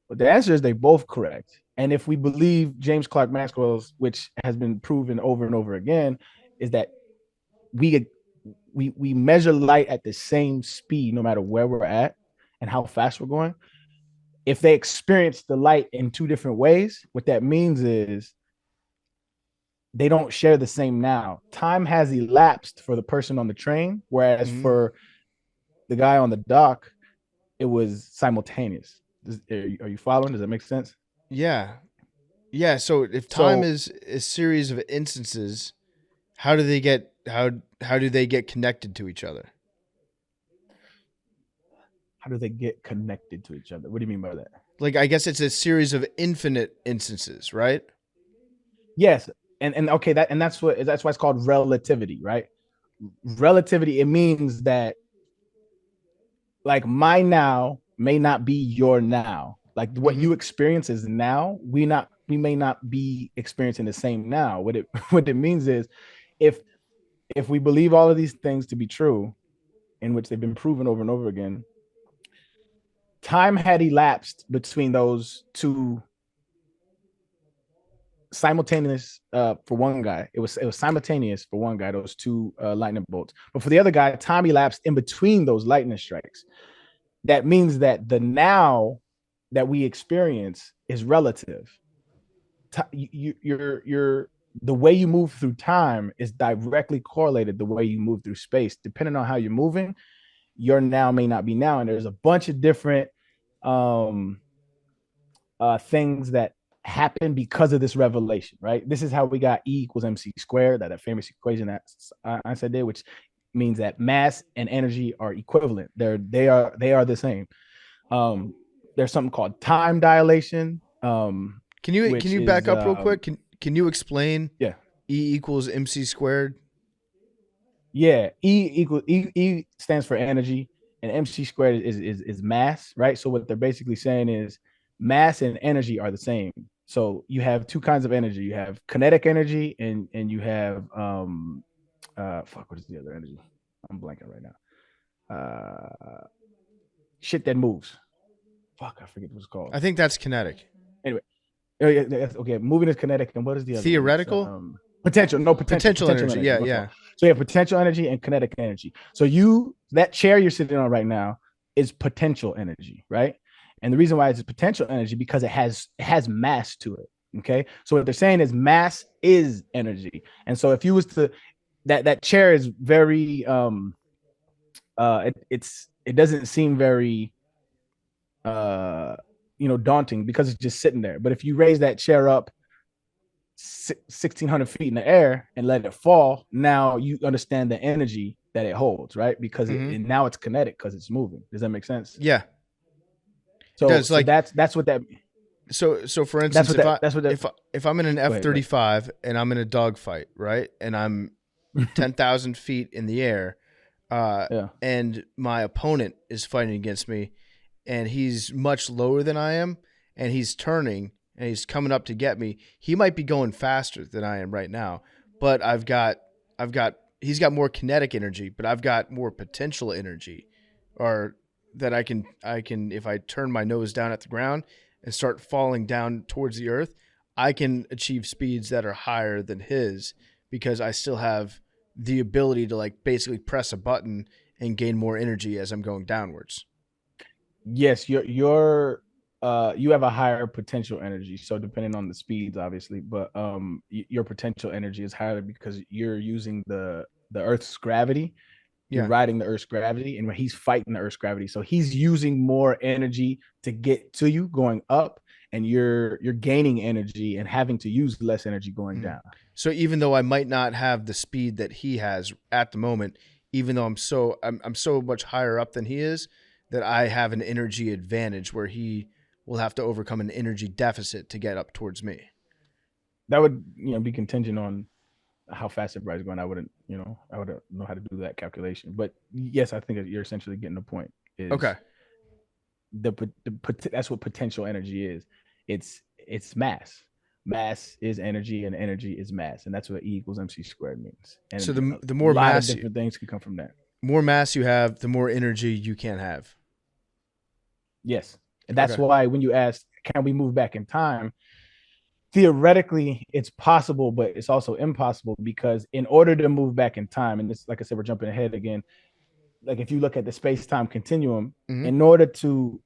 But the answer is they both correct. And if we believe James Clerk Maxwell's, which has been proven over and over again, is that we measure light at the same speed no matter where we're at and how fast we're going. If they experience the light in two different ways, what that means is they don't share the same now. Time has elapsed for the person on the train, whereas for the guy on the dock, it was simultaneous. Are you following? Does that make sense? Yeah. Yeah. So if time is a series of instances, how do they get connected to each other? How do they get connected to each other? What do you mean by that? Like, I guess it's a series of infinite instances, right? Yes, and okay, that's why it's called relativity, right? Relativity, it means that like my now may not be your now. Like what you experience is now, we may not be experiencing the same now. What it what it means is if we believe all of these things to be true, in which they've been proven over and over again, time had elapsed between those two simultaneous for one guy. It was simultaneous for one guy, those two lightning bolts. But for the other guy, time elapsed in between those lightning strikes. That means that the now that we experience is relative. You're the way you move through time is directly correlated the way you move through space. Depending on how you're moving, your now may not be now. And there's a bunch of different things that happen because of this revelation, right? This is how we got E equals MC squared, that famous equation that Einstein did, which means that mass and energy are equivalent. They are the same. There's something called time dilation. Can you back up real quick? Can you explain? Yeah. E equals MC squared. Yeah. E stands for energy, and MC squared is mass, right? So what they're basically saying is mass and energy are the same. So you have two kinds of energy. You have kinetic energy, and you have what is the other energy? I'm blanking right now. Shit that moves. Fuck, I forget what it's called. I think that's kinetic. Anyway, okay. Moving is kinetic, and what is the other? Theoretical? Potential. No, potential energy. Yeah. So you have potential energy and kinetic energy. So that chair you're sitting on right now is potential energy, right? And the reason why it's potential energy because it has mass to it. Okay. So what they're saying is mass is energy. And so if you was to that chair is very it doesn't seem very daunting because it's just sitting there. But if you raise that chair up 1,600 feet in the air and let it fall, now you understand the energy that it holds, right? Because now it's kinetic because it's moving. Does that make sense? Yeah. So that's what that. So for instance, if I'm in an F-35 and I'm in a dogfight, right, and I'm 10,000 feet in the air, and my opponent is fighting against me, and he's much lower than I am, and he's turning and he's coming up to get me, he might be going faster than I am right now, but he's got more kinetic energy, but I've got more potential energy, or that I can if I turn my nose down at the ground and start falling down towards the earth, I can achieve speeds that are higher than his because I still have the ability to like basically press a button and gain more energy as I'm going downwards. Yes, you have a higher potential energy. So depending on the speeds, obviously, but your potential energy is higher because you're using the Earth's gravity. You're riding the Earth's gravity, and he's fighting the Earth's gravity. So he's using more energy to get to you going up, and you're gaining energy and having to use less energy going down. So even though I might not have the speed that he has at the moment, even though I'm so much higher up than he is, that I have an energy advantage where he will have to overcome an energy deficit to get up towards me. That would be contingent on how fast everybody's going. I wouldn't know how to do that calculation. But yes, I think you're essentially getting the point. Okay. That's what potential energy is. It's mass. Mass is energy, and energy is mass, and that's what E equals MC squared means. And so the more mass, different things can come from that. More mass you have, the more energy you can have. Yes, and that's why when you ask, can we move back in time? Theoretically, it's possible, but it's also impossible because in order to move back in time, and this, like I said, we're jumping ahead again. Like if you look at the space-time continuum, in order to,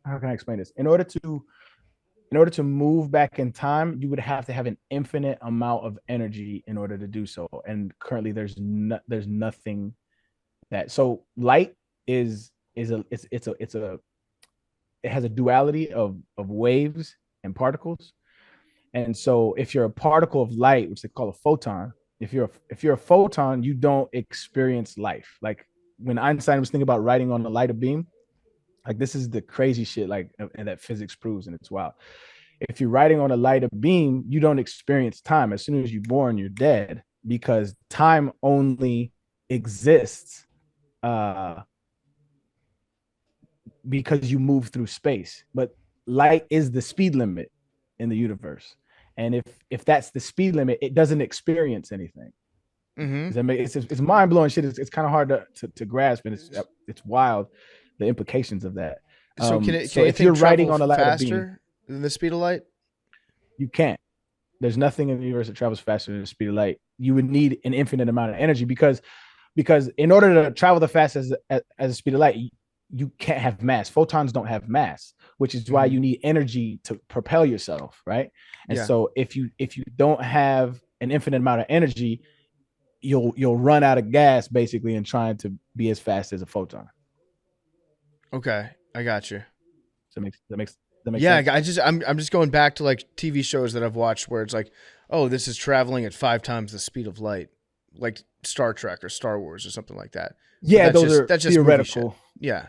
how can I explain this? In order to move back in time, you would have to have an infinite amount of energy in order to do so. And currently, there's nothing that. So light it has a duality of waves and particles. And so if you're a particle of light, which they call a photon, if you're a photon, you don't experience life. Like when Einstein was thinking about writing on the light of beam, Like this is the crazy shit, like, and that physics proves, and it's wild. If you're riding on a lighter beam, you don't experience time. As soon as you're born, you're dead, because time only exists because you move through space. But light is the speed limit in the universe, and if that's the speed limit, it doesn't experience anything. Does that make it's mind blowing shit. It's kind of hard to grasp, and it's wild, the implications of that. So can So if anything you're riding travel on a lighter beam, faster than the speed of light? you can't. There's nothing in the universe that travels faster than the speed of light. You would need an infinite amount of energy because in order to travel the fastest as the speed of light, you can't have mass. Photons don't have mass, which is why you need energy to propel yourself, right? And so if you don't have an infinite amount of energy, you'll run out of gas basically in trying to be as fast as a photon. Okay, I got you. So that makes yeah, sense? I'm just going back to like TV shows that I've watched where it's like, oh, this is traveling at 5 times the speed of light, like Star Trek or Star Wars or something like that. Yeah, that's just theoretical. Yeah.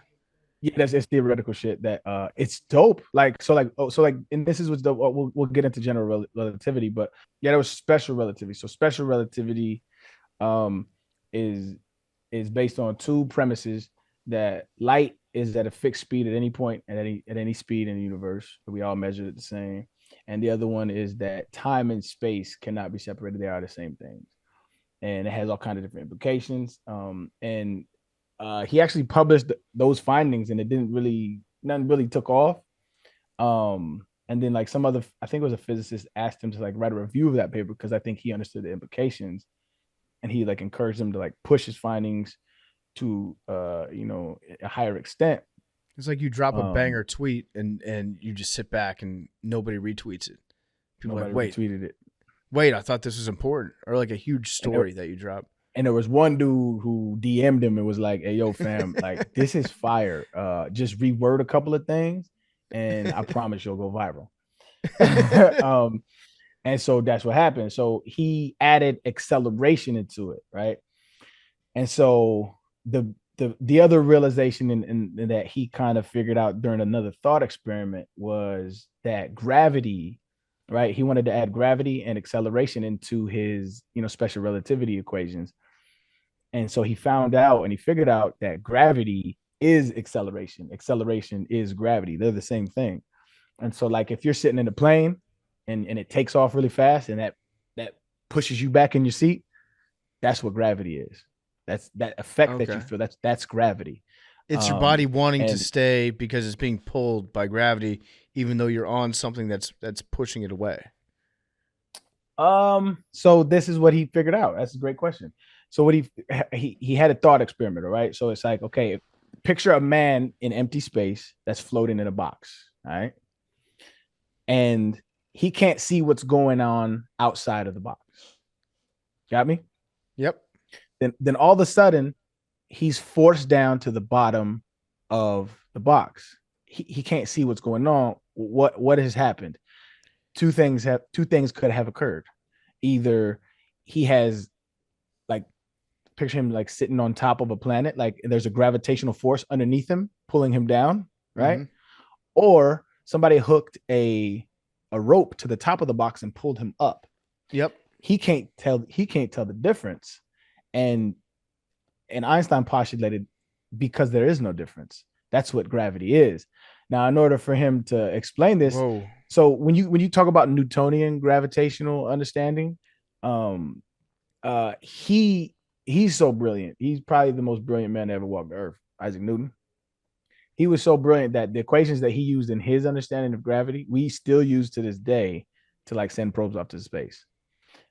Yeah, it's theoretical shit that it's dope. Like and this is what's dope. We'll get into general relativity, but yeah, there was special relativity. So special relativity is based on two premises: that light is at a fixed speed at any point at any speed in the universe. We all measure it the same. And the other one is that time and space cannot be separated. They are the same things. And it has all kinds of different implications. And he actually published those findings, and nothing really took off. And then like some other, I think it was a physicist, asked him to like write a review of that paper because I think he understood the implications, and he like encouraged him to like push his findings to a higher extent. It's like you drop a banger tweet and you just sit back and nobody retweets it. People are like, wait, retweeted it. Wait, I thought this was important, or like a huge story that you drop. And there was one dude who DM'd him and was like, "Hey, yo, fam, like this is fire. Just reword a couple of things, and I promise you'll go viral." And so that's what happened. So he added acceleration into it, right? And so the other realization in that he kind of figured out during another thought experiment was that gravity, right? He wanted to add gravity and acceleration into his, special relativity equations. And so he found out and he figured out that gravity is acceleration. Acceleration is gravity. They're the same thing. And so like if you're sitting in a plane and it takes off really fast and that pushes you back in your seat, that's what gravity is. That's that effect that you feel. That's gravity. It's your body wanting to stay because it's being pulled by gravity, even though you're on something that's pushing it away. So this is what he figured out. That's a great question. So what he had a thought experiment, right? So it's like, okay, picture a man in empty space that's floating in a box, all right? And he can't see what's going on outside of the box. Got me? Yep. Then all of a sudden, he's forced down to the bottom of the box. He can't see what's going on. What has happened? Two things could have occurred. Either he has, like, picture him like sitting on top of a planet, like there's a gravitational force underneath him pulling him down, right? Mm-hmm. Or somebody hooked a rope to the top of the box and pulled him up. Yep. He can't tell the difference. And Einstein postulated because there is no difference. That's what gravity is. Now, in order for him to explain this, so when you talk about Newtonian gravitational understanding, he's so brilliant. He's probably the most brilliant man to ever walk the earth, Isaac Newton. He was so brilliant that the equations that he used in his understanding of gravity, we still use to this day to like send probes up to space.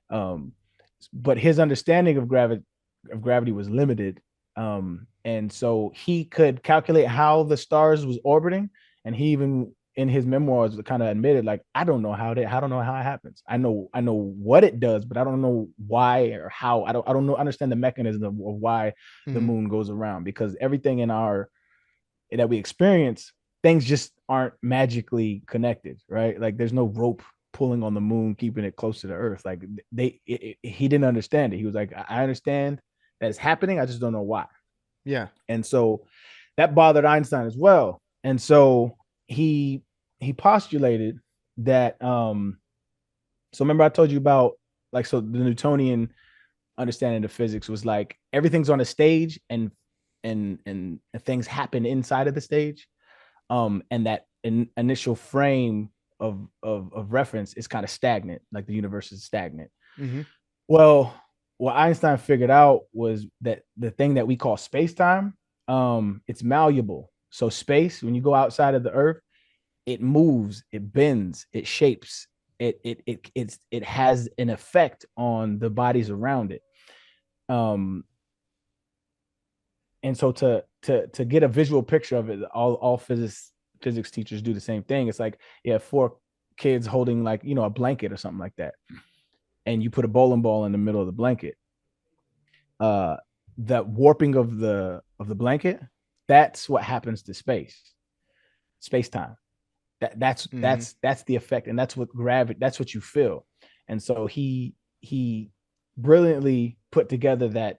But his understanding of gravity was limited. And so he could calculate how the stars was orbiting. And he even in his memoirs kind of admitted, like, I don't know how it happens. I know what it does, but I don't know why or how. I don't understand the mechanism of why the moon goes around, because everything that we experience, things just aren't magically connected, right? Like there's no rope pulling on the moon, keeping it close to the earth. Like he didn't understand it. He was like, I understand that it's happening. I just don't know why. Yeah. And so that bothered Einstein as well. And so he postulated that so remember I told you about like so the Newtonian understanding of physics was like everything's on a stage and things happen inside of the stage. And that initial frame of reference is kind of stagnant, like the universe is stagnant. Mm-hmm. Well, what Einstein figured out was that the thing that we call space-time, it's malleable. So space, when you go outside of the Earth, it moves, it bends, it shapes, it has an effect on the bodies around it. And so to get a visual picture of it, all physics teachers do the same thing. It's like you have 4 kids holding like a blanket or something like that, and you put a bowling ball in the middle of the blanket. That warping of the blanket, that's what happens to space time. That's the effect, and that's what gravity. That's what you feel. And so he brilliantly put together that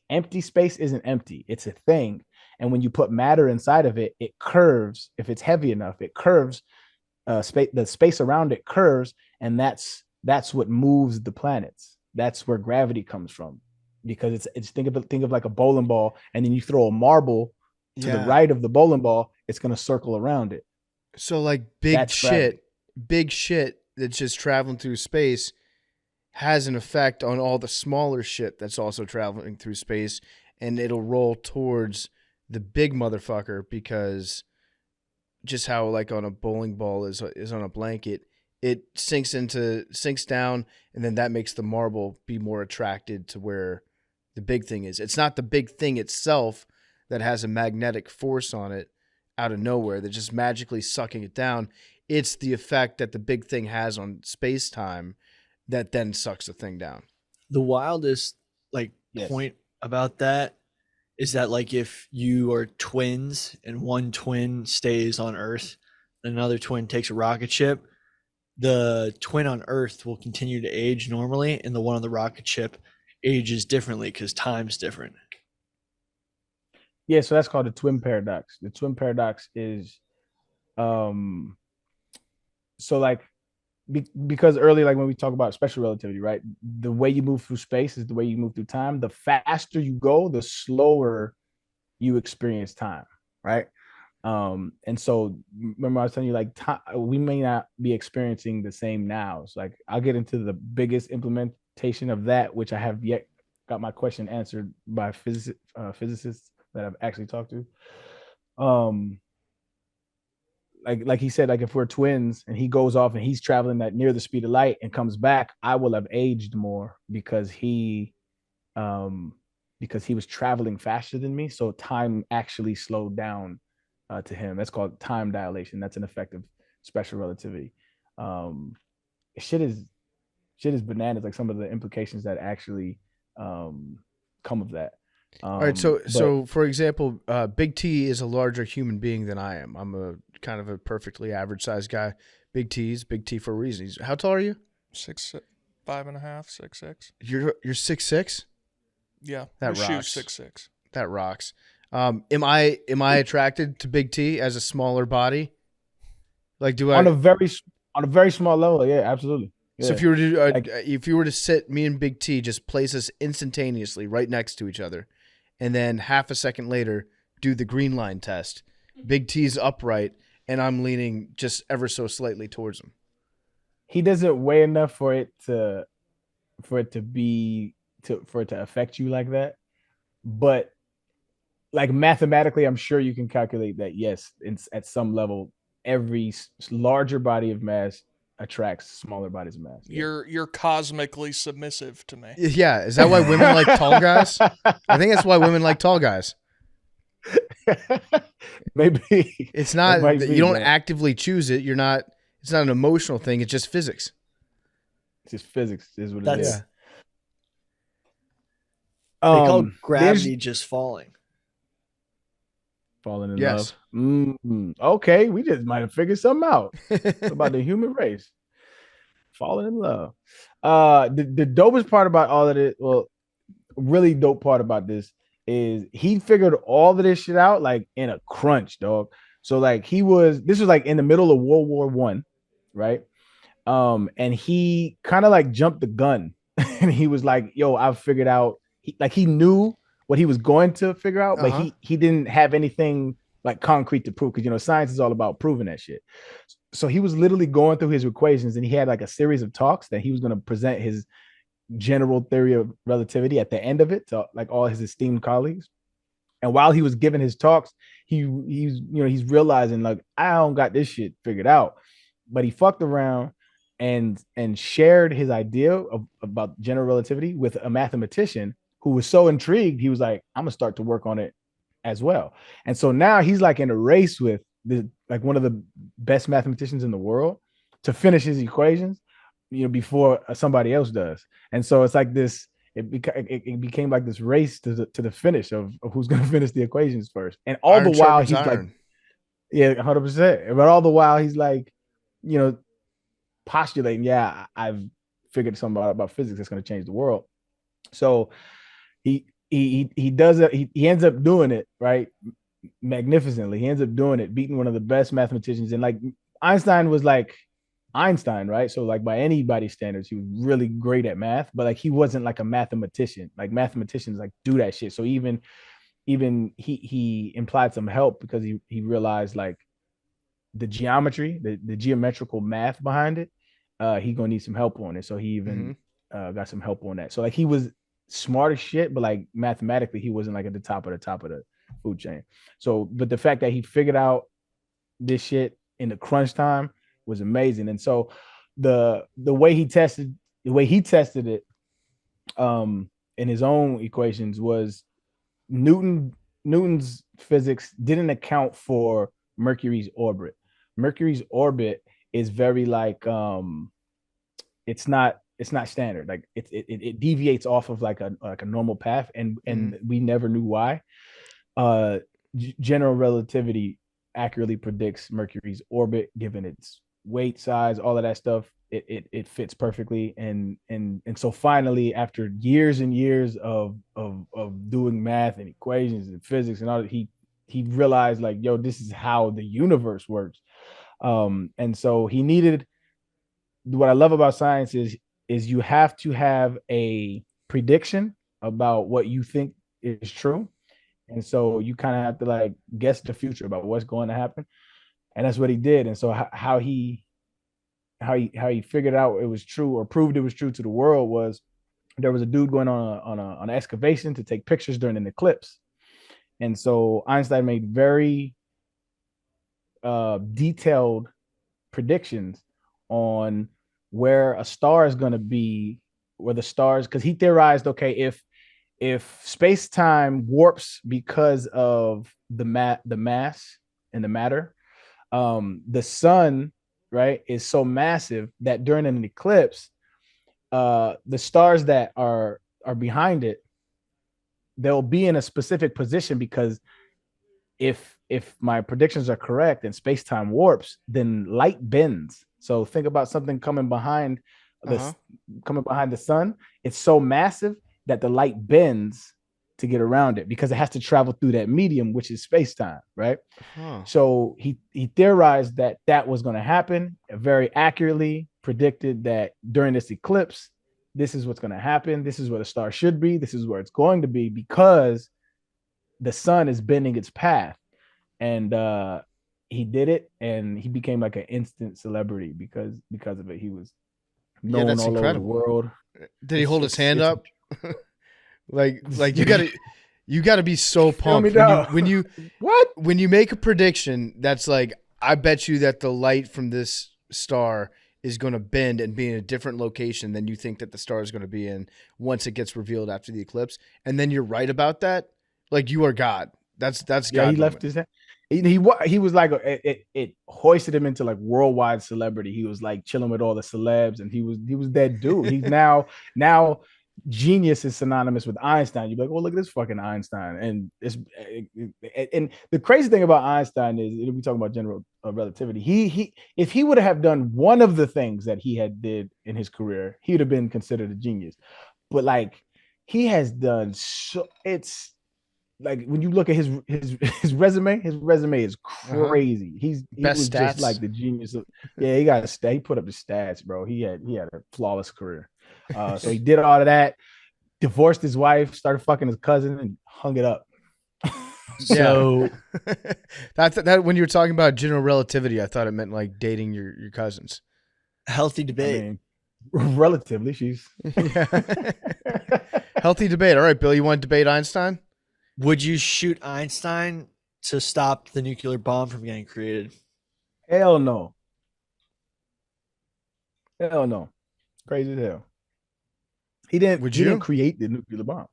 empty space isn't empty, it's a thing. And when you put matter inside of it, it curves. If it's heavy enough, it curves. The space around it curves, and that's what moves the planets. That's where gravity comes from, because it's think of like a bowling ball, and then you throw a marble to the right of the bowling ball, it's going to circle around it. So like big shit that's just traveling through space has an effect on all the smaller shit that's also traveling through space, and it'll roll towards the big motherfucker, because just how like on a bowling ball is on a blanket, it sinks down, and then that makes the marble be more attracted to where the big thing is. It's not the big thing itself that has a magnetic force on it out of nowhere that's just magically sucking it down. It's the effect that the big thing has on space-time that then sucks the thing down. The wildest point about that is that like if you are twins and one twin stays on Earth, another twin takes a rocket ship, the twin on Earth will continue to age normally, and the one on the rocket ship ages differently because time's different. Yeah, so that's called the twin paradox. The twin paradox is so like because early, like when we talk about special relativity, right? The way you move through space is the way you move through time. The faster you go, the slower you experience time, right? And so remember I was telling you, like, time, we may not be experiencing the same now. So like I'll get into the biggest implementation of that, which I have yet got my question answered by physicists that I've actually talked to. Like he said, like if we're twins and he goes off and he's traveling at near the speed of light and comes back, I will have aged more because he was traveling faster than me. So time actually slowed down to him. That's called time dilation. That's an effect of special relativity. Shit is bananas. Like some of the implications that actually come of that. All right, so for example, Big T is a larger human being than I am. I'm a kind of a perfectly average sized guy. Big T's Big T for a reason. How tall are you? 6'5.5", 6'6". You're 6'6"? Yeah, that rocks. 6'6". That rocks. Am I attracted to Big T as a smaller body? Like, do I on a very small level? Yeah, absolutely. Yeah. So if you were to sit me and Big T, just place us instantaneously right next to each other, and then half a second later do the green line test. Big T's upright, and I'm leaning just ever so slightly towards him. He doesn't weigh enough for it to affect you like that, but like mathematically, I'm sure you can calculate that. Yes, at some level, every larger body of mass attracts smaller bodies of mass. Yeah. You're cosmically submissive to me. Yeah, is that why women like tall guys? I think that's why women like tall guys. Maybe it's not. You don't actively choose it. You're not. It's not an emotional thing. It's just physics. It's just physics. Is what it is. They call gravity just falling. Falling in love. Mm-hmm. Okay, we just might have figured something out about the human race. Falling in love. The dopest part about all of it, well, really dope part about this is he figured all of this shit out like in a crunch, dog. So like this was like in the middle of World War One, right? And he kind of like jumped the gun and he was like, yo, I've figured out he knew what he was going to figure out, but he didn't have anything like concrete to prove, because science is all about proving that shit. So he was literally going through his equations, and he had like a series of talks that he was going to present his general theory of relativity at the end of it to like all his esteemed colleagues. And while he was giving his talks, he's realizing like, I don't got this shit figured out. But he fucked around and shared his idea about general relativity with a mathematician who was so intrigued, he was like, I'm gonna start to work on it as well. And so now he's like in a race with one of the best mathematicians in the world to finish his equations, before somebody else does. And so it's like this. It became like this race to the finish of who's going to finish the equations first. And all the while he's like, yeah, 100%. But all the while he's like, postulating, yeah, I've figured something about physics that's going to change the world. So he does it. He ends up doing it, right, magnificently. He ends up doing it, beating one of the best mathematicians. And like Einstein was like Einstein, right? So like by anybody's standards, he was really great at math, but like he wasn't like a mathematician. Like mathematicians like do that shit. So even he implied some help because he realized like the geometry, the geometrical math behind it, he gonna need some help on it. So he even got some help on that. So like he was smart as shit, but like mathematically he wasn't like at the top of the food chain. So, but the fact that he figured out this shit in the crunch time was amazing. And so the way he tested it in his own equations was Newton's physics didn't account for Mercury's orbit. Mercury's orbit is very like it's not standard. Like it deviates off of like a normal path, and we never knew why. General relativity accurately predicts Mercury's orbit given its weight, size, all of that stuff. It fits perfectly, and so finally, after years and years of doing math and equations and physics and all that, he realized like, yo, this is how the universe works. And so he needed. What I love about science is you have to have a prediction about what you think is true, and so you kind of have to like guess the future about what's going to happen, and that's what he did. And so how he figured out it was true or proved it was true to the world was there was a dude going on an excavation to take pictures during an eclipse, and so Einstein made very detailed predictions on where a star is going to be, where the stars, because he theorized, okay, if space-time warps because of the mass and the matter, the sun, right, is so massive that during an eclipse, the stars that are behind it, they'll be in a specific position, because if my predictions are correct and space-time warps, then light bends. So think about something coming behind the sun. It's so massive that the light bends to get around it because it has to travel through that medium, which is space-time, right? So he theorized that was going to happen, very accurately predicted that during this eclipse, this is what's going to happen. This is where the star should be. This is where it's going to be, because the sun is bending its path. And he did it, and he became like an instant celebrity because of it. He was known all over the world. Did he hold his hand up? like you gotta be so pumped when you make a prediction that's like, I bet you that the light from this star is going to bend and be in a different location than you think that the star is going to be in once it gets revealed after the eclipse, and then you're right about that. Like, you are God. That's God. Yeah, he left his hand. He was like it hoisted him into like worldwide celebrity. He was like chilling with all the celebs, and he was that dude. He's now genius is synonymous with Einstein. You'd be like, well, look at this fucking Einstein. And and the crazy thing about Einstein is, we talking about general relativity. He if he would have done one of the things that he had did in his career, he would have been considered a genius. But like, he has done so, like when you look at his resume is crazy. He Best was just stats. like the genius of, yeah, he got a stat. He put up the stats, bro. He had a flawless career. So he did all of that, divorced his wife, started fucking his cousin, and hung it up. So that when you were talking about general relativity, I thought it meant like dating your cousins. healthy I debate. mean, relatively, she's Healthy debate. All right, Bill, you want to debate Einstein? Would you shoot Einstein to stop the nuclear bomb from getting created? hell no. Hell no. Crazy as hell. He didn't create the nuclear bomb.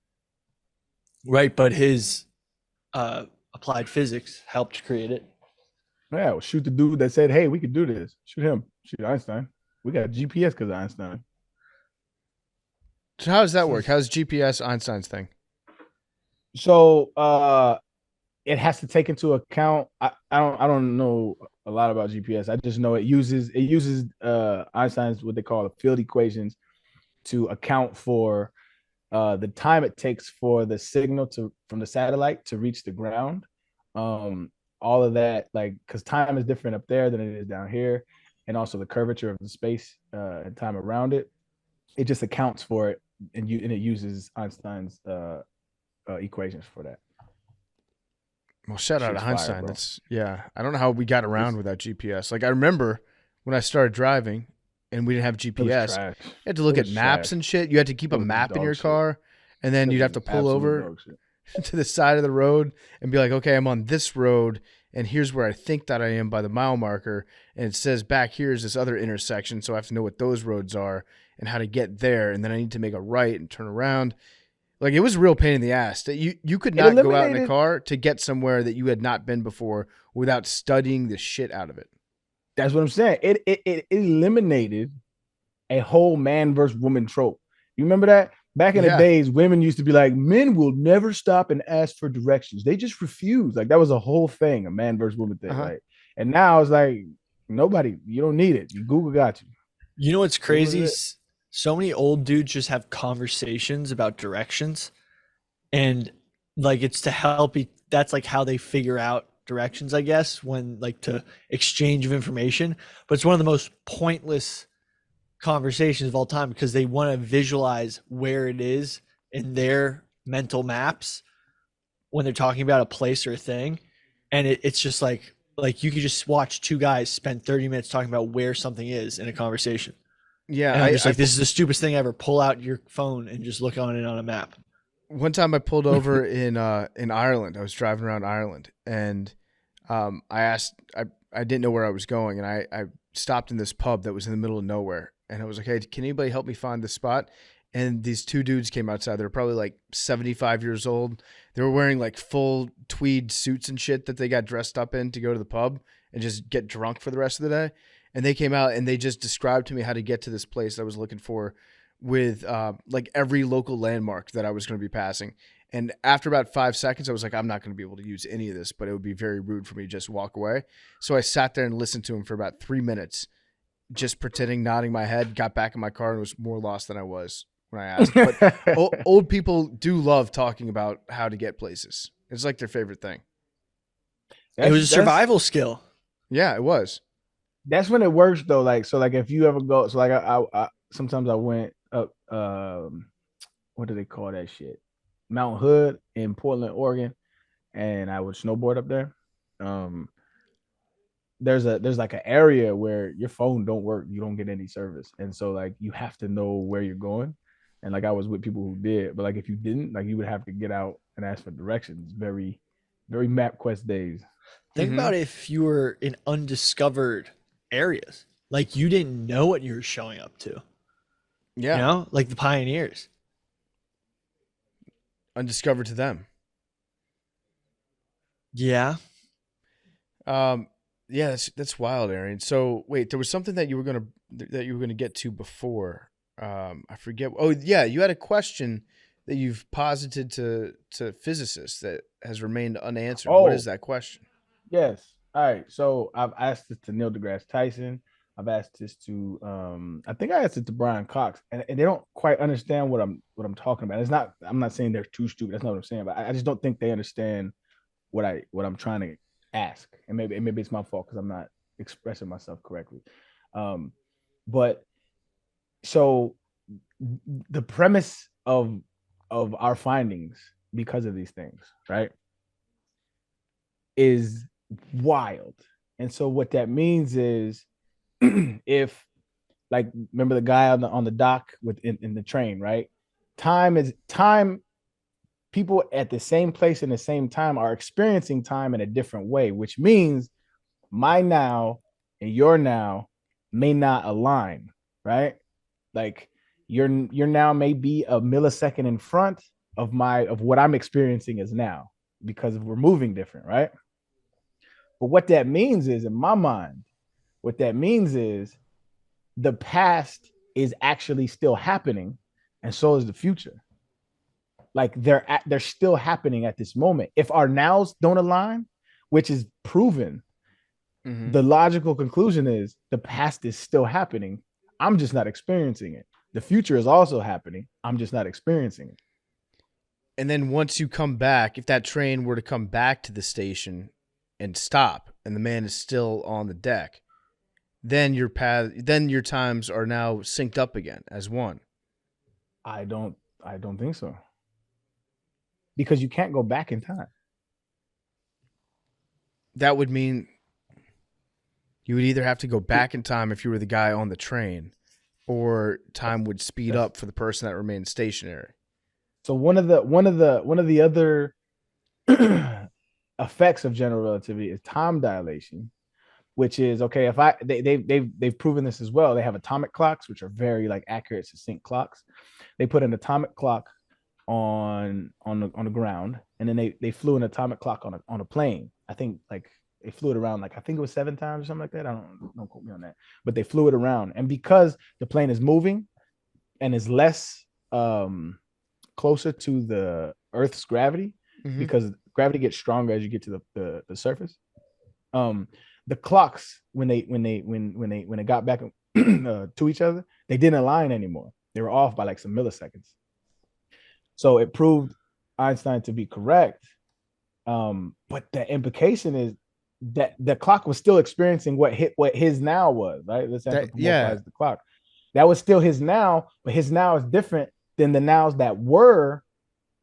Right, but his applied physics helped create it. Yeah, well, shoot the dude that said, "Hey, we could do this." Shoot him. Shoot Einstein. We got GPS because of Einstein. So how does that work? How's GPS Einstein's thing? So it has to take into account. I don't know a lot about GPS. I just know it uses Einstein's what they call the field equations to account for the time it takes for the signal from the satellite to reach the ground. All of that, like, because time is different up there than it is down here, and also the curvature of the space and time around it. It just accounts for it, and it uses Einstein's equations for that. Well, shout out to Shit's fire, Einstein. bro. That's I don't know how we got around without GPS. Like I remember when I started driving and we didn't have It was GPS. trash. You had to look It at was maps trash. and shit. You had to keep It a was map in dog your shit. car, and then It you'd have was to pull absolute over dog shit. to the side of the road and be like, okay, I'm on this road, and here's where I think that I am by the mile marker, and it says back here is this other intersection, so I have to know what those roads are and how to get there, and then I need to make a right and turn around. Like it was a real pain in the ass. That you could not go out in a car to get somewhere that you had not been before without studying the shit out of it. That's what I'm saying. It eliminated a whole man versus woman trope. You remember that? Back in the days, women used to be like, men will never stop and ask for directions. They just refuse. Like that was a whole thing, a man versus woman thing. Like, and now it's like nobody, you don't need it. Google got you. You know what's crazy? So many old dudes just have conversations about directions, and like it's to help. That's like how they figure out directions, I guess, when like to exchange of information. But it's one of the most pointless conversations of all time because they want to visualize where it is in their mental maps when they're talking about a place or a thing, and it's just like you could just watch two guys spend 30 minutes talking about where something is in a conversation. Yeah, and I'm just like, this is the stupidest thing ever. Pull out your phone and just look on it on a map. One time I pulled over in Ireland. I was driving around Ireland, and I asked, I didn't know where I was going, and I stopped in this pub that was in the middle of nowhere, and I was like, hey, can anybody help me find this spot? And these two dudes came outside. They were probably like 75 years old. They were wearing like full tweed suits and shit that they got dressed up in to go to the pub and just get drunk for the rest of the day. And they came out and they just described to me how to get to this place I was looking for with like every local landmark that I was going to be passing. And after about 5 seconds, I was like, I'm not going to be able to use any of this, but it would be very rude for me to just walk away. So I sat there and listened to him for about 3 minutes, just pretending, nodding my head, got back in my car and was more lost than I was when I asked. But old people do love talking about how to get places. It's like their favorite thing. It was a survival skill. Yeah, it was. That's when it works though. Like, so like if you ever go, so like I sometimes I went up, what do they call that shit? Mount Hood in Portland, Oregon, and I would snowboard up there. There's like an area where your phone don't work, you don't get any service, and so like you have to know where you're going. And like I was with people who did, but like if you didn't, like you would have to get out and ask for directions. Very, very MapQuest days. Think about if you were in undiscovered areas, like you didn't know what you were showing up to. Yeah, you know, like the pioneers. Undiscovered to them. Yeah. Yeah, that's wild, Arian. So wait, there was something that you were gonna get to before. I forget. Oh yeah, you had a question that you've posited to physicists that has remained unanswered. What is that question? Yes. All right. So I've asked this to Neil deGrasse Tyson. I've asked this to I think I asked it to Brian Cox, and they don't quite understand what I'm talking about. It's not, I'm not saying they're too stupid. That's not what I'm saying, but I just don't think they understand what I'm trying to ask. And maybe it's my fault because I'm not expressing myself correctly. But so the premise of our findings because of these things, right, is wild. And so what that means is if, like, remember the guy on the dock in the train, right? Time. People at the same place in the same time are experiencing time in a different way, which means my now and your now may not align, right? Like your now may be a millisecond in front of what I'm experiencing as now because we're moving different, right? But what that means is, in my mind, what that means is the past is actually still happening, and so is the future. Like they're still happening at this moment. If our nows don't align, which is proven, the logical conclusion is the past is still happening. I'm just not experiencing it. The future is also happening. I'm just not experiencing it. And then once you come back, if that train were to come back to the station and stop, and the man is still on the deck, then your times are now synced up again as one. I don't think so. Because you can't go back in time. That would mean you would either have to go back in time if you were the guy on the train, or time would speed up for the person that remained stationary. So one of the other effects of general relativity is time dilation, which is, okay, if they've proven this as well. They have atomic clocks, which are very like accurate, succinct clocks. They put an atomic clock on the ground, and then they flew an atomic clock on a plane. I think like they flew it around, like I think it was 7 times or something like that. Don't quote me on that, but they flew it around, and because the plane is moving and is less closer to the Earth's gravity, because gravity gets stronger as you get to the surface. The clocks when they got back to each other, they didn't align anymore. They were off by like some milliseconds. So it proved Einstein to be correct. But the implication is that the clock was still experiencing what his now was, right? Let's anthropomorphize the clock. That was still his now, but his now is different than the nows that were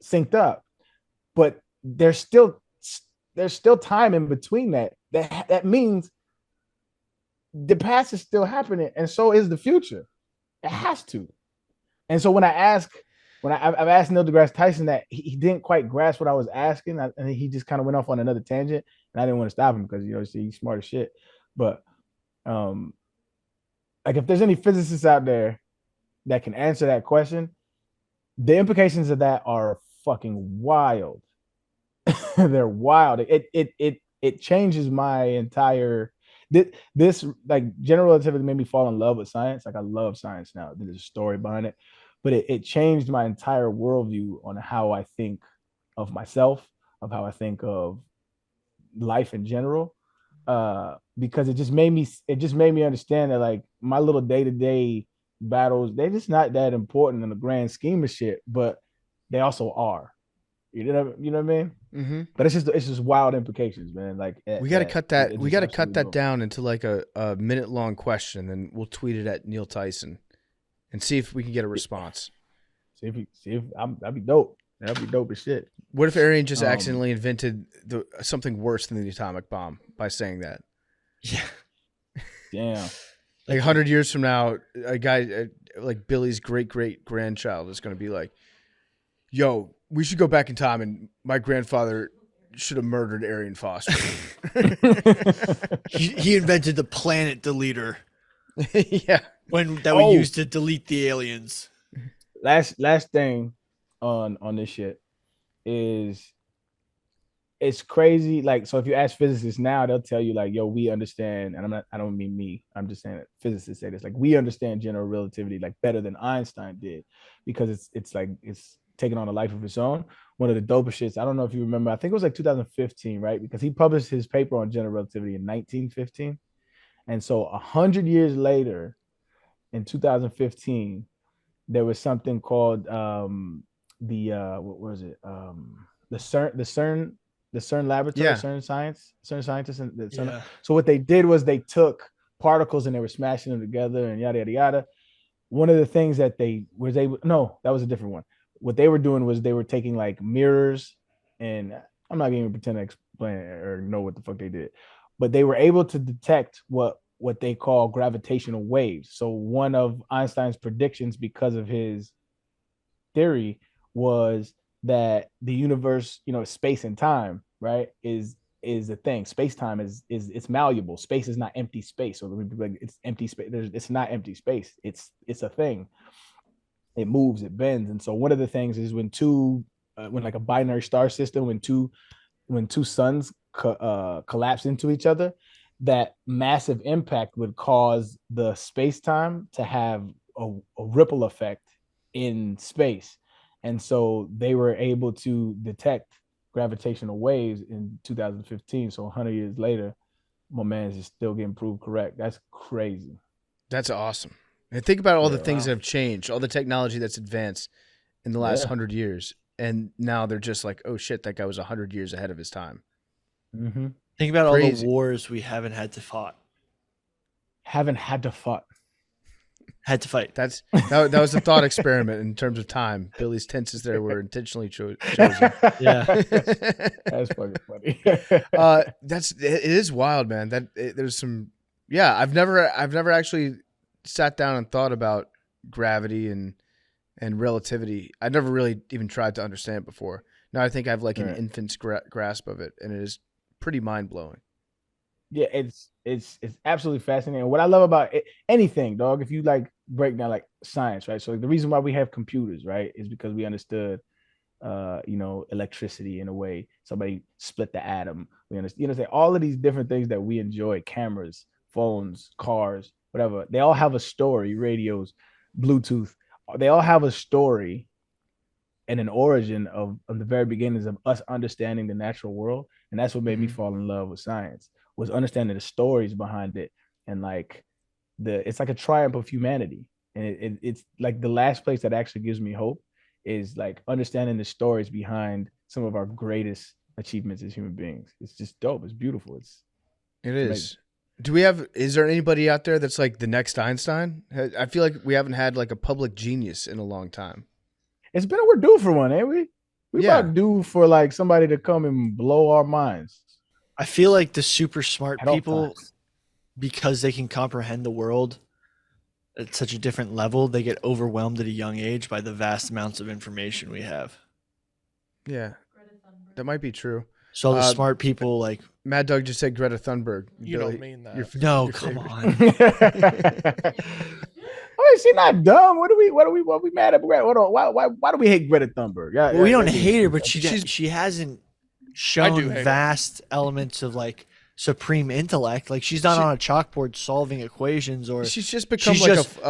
synced up. But there's still time in between that. That means the past is still happening, and so is the future. It has to. And so when I've asked Neil deGrasse Tyson that, he didn't quite grasp what I was asking, and he just kind of went off on another tangent, and I didn't want to stop him because he's smart as shit. But like, if there's any physicists out there that can answer that question, the implications of that are fucking wild. They're wild. It changes my entire this like general relativity made me fall in love with science. Like, I love science now. There's a story behind it. But it changed my entire worldview on how I think of myself, of how I think of life in general. Because it just made me understand that, like, my little day-to-day battles, they're just not that important in the grand scheme of shit, but they also are. You know what I mean? Mm-hmm. But it's just wild implications, man. Like, we got to cut that. We got to cut that down into like a minute-long question, and we'll tweet it at Neil Tyson and see if we can get a response. See if that'd be dope. That'd be dope as shit. What if Arian just accidentally invented something worse than the atomic bomb by saying that? Yeah. Damn. Like 100 years from now, a guy like Billy's great-great-grandchild is going to be like, yo, we should go back in time, and my grandfather should have murdered Arian Foster. he invented the planet deleter. Yeah. We used to delete the aliens. Last thing on this shit is, it's crazy. Like, so if you ask physicists now, they'll tell you like, yo, we understand, and I don't mean me, I'm just saying that physicists say this, like, we understand general relativity like better than Einstein did, because it's taking on a life of its own. One of the dopest shits, I don't know if you remember, I think it was like 2015, right? Because he published his paper on general relativity in 1915, And so 100 years later, in 2015, there was something called what was it? The CERN laboratory, Yeah. CERN scientists, and the CERN. Yeah. So what they did was they took particles and they were smashing them together and yada yada yada. One of the things that they was able, no, that was a different one. What they were doing was they were taking like mirrors, and I'm not even pretend to explain or know what the fuck they did, but they were able to detect what they call gravitational waves. So one of Einstein's predictions, because of his theory, was that the universe, space and time, right, is a thing. Space time is it's malleable. Space is not empty space. So like it's empty space. It's not empty space. It's a thing. It moves, it bends. And so one of the things is when like a binary star system, when two suns collapse into each other, that massive impact would cause the space-time to have a ripple effect in space. And so they were able to detect gravitational waves in 2015. So 100 years later, my man is still getting proved correct. That's crazy. That's awesome. And think about all the Yeah. things that have changed, all the technology that's advanced in the last 100 years. And now they're just like, oh shit, that guy was 100 years ahead of his time. Mm-hmm. Think about all Crazy. the wars we haven't had to fight. Had to fight. That was a thought experiment in terms of time. Billy's tenses there were intentionally chosen. Yeah. That's fucking funny. It is wild, man. There's some, yeah. I've never actually sat down and thought about gravity and relativity. I never really even tried to understand it before. Now I think I have like an infant's grasp of it, and it is pretty mind blowing. Yeah, it's absolutely fascinating. What I love about anything, dog, if you like break down like science, right? So like, the reason why we have computers, right, is because we understood electricity in a way. Somebody split the atom. We understand, all of these different things that we enjoy, cameras, phones, cars, whatever. They all have a story, radios, Bluetooth. They all have a story and an origin of the very beginnings of us understanding the natural world. And that's what made me fall in love with science, was understanding the stories behind it. And like it's like a triumph of humanity. And it's like the last place that actually gives me hope is like understanding the stories behind some of our greatest achievements as human beings. It's just dope. It's beautiful. It is. Amazing. Is there anybody out there that's like the next Einstein? I feel like we haven't had like a public genius in a long time. We're due for one, ain't we? About due for like somebody to come and blow our minds. I feel like the super smart people, because they can comprehend the world at such a different level, they get overwhelmed at a young age by the vast amounts of information we have. Yeah, that might be true. So all the smart people, like Mad Dog just said Greta Thunberg. You don't mean that. No, come on. Oh, is she not dumb? What are we mad at? Hold on. Why do we hate Greta Thunberg? Well, we don't hate her, but she hasn't shown hate vast elements of like supreme intellect. Like she's not on a chalkboard solving equations, or she's just become a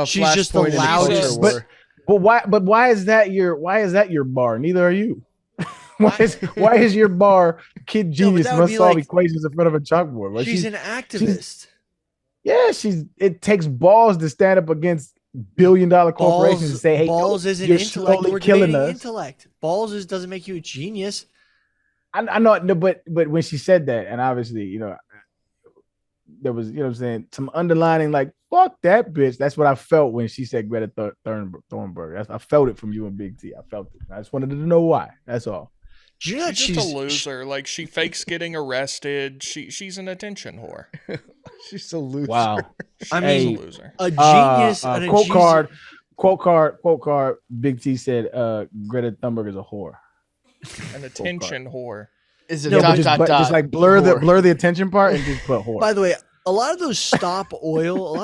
she's just the flashpoint in the loudest. culture war. But why is that your bar? Neither are you. Why is your bar kid genius must solve equations in front of a chalkboard? Like she's an activist. It takes balls to stand up against billion-dollar corporations and say, "Hey, balls isn't intellect. We're killing intellect. Balls doesn't make you a genius." I know, but when she said that, and obviously, there was, what I'm saying, some underlining like, fuck that bitch. That's what I felt when she said Greta Thunberg. I felt it from you and Big T. I felt it. I just wanted to know why. That's all. Do you know she's just a loser. Like she fakes getting arrested. She's an attention whore. She's a loser. Wow. She's a loser. A genius. Quote card. Big T said, Greta Thunberg is a whore. An attention whore. Is it just like blur the attention part and just put whore. By the way, a lot of those stop oil,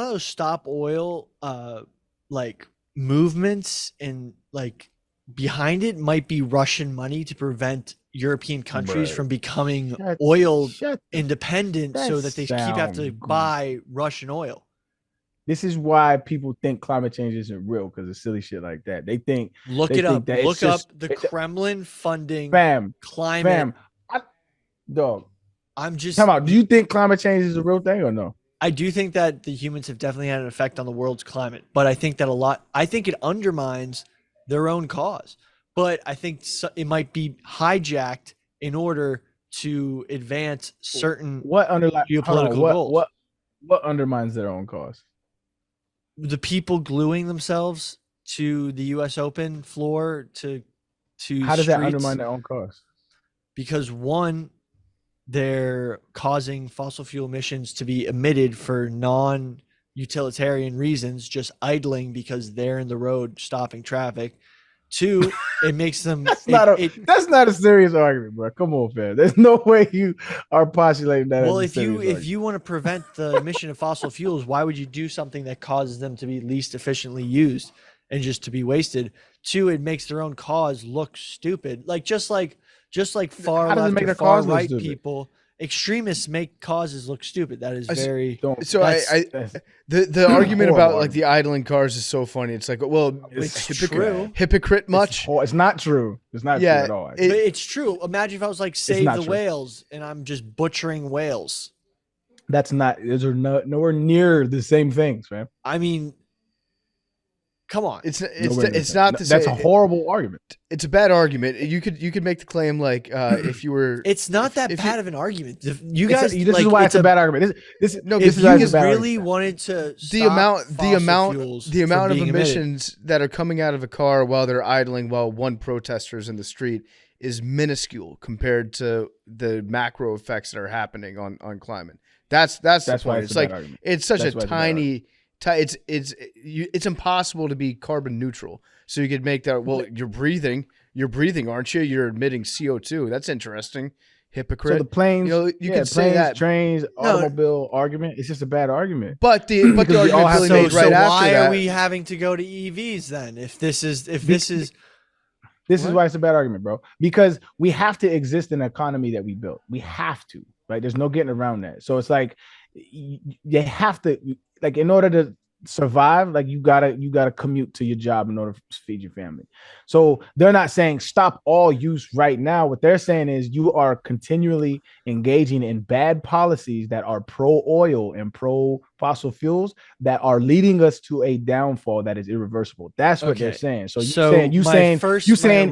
like movements and like behind it might be Russian money to prevent European countries from becoming oil independent, so that they have to buy Russian oil. This is why people think climate change isn't real, because of silly shit like that. They think Look up the Kremlin funding climate. Dog. I'm just talking about, do you think climate change is a real thing or no? I do think that the humans have definitely had an effect on the world's climate, but I think that I think it undermines their own cause. But I think it might be hijacked in order to advance certain What geopolitical goals. What undermines their own cause? The people gluing themselves to the U.S. Open floor to How does that streets, undermine their own cause? because one, they're causing fossil fuel emissions to be emitted for non-utilitarian reasons, just idling because they're in the road stopping traffic. Two, it makes them That's not a serious argument, bro. Come on, fam. There's no way you are postulating that. well, as a if serious you want to prevent the emission of fossil fuels, why would you do something that causes them to be least efficiently used and just to be wasted? Two, it makes their own cause look stupid. Just like far How does it left make or their far cause look right stupid? people, extremists make causes look stupid. That is very. So that's- the argument about horrible like the idling cars is so funny. It's like, well, It's true. Hypocrite much? It's not true. It's not Yeah, true at all. But it's true. Imagine if I was like, save not the true. whales, and I'm just butchering whales. That's not. Those are nowhere near the same things, man. I mean, come on. It's Nowhere near it's not the That's same. a horrible argument. It's a bad argument. You could make the claim like if you were. It's not that if bad you- of an argument. You guys, This is why it's a bad argument. This No, this but is why you it's a bad really argument. wanted to the stop amount fossil fuels from of being emitted. emissions that are coming out of a car while they're idling while one protester is in the street is minuscule compared to the macro effects that are happening on climate. That's the why point. it's It's a like bad argument. it's such That's a why it's a bad tiny. It's impossible to be carbon neutral. So you could make that. Well, you're breathing, aren't you? You're emitting CO2. That's interesting. Hypocrite. So the planes, you could say planes, that. trains, automobile argument. It's just a bad argument. But the Because we all argument have Billy to- made So right after why that. are we having to go to EVs then? If this is This is What? why it's a bad argument, bro. Because we have to exist in an economy that we built. We have to, right? There's no getting around that. So it's like you have to, like, in order to survive, like you gotta commute to your job in order to feed your family. So they're not saying stop all use right now. What they're saying is you are continually engaging in bad policies that are pro oil and pro fossil fuels that are leading us to a downfall that is irreversible. That's what they're Okay. saying. So So you my saying original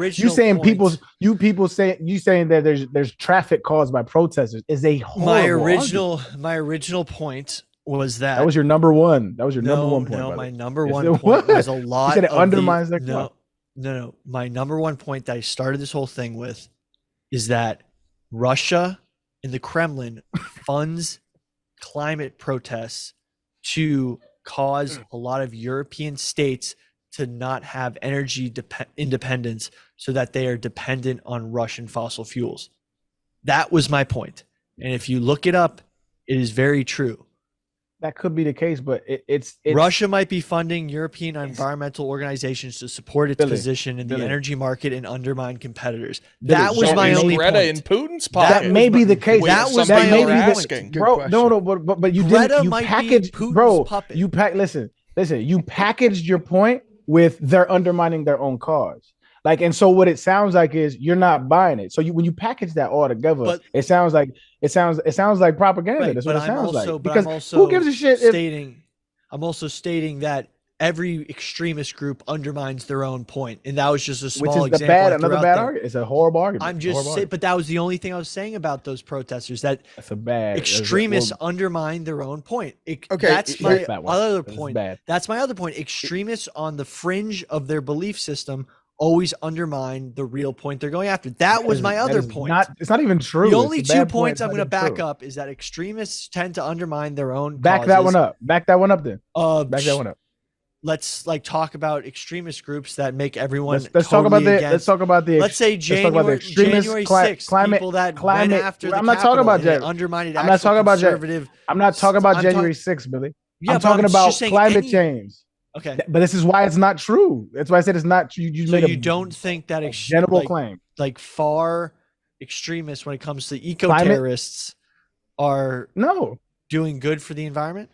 that there's traffic caused by protesters is a horrible argument. my original point was that That was your number one. That was your number one point. No, by the my way. number Yes, one it point was a was. lot. You said it of undermines their no, cause. no. My number one point that I started this whole thing with is that Russia and the Kremlin funds climate protests to cause a lot of European states to not have energy independence, so that they are dependent on Russian fossil fuels. That was my point. And if you look it up, it is very true. That could be the case, but it's Russia might be funding European environmental organizations to support its Billy, position in the Billy. energy market and undermine competitors. Billy, That was that my may- only Greta in point. Putin's pocket. that may be the case. With That was something my you're only point. asking. Good bro. question. No, but you Greta didn't. You might be packaged, Putin's bro. puppet. You listen. You packaged your point with they're undermining their own cause. Like, and so what it sounds like is you're not buying it. So when you package that all together, But- it sounds like propaganda. Right, That's but what it sounds I'm also, like. but Because I'm also who gives a shit if stating, I'm also stating that every extremist group undermines their own point, and that was just a which small is example. I threw another out bad there. argument. It's a horrible argument. I'm It's a horrible just saying, argument. but that was the only thing I was saying about those protesters. That That's a bad extremists undermine their own point. Okay, That's my That's that one. other That's point. bad. That's my other point. Extremists on the fringe of their belief system always undermine the real point they're going after. That was my other point. It's not even true. The It's only a two bad point. points It's I'm not going to even back true. up is that extremists tend to undermine their own Back that one causes. up. Back that one up then. Back Sh- that one up. Let's talk about extremist groups that make everyone. Let's talk about totally the. against. Let's talk about the. Let's say let's talk about the January 6th, climate. people that climate. went after the I'm not talking Capitol about and they Jan- undermined I'm not actual talking about Jan- conservative. I'm not talking about I'm January talking- 6th, Billy. Yeah, I'm but talking just about saying climate any- change. Okay, But this is why it's not true. That's why I said it's not true. You so made you don't think that a general like, claim. like far extremists when it comes to eco-terrorists are No. doing good for the environment?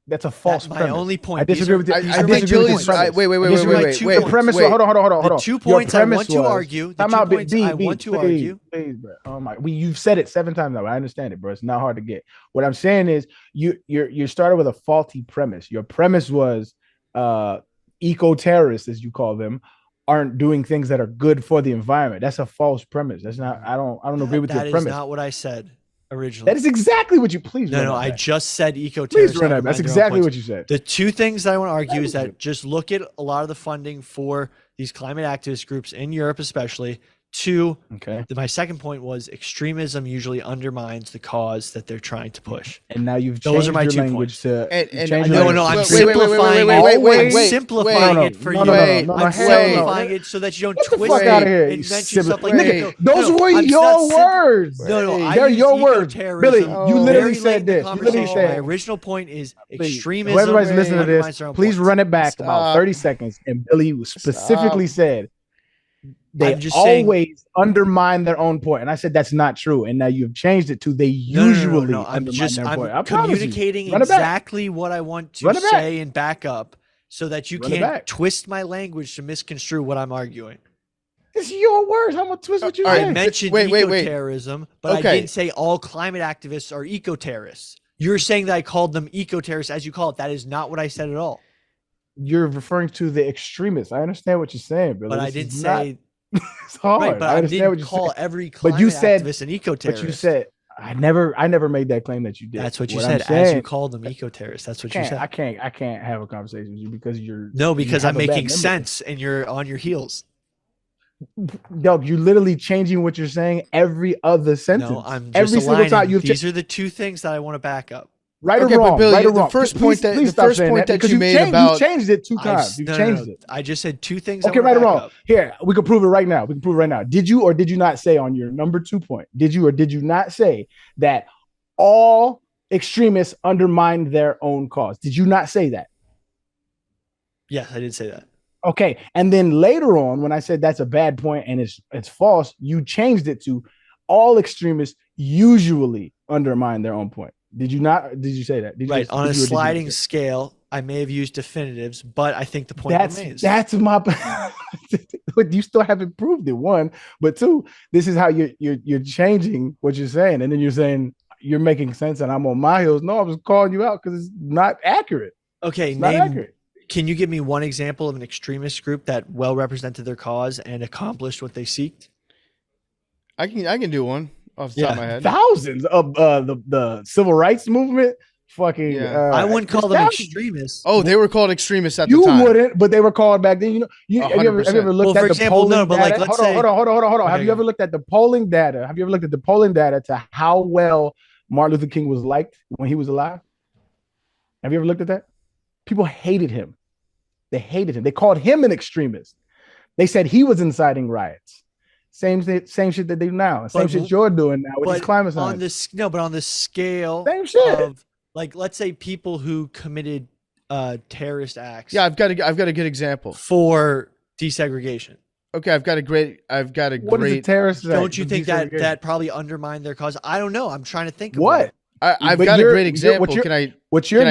That's a false My premise. only point. I disagree with you. I think Billy's right. Wait. The premise. Hold on. The 2 points I want to argue. The 2 points I want to argue. Please, bro. Oh my! You've said it 7 times now. I understand it, bro. It's not hard to get. What I'm saying is, you started with a faulty premise. Your premise was, eco-terrorists, as you call them, aren't doing things that are good for the environment. That's a false premise. That's not. I don't agree with your premise. That is not what I said originally. That is exactly what you. Please. No. I just said eco-terrorists. Please run that. That's exactly what you said. The 2 things that I want to argue is that just look at a lot of the funding for these climate activist groups in Europe, especially. 2, my second point was extremism usually undermines the cause that they're trying to push. And now you've those changed are my your 2 language points. I'm simplifying it for you. I'm simplifying it so that you don't twist fuck out of it here, and you mention stuff like nigga, those were your words. They're your words. Billy, you literally said this. You literally said my original point is extremism. Whoever's listening to this, please run it back about 30 seconds. And Billy specifically said they always undermine their own point. And I said that's not true. And now you've changed it to they usually undermine their point. I'm communicating exactly what I want to say and back up so that you can't twist my language to misconstrue what I'm arguing. It's your words. I'm gonna twist what you said. I mentioned eco-terrorism, but I didn't say all climate activists are eco-terrorists. You're saying that I called them eco-terrorists as you call it. That is not what I said at all. You're referring to the extremists. I understand what you're saying, but I didn't say. It's hard. Right, but I didn't call every climate activist an eco-terrorist. But you said I never made that claim that you did. That's what you said. As you called them eco-terrorists. That's what you said. I can't have a conversation with you because because I'm making sense and you're on your heels. Doug, you're literally changing what you're saying every other sentence. No, I'm just single time these are the 2 things that I want to back up. Right or wrong? Billy, right or wrong? The first point that you made about you changed it 2 times. You changed it. I just said 2 things. Okay, right or wrong? Here, we can prove it right now. Did you or did you not say on your number 2 point? Did you or did you not say that all extremists undermine their own cause? Did you not say that? Yes, I did say that. Okay, and then later on, when I said that's a bad point and it's false, you changed it to all extremists usually undermine their own point. Did you not? Did you say that? Right. On a sliding scale, I may have used definitives, but I think the point remains. That's my. You still haven't proved it. 1, but 2. This is how you're changing what you're saying, and then you're saying you're making sense, and I'm on my heels. No, I was calling you out because it's not accurate. Okay, not accurate. Can you give me one example of an extremist group that well represented their cause and accomplished what they seeked? I can do one. Off the top of my head, thousands of the civil rights movement. Fucking, I wouldn't call them extremists. Oh, they were called extremists at the time. You wouldn't, but they were called back then. Have you ever looked at the polling data? Hold on. Have you ever looked at the polling data? Have you ever looked at the polling data to how well Martin Luther King was liked when he was alive? Have you ever looked at that? People hated him. They hated him. They called him an extremist. They said he was inciting riots. Same shit that they do now. Same shit you're doing now with these climate science. But on the scale same shit. Of, like, let's say people who committed terrorist acts. Yeah, I've got a good example for desegregation. Okay, I've got a great. What is a terrorist act? Don't you think that probably undermined their cause? I don't know. I'm trying to think. What? I've got a great example. Can I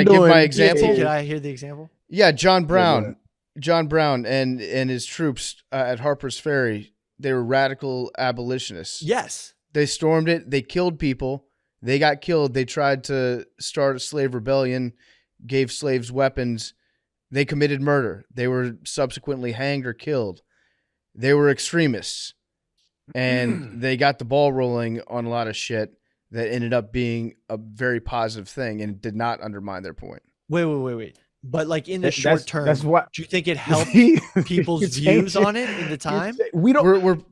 give my example? Can I hear the example? Yeah, John Brown and his troops at Harper's Ferry. They were radical abolitionists. Yes. They stormed it. They killed people. They got killed. They tried to start a slave rebellion, gave slaves weapons. They committed murder. They were subsequently hanged or killed. They were extremists. And they got the ball rolling on a lot of shit that ended up being a very positive thing and did not undermine their point. Wait. But like in the short term, that's what, do you think it helped people's views on it in the time? We don't.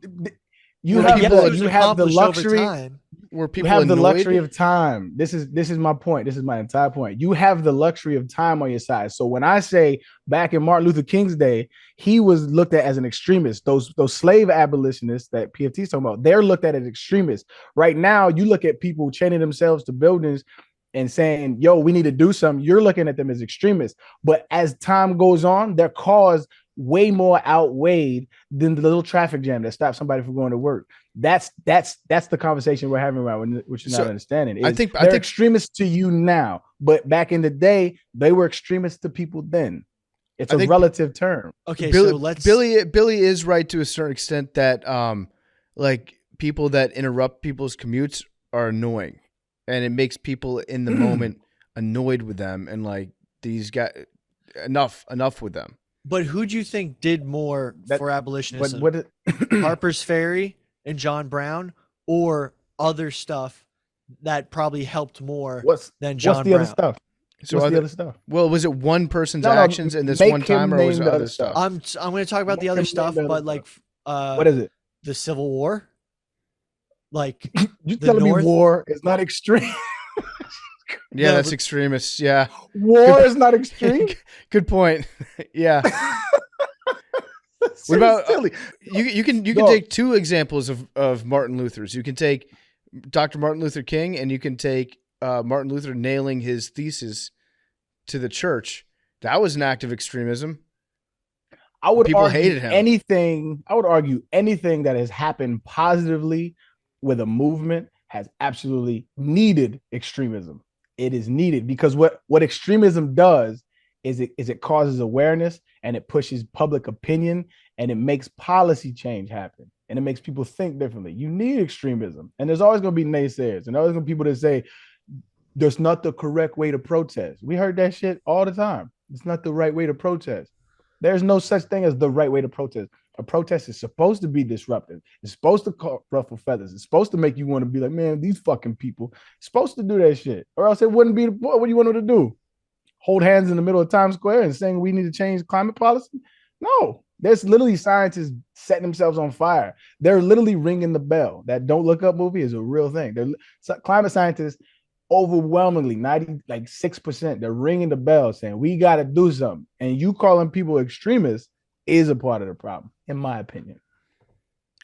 You have the luxury. Were people you have annoyed? The luxury of time. This is my point. This is my entire point. You have the luxury of time on your side. So when I say back in Martin Luther King's day, he was looked at as an extremist. Those slave abolitionists that PFT is talking about, they're looked at as extremists. Right now, you look at people chaining themselves to buildings and saying, yo, we need to do something. You're looking at them as extremists. But as time goes on, their cause way more outweighed than the little traffic jam that stops somebody from going to work. That's the conversation we're having about, which you're not understanding. They're extremists to you now. but back in the day, they were extremists to people then. It's I a think- relative term. Okay, Billy, so let's Billy is right to a certain extent that like people that interrupt people's commutes are annoying, and it makes people in the moment annoyed with them, and like these guys, enough with them. But who do you think did more for But abolitionism? what? Harper's Ferry and John Brown, or other stuff that probably helped more than John What's the Brown? other stuff? So What's other- the other stuff? Well, was it one person's No, actions in this make one time, him or was name it the other other stuff? stuff. I'm going to talk about the Make other him name stuff, the other but like What is it? the Civil War, like You the telling North? me war is not extreme? Yeah, No, that's but- extremists. Yeah, War is not extreme. good point. Yeah. That's What about silly? you can No. take two examples of Martin Luther's. You can take Dr. Martin Luther King, and you can take Martin Luther nailing his thesis to the church. That was an act of extremism. I would People argue hated him. anything. I would argue anything that has happened positively with a movement has absolutely needed extremism. It is needed because what extremism does is it causes awareness and it pushes public opinion and it makes policy change happen and it makes people think differently. You need extremism, and there's always going to be naysayers and always going to be people that say that's not the correct way to protest. We heard that shit all the time. It's not the right way to protest. There's no such thing as the right way to protest. A protest is supposed to be disruptive. It's supposed to ruffle feathers. It's supposed to make you want to be like, man, these fucking people. It's supposed to do that shit, or else it wouldn't be. What do you want them to do? Hold hands in the middle of Times Square and saying we need to change climate policy? No, there's literally scientists setting themselves on fire. They're literally ringing the bell. That Don't Look Up movie is a real thing. Climate scientists overwhelmingly 96%, they're ringing the bell saying we got to do something. And you calling people extremists is a part of the problem, in my opinion.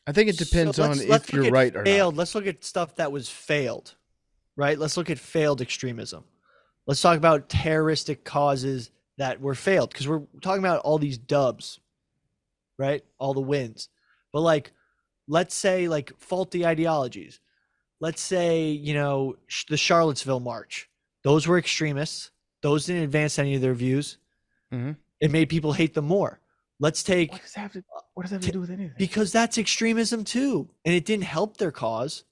I think it depends on if look you're at right or failed. not. Let's look at stuff that was failed, right? Let's look at failed extremism. Let's talk about terroristic causes that were failed, because we're talking about all these dubs, right? All the wins. But like, let's say like faulty ideologies. Let's say, the Charlottesville March. Those were extremists. Those didn't advance any of their views. Mm-hmm. It made people hate them more. Let's take... What does that have to do with anything? Because that's extremism too. And it didn't help their cause.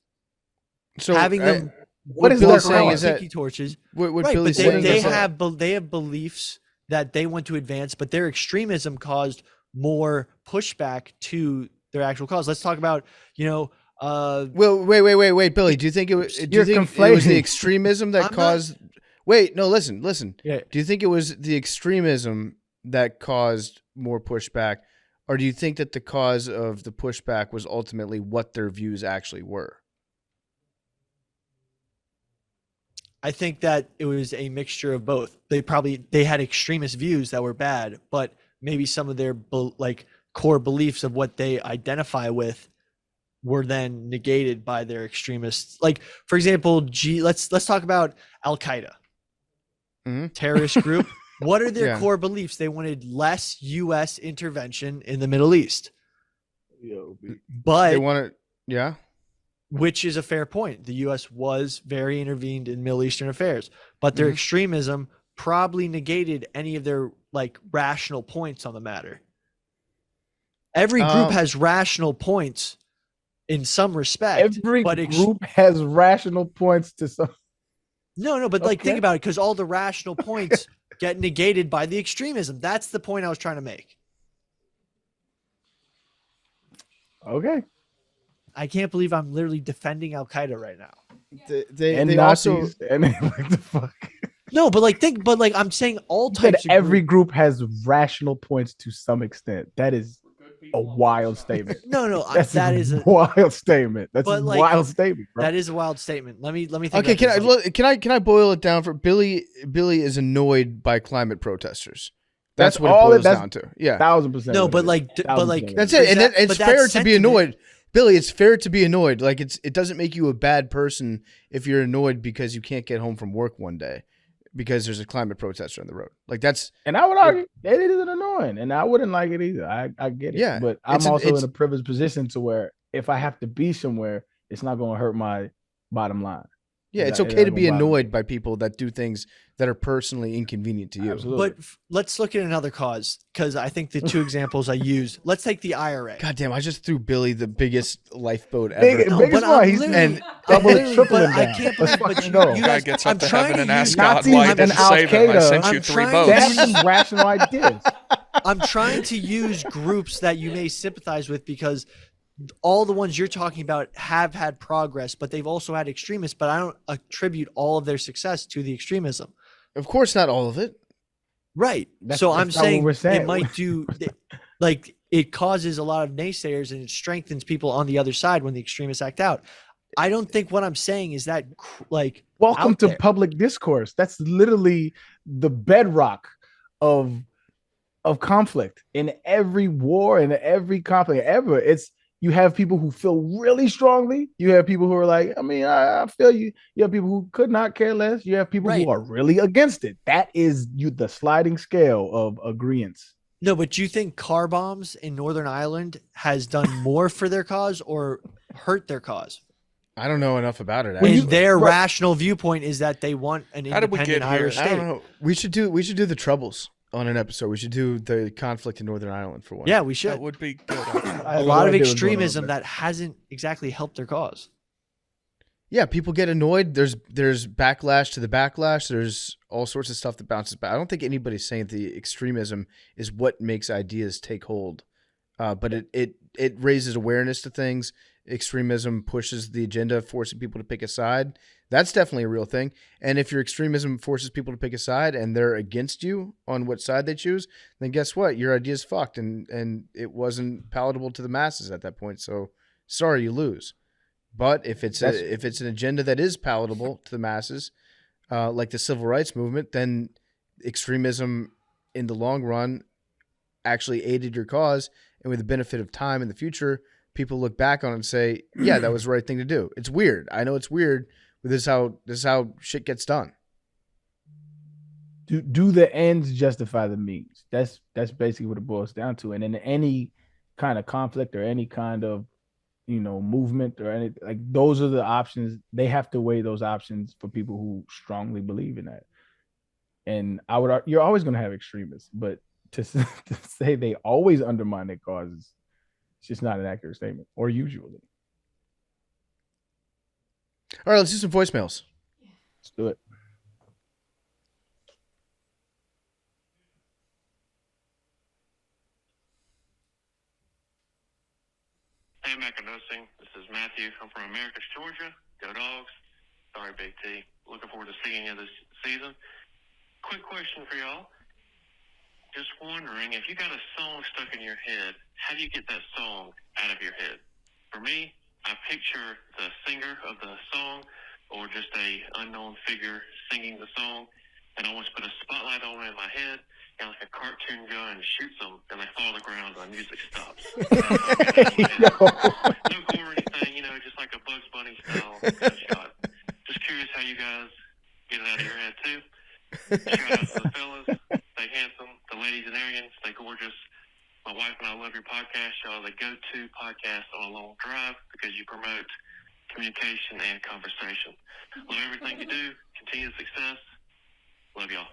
So Having them... what is Billy their saying cause? is that tiki torches. what Right, Billy's but saying they is that- have beliefs that they want to advance, but their extremism caused more pushback to their actual cause. Let's talk about, Well, wait, Billy. Do you think it was? Do you think it was conflating. the extremism that I'm not- caused? Wait, no. Listen. Yeah. Do you think it was the extremism that caused more pushback, or do you think that the cause of the pushback was ultimately what their views actually were? I think that it was a mixture of both. They had extremist views that were bad, but maybe some of their core beliefs of what they identify with were then negated by their extremists. Like, for example, let's talk about Al Qaeda, terrorist group. What are their core beliefs? They wanted less U.S. intervention in the Middle East, but They wanted, yeah. which is a fair point. The U.S. was very intervened in Middle Eastern affairs, but their extremism probably negated any of their rational points on the matter. Every group has rational points in some respect. Every but group has rational points to some. No, but think about it, because all the rational points get negated by the extremism. That's the point I was trying to make. Okay. I can't believe I'm literally defending Al Qaeda right now. They Nazis also and what the fuck? No, but I'm saying all You said types of every group. group has rational points to some extent. That is a wild statement. No, That's that a is a wild statement. That's a But, wild statement, bro. that is a wild statement. Let me think. okay. about this. Can I boil it down for Billy? Billy is annoyed by climate protesters. That's That's what all it it- boils that's down to. Yeah, 1000%. No, what but it is. like, 1000% that's what it. And that- it's but that fair to be sentiment- annoyed. Billy, it's fair to be annoyed. Like it doesn't make you a bad person if you're annoyed because you can't get home from work one day because there's a climate protester on the road. Like that's And I would argue that it isn't annoying, and I wouldn't like it either. I get it. Yeah, But I'm it's also it's- in a privileged position to where if I have to be somewhere, it's not going to hurt my bottom line. Yeah, it's okay to be annoyed by people that do things that are personally inconvenient to you. Absolutely. But let's look at another cause, because I think the two examples I use. Let's take the IRA. God damn, I just threw Billy the biggest lifeboat ever. Biggest one. He's literally, tripling I down. can't Let's believe, fucking but go. you Guy guys, gets I'm up to trying heaven and to asks use, God, Nazis why and didn't you save him? I Al-Qaeda. sent you I'm 3 trying- boats. They have some rational ideas. I'm trying to use groups that you may sympathize with, because all the ones you're talking about have had progress, but they've also had extremists. But I don't attribute all of their success to the extremism. Of course, not all of it. Right. That's So not I'm what saying we're saying. it might do, like, it causes a lot of naysayers and it strengthens people on the other side when the extremists act out. I don't think what I'm saying is that, like, Welcome out to there. public discourse. That's literally the bedrock of conflict in every war and every conflict ever. It's you have people who feel really strongly. You have people who are like, I mean, I feel you. You have people who could not care less. You have people Right. who are really against it. That is the sliding scale of agreeance. No, but do you think car bombs in Northern Ireland has done more for their cause or hurt their cause? I don't know enough about it. When And you- their right. rational viewpoint is that they want an How did we independent get here? Irish I state. don't know. We should do the Troubles on an episode. We should do the conflict in Northern Ireland for one. Yeah, we should. That would be good. I A have lot no of idea what's going on extremism there. that hasn't exactly helped their cause. Yeah, people get annoyed. There's backlash to the backlash. There's all sorts of stuff that bounces back. I don't think anybody's saying the extremism is what makes ideas take hold, but it raises awareness to things. Extremism pushes the agenda, forcing people to pick a side. That's definitely a real thing. And if your extremism forces people to pick a side and they're against you on what side they choose, then guess what? Your idea's fucked, and it wasn't palatable to the masses at that point. So sorry, you lose. But if it's an agenda that is palatable to the masses, like the civil rights movement, then extremism in the long run actually aided your cause, and with the benefit of time in the future, people look back on it and say, "Yeah, that was the right thing to do." It's weird. I know it's weird, but this is how shit gets done. Do the ends justify the means? That's basically what it boils down to. And in any kind of conflict or any kind of movement or anything, like those are the options. They have to weigh those options for people who strongly believe in that. And you're always going to have extremists, but to say they always undermine their causes, it's just not an accurate statement, or usually. All right, let's do some voicemails. Let's do it. Hey, Macrodosing. This is Matthew. I'm from Americus, Georgia. Go Dogs. Sorry, Big T. Looking forward to seeing you this season. Quick question for y'all. Just wondering, if you got a song stuck in your head, how do you get that song out of your head? For me, I picture the singer of the song or just a unknown figure singing the song, and I almost put a spotlight on it in my head, and like a cartoon gun shoots them, and they fall to the ground, and the music stops. No core or anything, just like a Bugs Bunny style gunshot. Just curious how you guys get it out of your head too. Shout out to the fellas, stay handsome. The ladies and Arian, stay gorgeous. My wife and I love your podcast. Y'all are the go-to podcast on a long drive because you promote communication and conversation. Love everything you do. Continued success. Love y'all.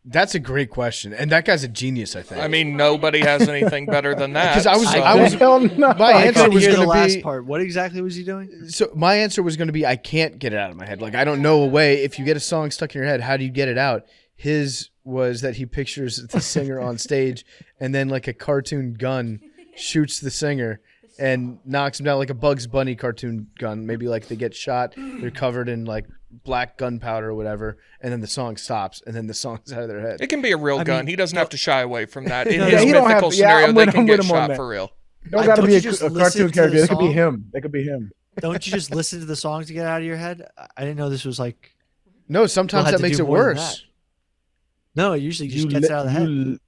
That's a great question, and that guy's a genius. I think. I mean, nobody has anything better than that. Because I was Hell no. my I answer couldn't was hear the going to last be. part. What exactly was he doing? So my answer was going to be, I can't get it out of my head. Like, I don't know a way. If you get a song stuck in your head, how do you get it out? His was that he pictures the singer on stage, and then like a cartoon gun shoots the singer and knocks him down, like a Bugs Bunny cartoon gun. Maybe like they get shot, they're covered in like black gunpowder or whatever, and then the song stops, and then the song's out of their head. It can be a real gun. He doesn't have to shy away from that. In No, his he don't have mythical to- yeah, scenario, I'm they with can him get on shot that. for real. Don't got to Don't be you a just cartoon listen to character. the It could be song? him. It could be him. Don't you just listen to the songs to get it out of your head? I didn't know this was like. No, sometimes had that to makes do it more than worse. No, it usually just gets it out of the head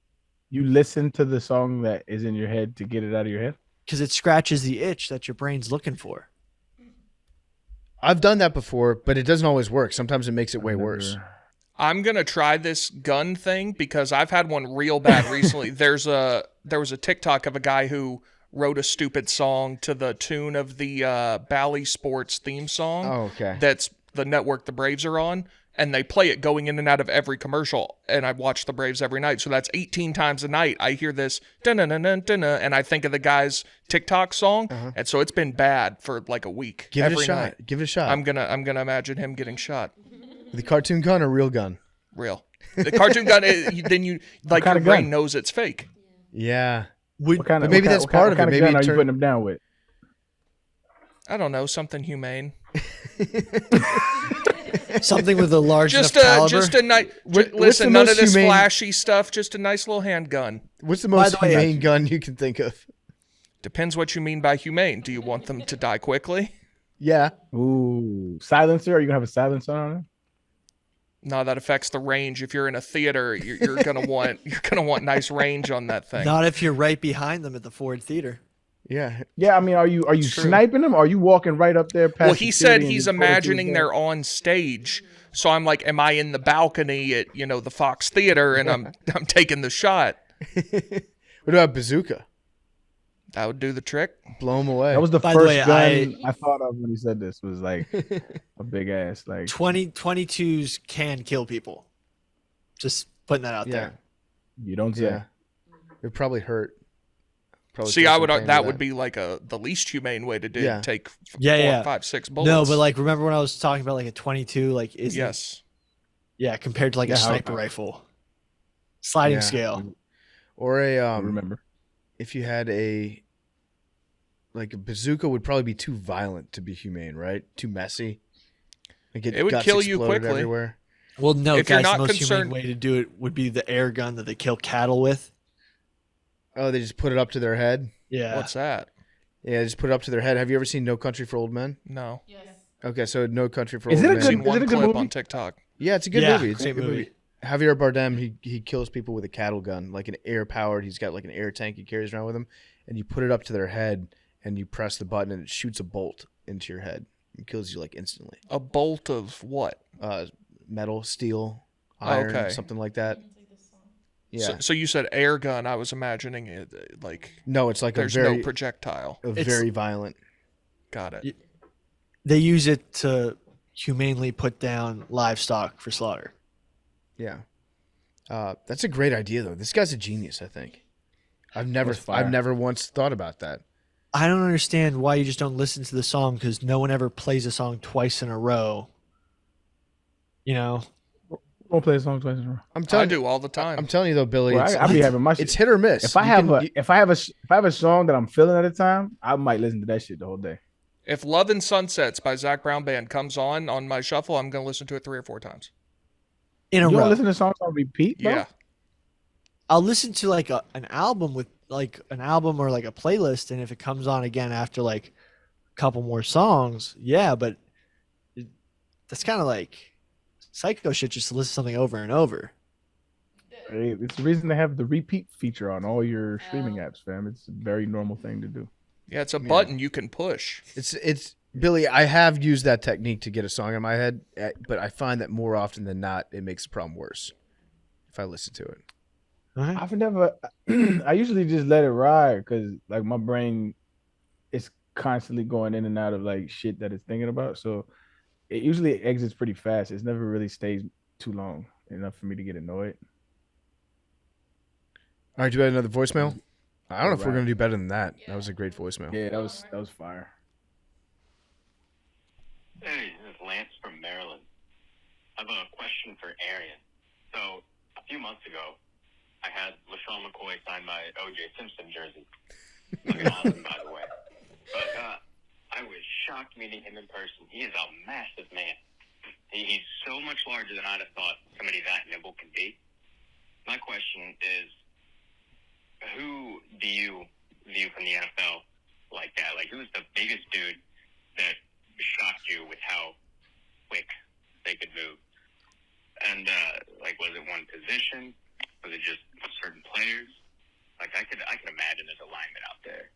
You listen to the song that is in your head to get it out of your head. because it scratches the itch that your brain's looking for. I've done that before, but it doesn't always work. Sometimes it makes it way worse. I'm gonna try this gun thing because I've had one real bad recently. There was a TikTok of a guy who wrote a stupid song to the tune of the Bally Sports theme song. Oh, okay. That's the network the Braves are on, and they play it going in and out of every commercial, and I watch the Braves every night. So that's 18 times a night. I hear this, dun-dun-dun-dun-dun, and I think of the guy's TikTok song, and so it's been bad for like a week. Give it a every shot. night. Give it a shot. I'm gonna imagine him getting shot. The cartoon gun or real gun? Real. The cartoon gun, then you like your brain knows it's fake. Yeah. What kind of, maybe what that's kind, part what of kind it. of Maybe gun are you putting them down with? I don't know, something humane. Something with a large Just enough caliber. just a nice. What's Listen, the none most of this humane- flashy stuff. Just a nice little handgun. What's the most the way, humane gun you can think of? Depends what you mean by humane. Do you want them to die quickly? Yeah. Ooh, silencer. Are you gonna have a silencer on it? No, that affects the range. If you're in a theater, you're gonna want nice range on that thing. Not if you're right behind them at the Ford Theater. Yeah. Yeah, I mean, are you It's true. sniping them? Or are you walking right up there? Past Well, he the said theater and he's just pulling through imagining the they're on stage. So I'm like, am I in the balcony at the Fox Theater and I'm taking the shot? What about bazooka? That would do the trick. Blow them away. That was the By the first way, gun I thought of when he said this. Was like a big ass like 22s can kill people. Just putting that out there. you don't say. Yeah. It probably hurt. Probably See, feel I some would pain that with would be like the least humane way to do. Yeah. Take Yeah, 4, 5, 6 bullets. No, but like remember when I was talking about like a 22, like is yes. yeah, compared to like Yeah, a how- sniper rifle. Sliding Yeah. scale. Or a I remember. if you had a bazooka would probably be too violent to be humane, right? Too messy. Like It would guts kill you exploded quickly. Everywhere. Well, no, If you're guys, the not most concerned- humane way to do it would be the air gun that they kill cattle with. Oh, they just put it up to their head. Yeah. What's that? Yeah, just put it up to their head. Have you ever seen No Country for Old Men? No. Yes. Okay, so No Country for Is Old it a Men. good- Seen is one it a good clip movie? on TikTok. Yeah, it's a good Yeah, movie. It's a great good movie. movie. Javier Bardem, he kills people with a cattle gun, like an air powered. He's got like an air tank he carries around with him, and you put it up to their head, and you press the button, and it shoots a bolt into your head. It kills you like instantly. A bolt of what? Metal, steel, iron, Okay. something like that. Yeah. So you said air gun. I was imagining it like No, it's like there's a very, no projectile. very violent. Got it. They use it to humanely put down livestock for slaughter. Yeah. That's a great idea though. This guy's a genius, I think. I've never once thought about that. I don't understand why you just don't listen to the song because no one ever plays a song twice in a row. You know? Won't play a song twice in a row. I'm I telling do all the time. I'm telling you though, Billy, Well, it's, I be having my shit. it's hit or miss. If I You have can- if I have a song that I'm feeling at a time, I might listen to that shit the whole day. If Love and Sunsets by Zach Brown Band comes on my shuffle, I'm going to listen to it 3 or 4 times. In a You row. don't listen to songs on repeat, bro? Yeah. I'll listen to like an album with like an album or like a playlist, and if it comes on again after like a couple more songs, yeah, but that's kind of like psycho shit just to listen to something over and over. Hey, it's the reason they have the repeat feature on all your streaming apps, fam. It's a very normal thing to do. Yeah, it's a button you can push. It's Billy. I have used that technique to get a song in my head, but I find that more often than not, it makes the problem worse if I listen to it. I've never. I usually just let it ride because like my brain is constantly going in and out of like shit that it's thinking about. So it usually exits pretty fast. It's never really stays too long enough for me to get annoyed. All right, do we have another voicemail? I don't know if we're Right. gonna do better than that. That was a great voicemail. Yeah, that was fire. Hey, this is Lance from Maryland. I have a question for Arian. So, a few months ago, I had LaShawn McCoy sign my O.J. Simpson jersey. Looking awesome, by the way. But I was shocked meeting him in person. He is a massive man. He's so much larger than I'd have thought somebody that nimble could be. My question is, who do you view from the NFL like that? Like, who's the biggest dude that shocked you with how quick they could move? And, like, was it one position? Was it just certain players? Like, I could imagine there's a lineman out there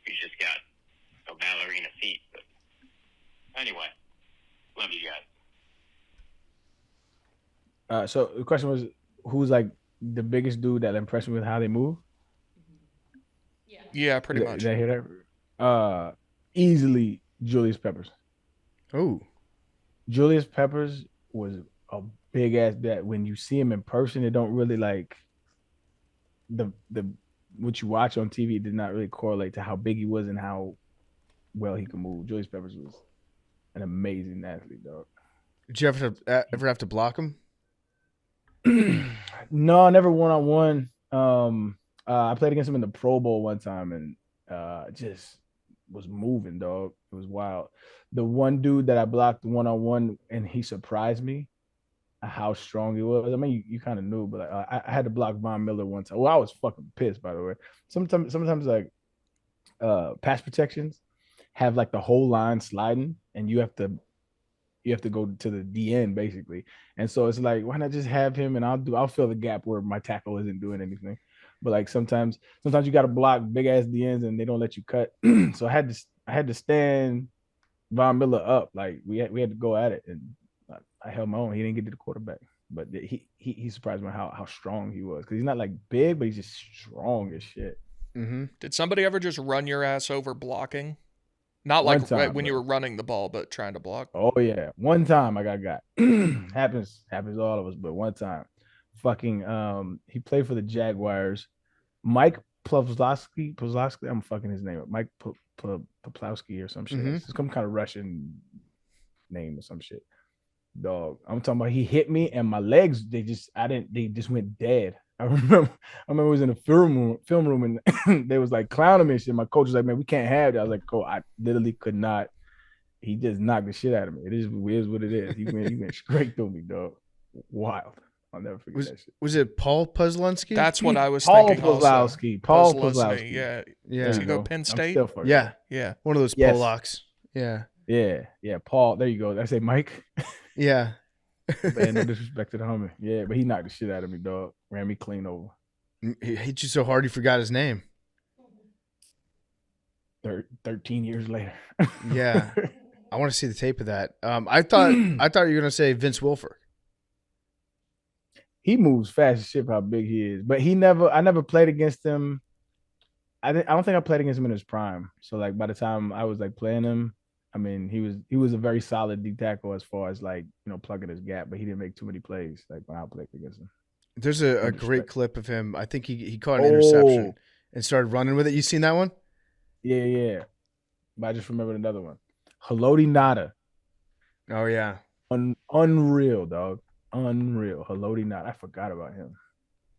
who's just got a ballerina feet. But anyway, love you guys. So the question was, who's like the biggest dude that impressed me with how they move? Yeah, pretty much. Did I hear that? Easily Julius Peppers. Oh, Julius Peppers was a big ass that when you see him in person, it don't really like the what you watch on TV did not really correlate to how big he was and how well he could move. Julius Peppers was an amazing athlete, dog. Did you ever have to block him? No, never one on one. I played against him in the Pro Bowl one time and just was moving, dog. It was wild. The one dude that I blocked one on one and he surprised me how strong he was. I mean, you kind of knew, but I had to block Von Miller one time. Well, I was fucking pissed, by the way. Sometimes like pass protections have like the whole line sliding, and you have to go to the end basically. And so it's like, why not just have him and I'll fill the gap where my tackle isn't doing anything. But like sometimes you got to block big ass DNs and they don't let you cut. So I had to stand Von Miller up. Like we had to go at it, and I held my own. He didn't get to the quarterback, but he surprised me how strong he was, because he's not like big, but he's just strong as shit. Mm-hmm. Did somebody ever just run your ass over blocking? Not like when you were running the ball, but trying to block. Oh yeah, one time I got happens to all of us, but one time, fucking he played for the Jaguars. Mike Pavlovsky, I'm fucking his name up. Mike Poplowski or some shit. Mm-hmm. It's some kind of Russian name or some shit. Dog, I'm talking about he hit me and my legs, they just went dead. I remember I was in a film room and they was like clowning me and shit. My coach was like, man, we can't have that. I was like, coach, I literally could not. He just knocked the shit out of me. It is what it is. He went straight through me, dog. Wild. I'll never forget that shit. Was it Paul Puzlensky? That's what I was Paul thinking. Puzlowski. Paul Puzlowski. Yeah. Yeah. Does he go Penn State? Yeah. Yeah. One of those Yes. Polacks. Yeah. Yeah. Paul. There you go. Did I say Mike? Yeah. Man, no disrespect to the homie. Yeah, but he knocked the shit out of me, dog. Ran me clean over. He hit you so hard he forgot his name. 13 years later. Yeah. I want to see the tape of that. I thought you were gonna say Vince Wilfork. He moves fast as shit for how big he is. But I never played against him. I don't think I played against him in his prime. So like by the time I was like playing him, I mean, he was a very solid D tackle as far as like, plugging his gap, but he didn't make too many plays like when I played against him. There's a great clip of him. I think he caught an interception and started running with it. You seen that one? Yeah. But I just remembered another one. Haloti Nada. Oh yeah. Unreal, dog. Unreal. Haloti Nada. I forgot about him.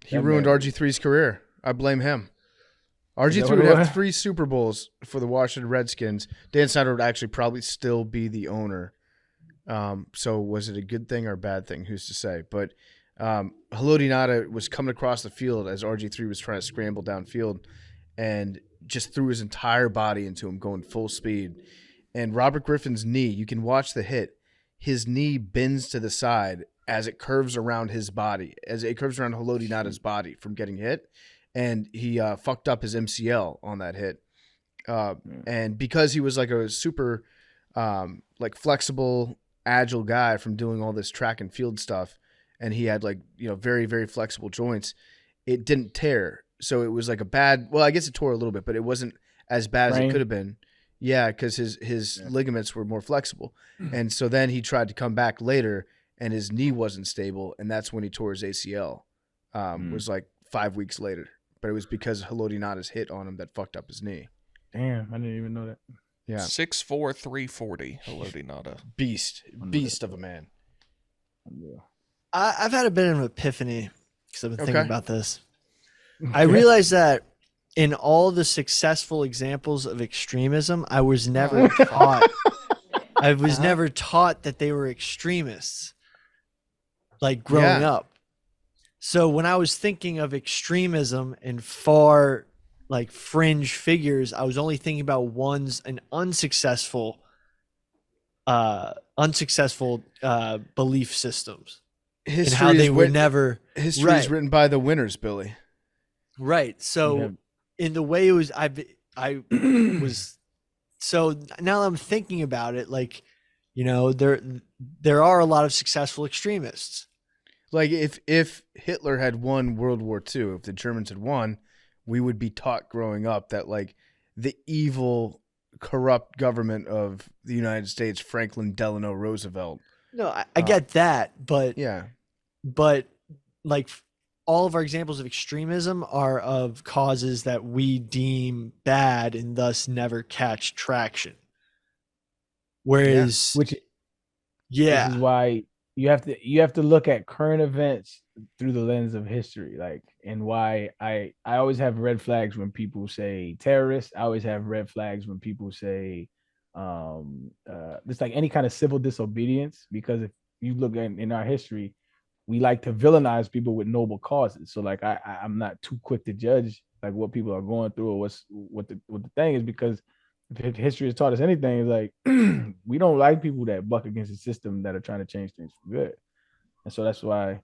He ruined RG3's career. I blame him. RG3 would have 3 Super Bowls for the Washington Redskins. Dan Snyder would actually probably still be the owner. So was it a good thing or a bad thing? Who's to say? But Haloti Nada was coming across the field as RG3 was trying to scramble downfield and just threw his entire body into him, going full speed. And Robert Griffin's knee, you can watch the hit. His knee bends to the side as it curves around his body, as it curves around Haloti Nada's body from getting hit. And he fucked up his MCL on that hit. And because he was like a super like flexible, agile guy from doing all this track and field stuff, and he had like, very, very flexible joints, it didn't tear. So it was like I guess it tore a little bit, but it wasn't as bad as it could have been. Yeah, because his ligaments were more flexible. And so then he tried to come back later, and his knee wasn't stable, and that's when he tore his ACL. Was like 5 weeks later. But it was because Haloti Nada's hit on him that fucked up his knee. Damn, I didn't even know that. Yeah. 6'4", 340, Haloti Nada. Beast of a man. I've had a bit of an epiphany because I've been thinking about this. I realized that in all the successful examples of extremism, I was never taught. I was never taught that they were extremists, like growing up. So when I was thinking of extremism and far, like fringe figures, I was only thinking about an unsuccessful belief systems. History and how they were never. History is written by the winners, Billy. Right. So in the way it was, I was. So now that I'm thinking about it, like, there are a lot of successful extremists. Like if Hitler had won World War II, if the Germans had won, we would be taught growing up that like the evil, corrupt government of the United States, Franklin Delano Roosevelt, No, I get that, but Yeah. like all of our examples of extremism are of causes that we deem bad and thus never catch traction. Whereas, Which yeah, is why you have to look at current events through the lens of history, like, and why I always have red flags when people say terrorists. I always have red flags when people say just like any kind of civil disobedience, because if you look at in our history, we like to villainize people with noble causes. So like I'm not too quick to judge like what people are going through or what the thing is, because if history has taught us anything, is like we don't like people that buck against the system that are trying to change things for good. And so that's why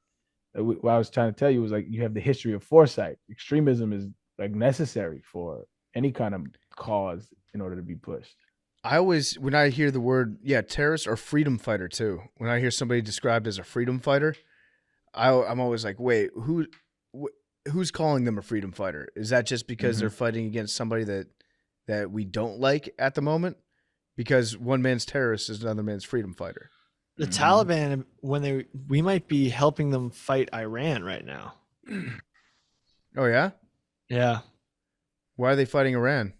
what I was trying to tell you was like you have the history of foresight. Extremism is like necessary for any kind of cause in order to be pushed. I always, when I hear the word, terrorist or freedom fighter too, when I hear somebody described as a freedom fighter, I'm always like, wait, who's calling them a freedom fighter? Is that just because they're fighting against somebody that we don't like at the moment? Because one man's terrorist is another man's freedom fighter. the Taliban, we might be helping them fight Iran right now. Oh yeah? Yeah. Why are they fighting Iran?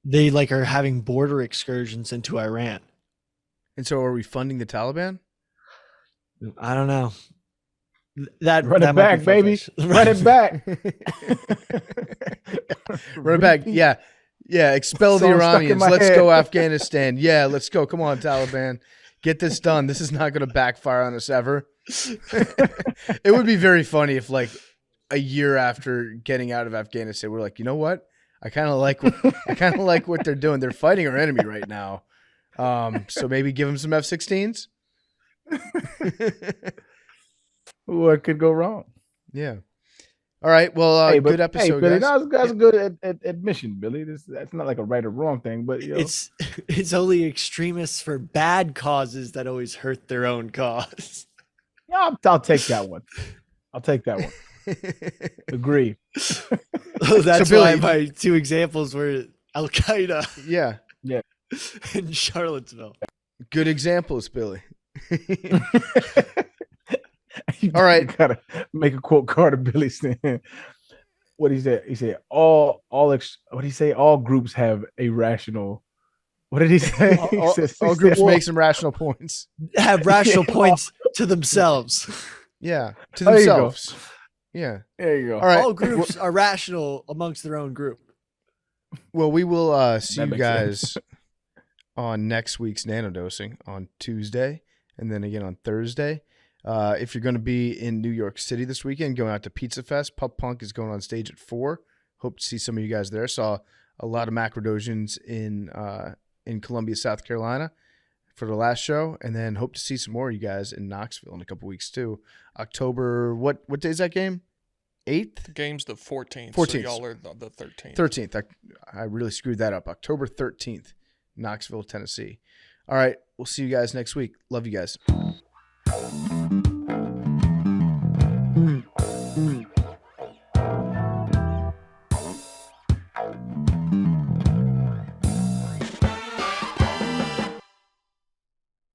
They are having border excursions into Iran. And so are we funding the Taliban? I don't know. That Run it might back, be baby. far-fetched. Run it back. Run it back. Yeah. Yeah. Expel the Song stuck in Iranians. my Let's head. go Afghanistan. Yeah. Let's go. Come on, Taliban. Get this done. This is not going to backfire on us ever. It would be very funny if a year after getting out of Afghanistan, we're like, you know what? I kind of like what they're doing. They're fighting our enemy right now. So maybe give them some F-16s. What could go wrong? Yeah. All right. Well, But, good episode, Billy. guys. That's a good admission, Billy. That's not like a right or wrong thing, but It's only extremists for bad causes that always hurt their own cause. yeah, I'll take that one. I'll take that one. Agree. That's So, why Billy- my two examples were Al Qaeda Yeah. and Charlottesville. Good examples, Billy. You All right. gotta make a quote card of Billy saying what he said. He said all what did he say? All groups have a rational. What did he say? All groups make some rational points. Have rational points to themselves. Yeah. To There you go. themselves. Yeah. There you go. All right. All groups are rational amongst their own group. Well, we will see That you makes guys on next week's Nanodosing on Tuesday and then again on Thursday. If you're going to be in New York City this weekend, going out to Pizza Fest, Pup Punk is going on stage at 4. Hope to see some of you guys there. Saw a lot of Macrodosians in Columbia, South Carolina for the last show, and then hope to see some more of you guys in Knoxville in a couple weeks too. October, what day is that game? 8th? The game's the 14th. 14th. So y'all are the 13th. 13th. I really screwed that up. October 13th, Knoxville, Tennessee. All right. We'll see you guys next week. Love you guys.